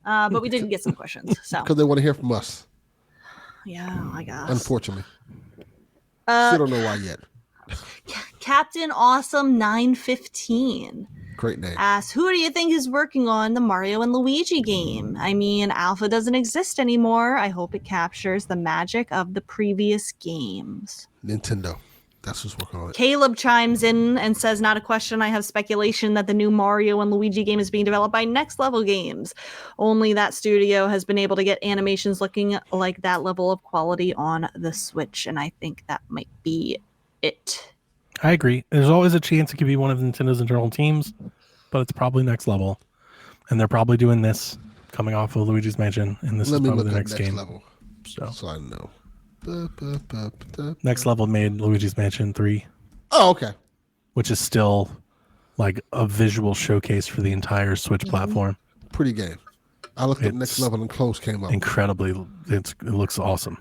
Speaker 2: But we didn't get some questions, so
Speaker 3: because they want to hear from us.
Speaker 2: Yeah, I guess.
Speaker 3: Unfortunately, still don't know why yet.
Speaker 2: Captain Awesome 915
Speaker 3: great name
Speaker 2: asks, who do you think is working on the Mario and Luigi game? I mean, alpha doesn't exist anymore. I hope it captures the magic of the previous games.
Speaker 3: Nintendo, that's who's working on it.
Speaker 2: Caleb chimes in and says, not a question, I have speculation that the new Mario and Luigi game is being developed by Next Level Games. Only that studio has been able to get animations looking like that level of quality on the Switch, and I think that might be it.
Speaker 4: I agree. There's always a chance it could be one of Nintendo's internal teams, but it's probably Next Level, and they're probably doing this coming off of Luigi's Mansion, and this is probably the next game.
Speaker 3: Level, so I know.
Speaker 4: Next Level made Luigi's Mansion 3.
Speaker 3: Oh, okay.
Speaker 4: Which is still like a visual showcase for the entire Switch platform.
Speaker 3: Pretty game. I looked at Next Level and Close came up.
Speaker 4: Incredibly, it looks awesome.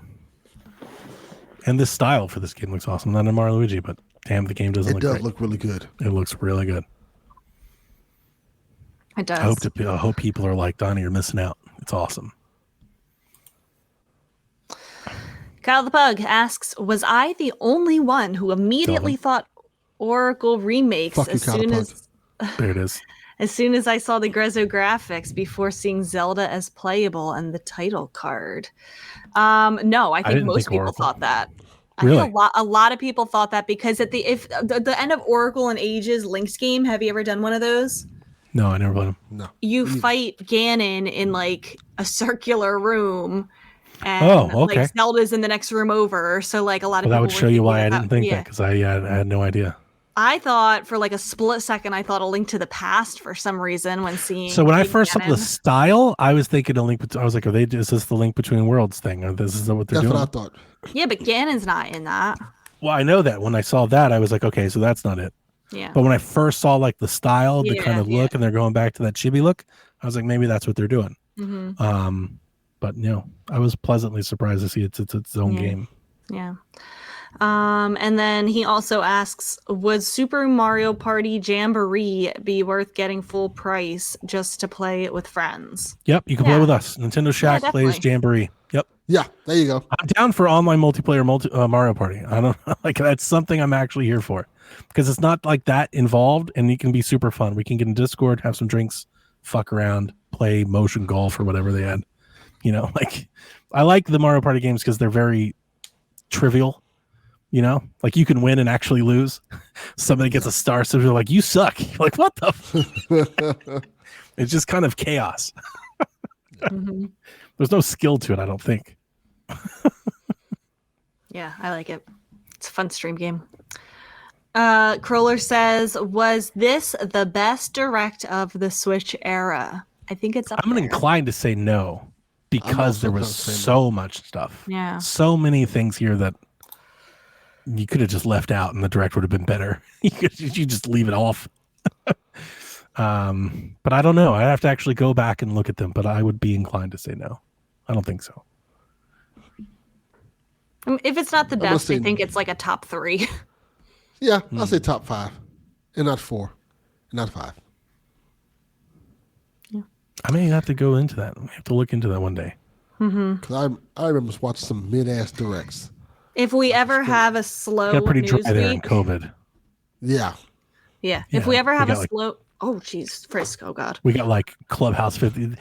Speaker 4: And this style for this game looks awesome. Not in Mario Luigi, but damn, the game doesn't look great.
Speaker 3: It does look really good.
Speaker 4: It looks really good.
Speaker 2: It does.
Speaker 4: I hope people are like, Donnie, you're missing out. It's awesome.
Speaker 2: Kyle the Pug asks, was I the only one who immediately thought Oracle remakes
Speaker 3: Fuck you, Kyle the Pug.
Speaker 4: There it is.
Speaker 2: As soon as I saw the Grezzo graphics before seeing Zelda as playable and the title card? No, I think most people thought that.
Speaker 4: Really?
Speaker 2: I think a lot of people thought that because at the end of Oracle and Ages Link's game, have you ever done one of those?
Speaker 4: No, I never played them.
Speaker 3: No.
Speaker 2: You fight Ganon in like a circular room, and like Zelda's in the next room over. So like a lot of people
Speaker 4: that would show you why I didn't think that, because I had no idea.
Speaker 2: I thought for like a split second, I thought A Link to the Past for some reason when seeing.
Speaker 4: So when I first saw the style, I was thinking I was like, is this the Link Between Worlds thing? Or this is what they're doing?
Speaker 3: That's what I thought.
Speaker 2: Yeah, but Ganon's not in that.
Speaker 4: Well, I know that. When I saw that, I was like, okay, so that's not it.
Speaker 2: Yeah.
Speaker 4: But when I first saw like the style, the kind of look, and they're going back to that chibi look, I was like, maybe that's what they're doing.
Speaker 2: Mm-hmm.
Speaker 4: But I was pleasantly surprised to see it's its own game.
Speaker 2: Yeah. And then he also asks, would Super Mario Party Jamboree be worth getting full price just to play it with friends?
Speaker 4: Yep, you can play with us. Nintendo Shack plays Jamboree. Yep.
Speaker 3: Yeah, there you go.
Speaker 4: I'm down for online multiplayer Mario Party. I don't like that's something I'm actually here for, because it's not like that involved, and it can be super fun. We can get in Discord, have some drinks, fuck around, play motion golf or whatever they had. Like I like the Mario Party games because they're very trivial. Like you can win and actually lose. Somebody gets a star, so you're like, you suck. You're like, what the? It's just kind of chaos.
Speaker 2: Mm-hmm.
Speaker 4: There's no skill to it, I don't think.
Speaker 2: Yeah, I like it. It's a fun stream game. Crawler says, was this the best direct of the Switch era? I think it's up
Speaker 4: I'm
Speaker 2: there.
Speaker 4: inclined to say no, because there was so much stuff.
Speaker 2: Yeah.
Speaker 4: So many things here that you could have just left out, and the direct would have been better. You just leave it off. But I don't know. I have to actually go back and look at them. But I would be inclined to say no. I don't think so.
Speaker 2: If it's not the best, I think it's like a top 3.
Speaker 3: Yeah, I'll say top 5, and not 4, and not 5.
Speaker 2: Yeah.
Speaker 4: I may have to go into that. I have to look into that one day.
Speaker 3: Because I remember watching some mid-ass directs.
Speaker 2: If we ever have a slow
Speaker 4: Got pretty dry
Speaker 2: news
Speaker 4: there in
Speaker 2: week,
Speaker 4: COVID.
Speaker 3: Yeah.
Speaker 2: yeah.
Speaker 4: Yeah,
Speaker 2: If we ever have
Speaker 4: we
Speaker 2: a
Speaker 4: got, like-
Speaker 2: slow, oh jeez, Frisk, oh god.
Speaker 4: We got like Clubhouse 50.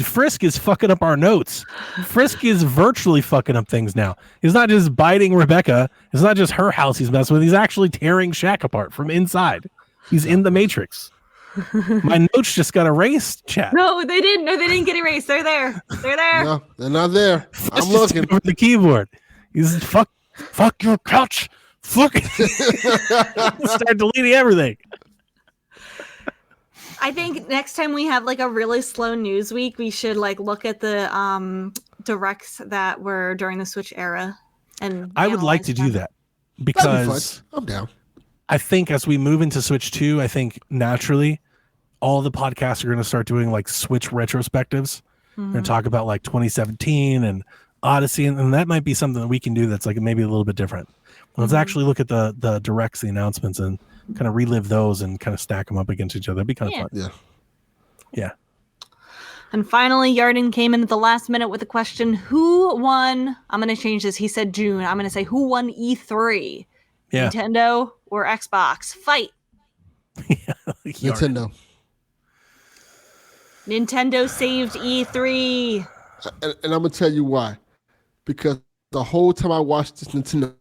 Speaker 4: Frisk is fucking up our notes. Frisk is virtually fucking up things now. He's not just biting Rebecca. It's not just her house he's messing with. He's actually tearing Shaq apart from inside. He's in the Matrix. My notes just got erased, chat.
Speaker 2: No, they didn't. No, they didn't get erased. They're there. They're there.
Speaker 3: No, they're not there.
Speaker 4: Frisk
Speaker 3: I'm
Speaker 4: just
Speaker 3: looking.
Speaker 4: took over the keyboard. He's fuck your couch. Fuck. Start deleting everything.
Speaker 2: I think next time we have like a really slow news week, we should like look at the directs that were during the Switch era. And
Speaker 4: I would like
Speaker 2: analyze
Speaker 4: to
Speaker 2: them.
Speaker 4: do that
Speaker 3: That'd be
Speaker 4: because
Speaker 3: fun. I'm down.
Speaker 4: I think as we move into Switch 2, I think naturally all the podcasts are going to start doing like Switch retrospectives and talk about like 2017 and Odyssey. And that might be something that we can do that's like maybe a little bit different. Let's actually look at the directs, the announcements, and kind of relive those and kind of stack them up against each other. That'd be kind of fun.
Speaker 3: Yeah.
Speaker 4: Yeah.
Speaker 2: And finally, Yarden came in at the last minute with a question: who won? I'm going to change this. He said June. I'm going to say who won E3?
Speaker 4: Yeah.
Speaker 2: Nintendo or Xbox? Fight.
Speaker 3: Nintendo.
Speaker 2: Nintendo saved E3.
Speaker 3: And I'm going to tell you why. Because the whole time I watched this Nintendo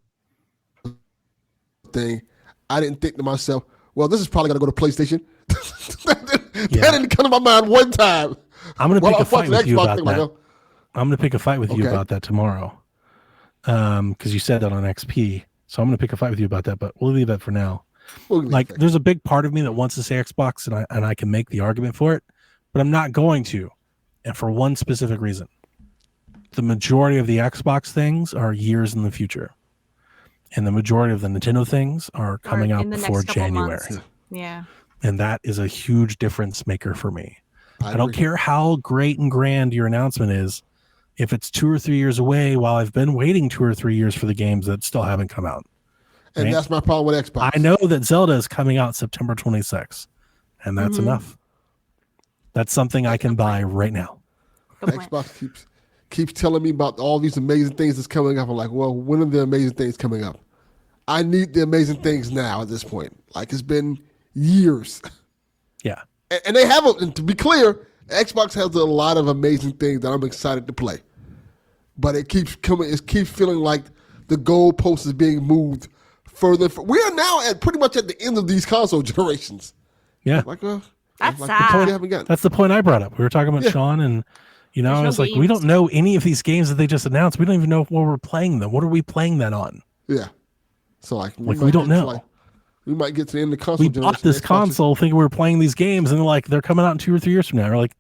Speaker 3: thing, I didn't think to myself, well, this is probably going to go to PlayStation. that didn't come to my mind one time.
Speaker 4: I'm going to
Speaker 3: Well,
Speaker 4: pick a
Speaker 3: I
Speaker 4: fight
Speaker 3: watched
Speaker 4: with you
Speaker 3: Xbox
Speaker 4: about
Speaker 3: thing,
Speaker 4: that.
Speaker 3: like,
Speaker 4: I'm going to pick a fight with you
Speaker 3: Okay.
Speaker 4: about that tomorrow. Because you said that on XP. So I'm going to pick a fight with you about that, but we'll leave that for now.
Speaker 3: we'll leave
Speaker 4: Like,
Speaker 3: that.
Speaker 4: there's a big part of me that wants to say Xbox, and I can make the argument for it, but I'm not going to. And for one specific reason. The majority of the Xbox things are years in the future. And the majority of the Nintendo things are coming out
Speaker 2: in the next
Speaker 4: before
Speaker 2: couple
Speaker 4: January.
Speaker 2: months. Yeah.
Speaker 4: And that is a huge difference maker for me. I don't
Speaker 3: agree.
Speaker 4: care how great and grand your announcement is. If it's 2 or 3 years away, while I've been waiting 2 or 3 years for the games that still haven't come out.
Speaker 3: And
Speaker 4: right?
Speaker 3: that's my problem with Xbox.
Speaker 4: I know that Zelda is coming out September 26th, and that's enough. That's something I can buy right now.
Speaker 2: Good point.
Speaker 3: Xbox keeps telling me about all these amazing things that's coming up. I'm like, well, when are the amazing things coming up? I need the amazing things now at this point. Like, it's been years.
Speaker 4: Yeah.
Speaker 3: And they have, and to be clear, Xbox has a lot of amazing things that I'm excited to play. But it keeps coming, it keeps feeling like the goalpost is being moved further. We are now pretty much at the end of these console generations.
Speaker 4: Yeah.
Speaker 3: Like,
Speaker 2: That's
Speaker 3: like
Speaker 2: sad.
Speaker 3: we haven't gotten.
Speaker 4: That's the point I brought up. We were talking about
Speaker 3: Yeah.
Speaker 4: Sean, and
Speaker 2: There's no
Speaker 4: it's like, we
Speaker 2: games.
Speaker 4: don't know any of these games that they just announced. We don't even know where we're playing them. What are we playing that on?
Speaker 3: Yeah. So
Speaker 4: We
Speaker 3: might
Speaker 4: don't
Speaker 3: get to,
Speaker 4: know.
Speaker 3: we might get to the end of the console
Speaker 4: We
Speaker 3: generation.
Speaker 4: bought this
Speaker 3: Xbox is-
Speaker 4: console thinking we were playing these games, and they're coming out in 2 or 3 years from now. We're like,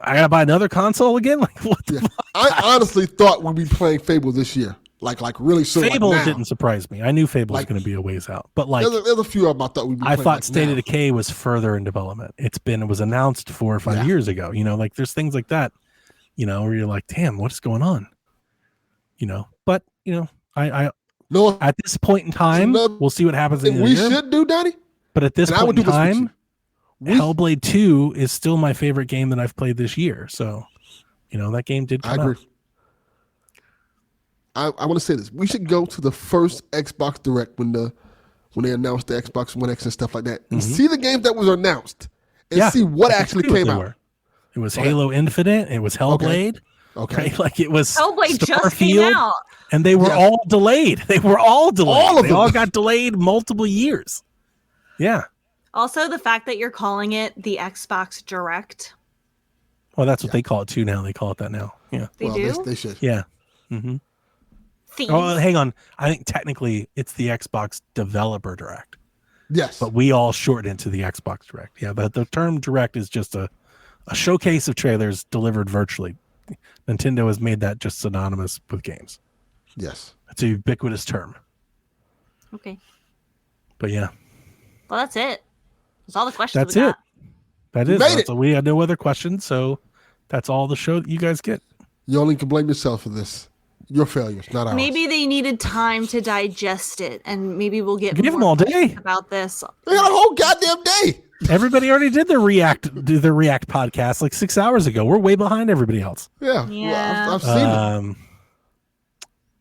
Speaker 4: I gotta buy another console again? Like, what the
Speaker 3: Yeah. I honestly thought we'd be playing Fable this year. Like really soon.
Speaker 4: Fable
Speaker 3: like now.
Speaker 4: didn't surprise me. I knew Fable was
Speaker 3: Like-
Speaker 4: going to be a ways out, but like
Speaker 3: There's a few of them I thought we'd be
Speaker 4: I
Speaker 3: playing.
Speaker 4: thought
Speaker 3: like
Speaker 4: State
Speaker 3: now.
Speaker 4: of Decay was further in development. It was announced 4 or 5
Speaker 3: Yeah.
Speaker 4: years ago. Like there's things like that. Where you're like, damn, what's going on? But I
Speaker 3: No,
Speaker 4: at this point in time,
Speaker 3: another
Speaker 4: we'll see what happens in
Speaker 3: thing
Speaker 4: the
Speaker 3: we
Speaker 4: year.
Speaker 3: should do, Donnie.
Speaker 4: But at this
Speaker 3: and I would
Speaker 4: point in
Speaker 3: do this with
Speaker 4: time,
Speaker 3: We-
Speaker 4: Hellblade 2 is still my favorite game that I've played this year. So, that game did
Speaker 3: I
Speaker 4: come
Speaker 3: agree.
Speaker 4: out.
Speaker 3: I want to say this. We should go to the first Xbox Direct when they announced the Xbox One X and stuff like that, and see the games that was announced, and see what
Speaker 4: I
Speaker 3: actually
Speaker 4: can see what
Speaker 3: came
Speaker 4: they
Speaker 3: out.
Speaker 4: were. It was Halo Infinite. It was Hellblade.
Speaker 3: Okay.
Speaker 4: Right? Like it was
Speaker 2: Hellblade just came
Speaker 4: Starfield,
Speaker 2: out.
Speaker 4: and they were
Speaker 3: Yeah.
Speaker 4: all delayed. They were all delayed.
Speaker 3: All of
Speaker 4: they
Speaker 3: them.
Speaker 4: all got delayed multiple years. Yeah.
Speaker 2: Also, the fact that you're calling it the Xbox Direct.
Speaker 4: Well, that's what they call it too now. They call it that now. Yeah.
Speaker 2: They
Speaker 3: Well,
Speaker 2: do?
Speaker 3: they should.
Speaker 4: Yeah. Mm-hmm.
Speaker 2: Thieves.
Speaker 4: Oh, hang on. I think technically it's the Xbox Developer Direct,
Speaker 3: Yes.
Speaker 4: but we all shorten it to the Xbox Direct. Yeah, but the term Direct is just a showcase of trailers delivered virtually. Nintendo has made that just synonymous with games.
Speaker 3: Yes.
Speaker 4: It's a ubiquitous term.
Speaker 2: Okay.
Speaker 4: But yeah,
Speaker 2: Well, that's it. That's all the questions
Speaker 4: that's
Speaker 2: we
Speaker 4: it.
Speaker 2: got.
Speaker 4: That
Speaker 3: We
Speaker 4: is.
Speaker 3: made
Speaker 4: That's
Speaker 3: it.
Speaker 4: we had no other questions, so that's all the show that you guys get.
Speaker 3: You only can blame yourself for this. Your failures, not ours.
Speaker 2: Maybe they needed time to digest it, and maybe we'll get
Speaker 4: Give them
Speaker 2: more
Speaker 4: all day.
Speaker 2: questions about this.
Speaker 3: They had a whole goddamn day.
Speaker 4: Everybody already did their React podcast like 6 hours ago. We're way behind everybody else.
Speaker 3: Yeah.
Speaker 2: Yeah.
Speaker 3: Well, I've seen it.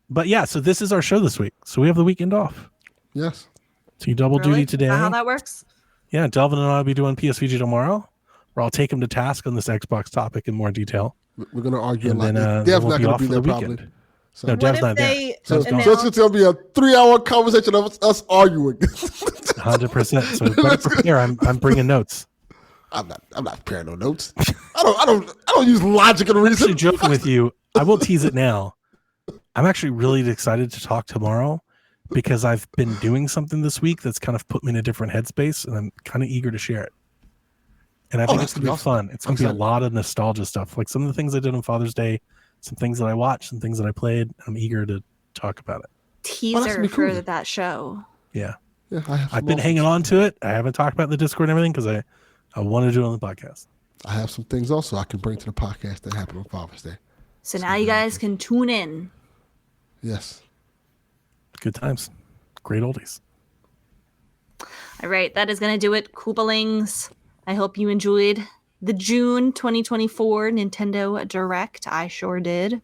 Speaker 4: But yeah, so this is our show this week. So we have the weekend off.
Speaker 3: Yes.
Speaker 4: So you double
Speaker 2: Really?
Speaker 4: duty
Speaker 2: Is
Speaker 4: today.
Speaker 2: that how that works?
Speaker 4: Yeah, Delvin and I will be doing PSVG tomorrow, where I'll take him to task on this Xbox topic in more detail.
Speaker 3: We're going to argue
Speaker 4: And
Speaker 3: a lot.
Speaker 4: then
Speaker 3: Dev's
Speaker 4: we'll
Speaker 3: not
Speaker 4: be
Speaker 3: going
Speaker 4: off
Speaker 3: to be
Speaker 4: for
Speaker 3: there
Speaker 4: the
Speaker 3: probably.
Speaker 4: weekend.
Speaker 3: So,
Speaker 4: No,
Speaker 2: What
Speaker 4: Dev's
Speaker 2: if
Speaker 4: not there.
Speaker 2: they
Speaker 3: so
Speaker 2: announce-
Speaker 3: it's going to be a 3-hour conversation of us arguing.
Speaker 4: 100%. So better prepare. I'm bringing notes.
Speaker 3: I'm not preparing no notes. I don't use logic and
Speaker 4: I'm actually
Speaker 3: reason.
Speaker 4: joking with you. I will tease it now. I'm actually really excited to talk tomorrow because I've been doing something this week that's kind of put me in a different headspace, and I'm kind of eager to share it. And I think it's
Speaker 3: that's
Speaker 4: going to be
Speaker 3: awesome.
Speaker 4: fun. It's going to be a lot of nostalgia stuff, like some of the things I did on Father's Day, some things that I watched, some things that I played. I'm eager to talk about it.
Speaker 2: teaser
Speaker 3: be cool.
Speaker 2: for that show.
Speaker 4: Yeah.
Speaker 3: Yeah,
Speaker 4: I've been hanging on to it. I haven't talked about it in the Discord and everything because I want to do it on the podcast.
Speaker 3: I have some things also I can bring to the podcast that happened on Father's Day.
Speaker 2: So now you guys can tune in.
Speaker 3: Yes.
Speaker 4: Good times. Great oldies.
Speaker 2: All right, that is going to do it, Koopalings. I hope you enjoyed the June 2024 Nintendo Direct. I sure did.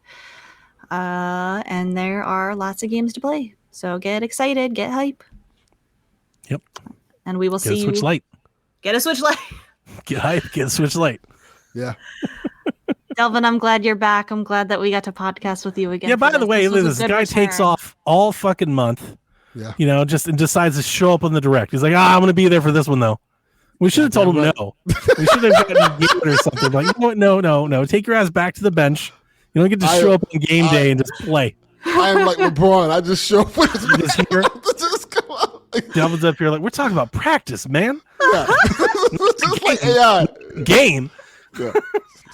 Speaker 2: And there are lots of games to play. So get excited, get hype,
Speaker 4: Yep.
Speaker 2: and we will
Speaker 4: Get a
Speaker 2: see
Speaker 4: Switch
Speaker 2: you.
Speaker 4: Lite.
Speaker 2: Get a Switch Lite.
Speaker 4: Get hype. Get a Switch Lite.
Speaker 3: Yeah.
Speaker 2: Delvin, I'm glad you're back. I'm glad that we got to podcast with you again.
Speaker 4: Yeah,
Speaker 2: for
Speaker 4: by the
Speaker 2: this.
Speaker 4: way,
Speaker 2: This was a
Speaker 4: this
Speaker 2: good
Speaker 4: guy takes
Speaker 2: return.
Speaker 4: off all fucking month.
Speaker 3: Yeah.
Speaker 4: You know, just and decides to show up on the direct. He's like, I'm going to be there for this one, though. We should have told him
Speaker 3: right.
Speaker 4: no. We should have gotten game or something. Like, you know what? No. Take your ass back to the bench. You don't get to show up on game day and just play.
Speaker 3: I am like LeBron. I just show up with his
Speaker 4: Just here,
Speaker 3: just come out.
Speaker 4: Delvin's up here like, we're talking about practice, man.
Speaker 3: Yeah. Just like AI.
Speaker 4: Game.
Speaker 3: Yeah.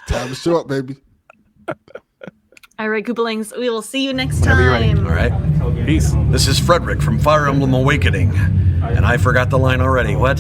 Speaker 3: Time to show up, baby.
Speaker 2: All right, Koopalings, we will see you next
Speaker 4: Whenever you're ready.
Speaker 2: time.
Speaker 1: All right.
Speaker 4: Peace.
Speaker 1: This is Frederick from Fire Emblem Awakening. And I forgot the line already. What?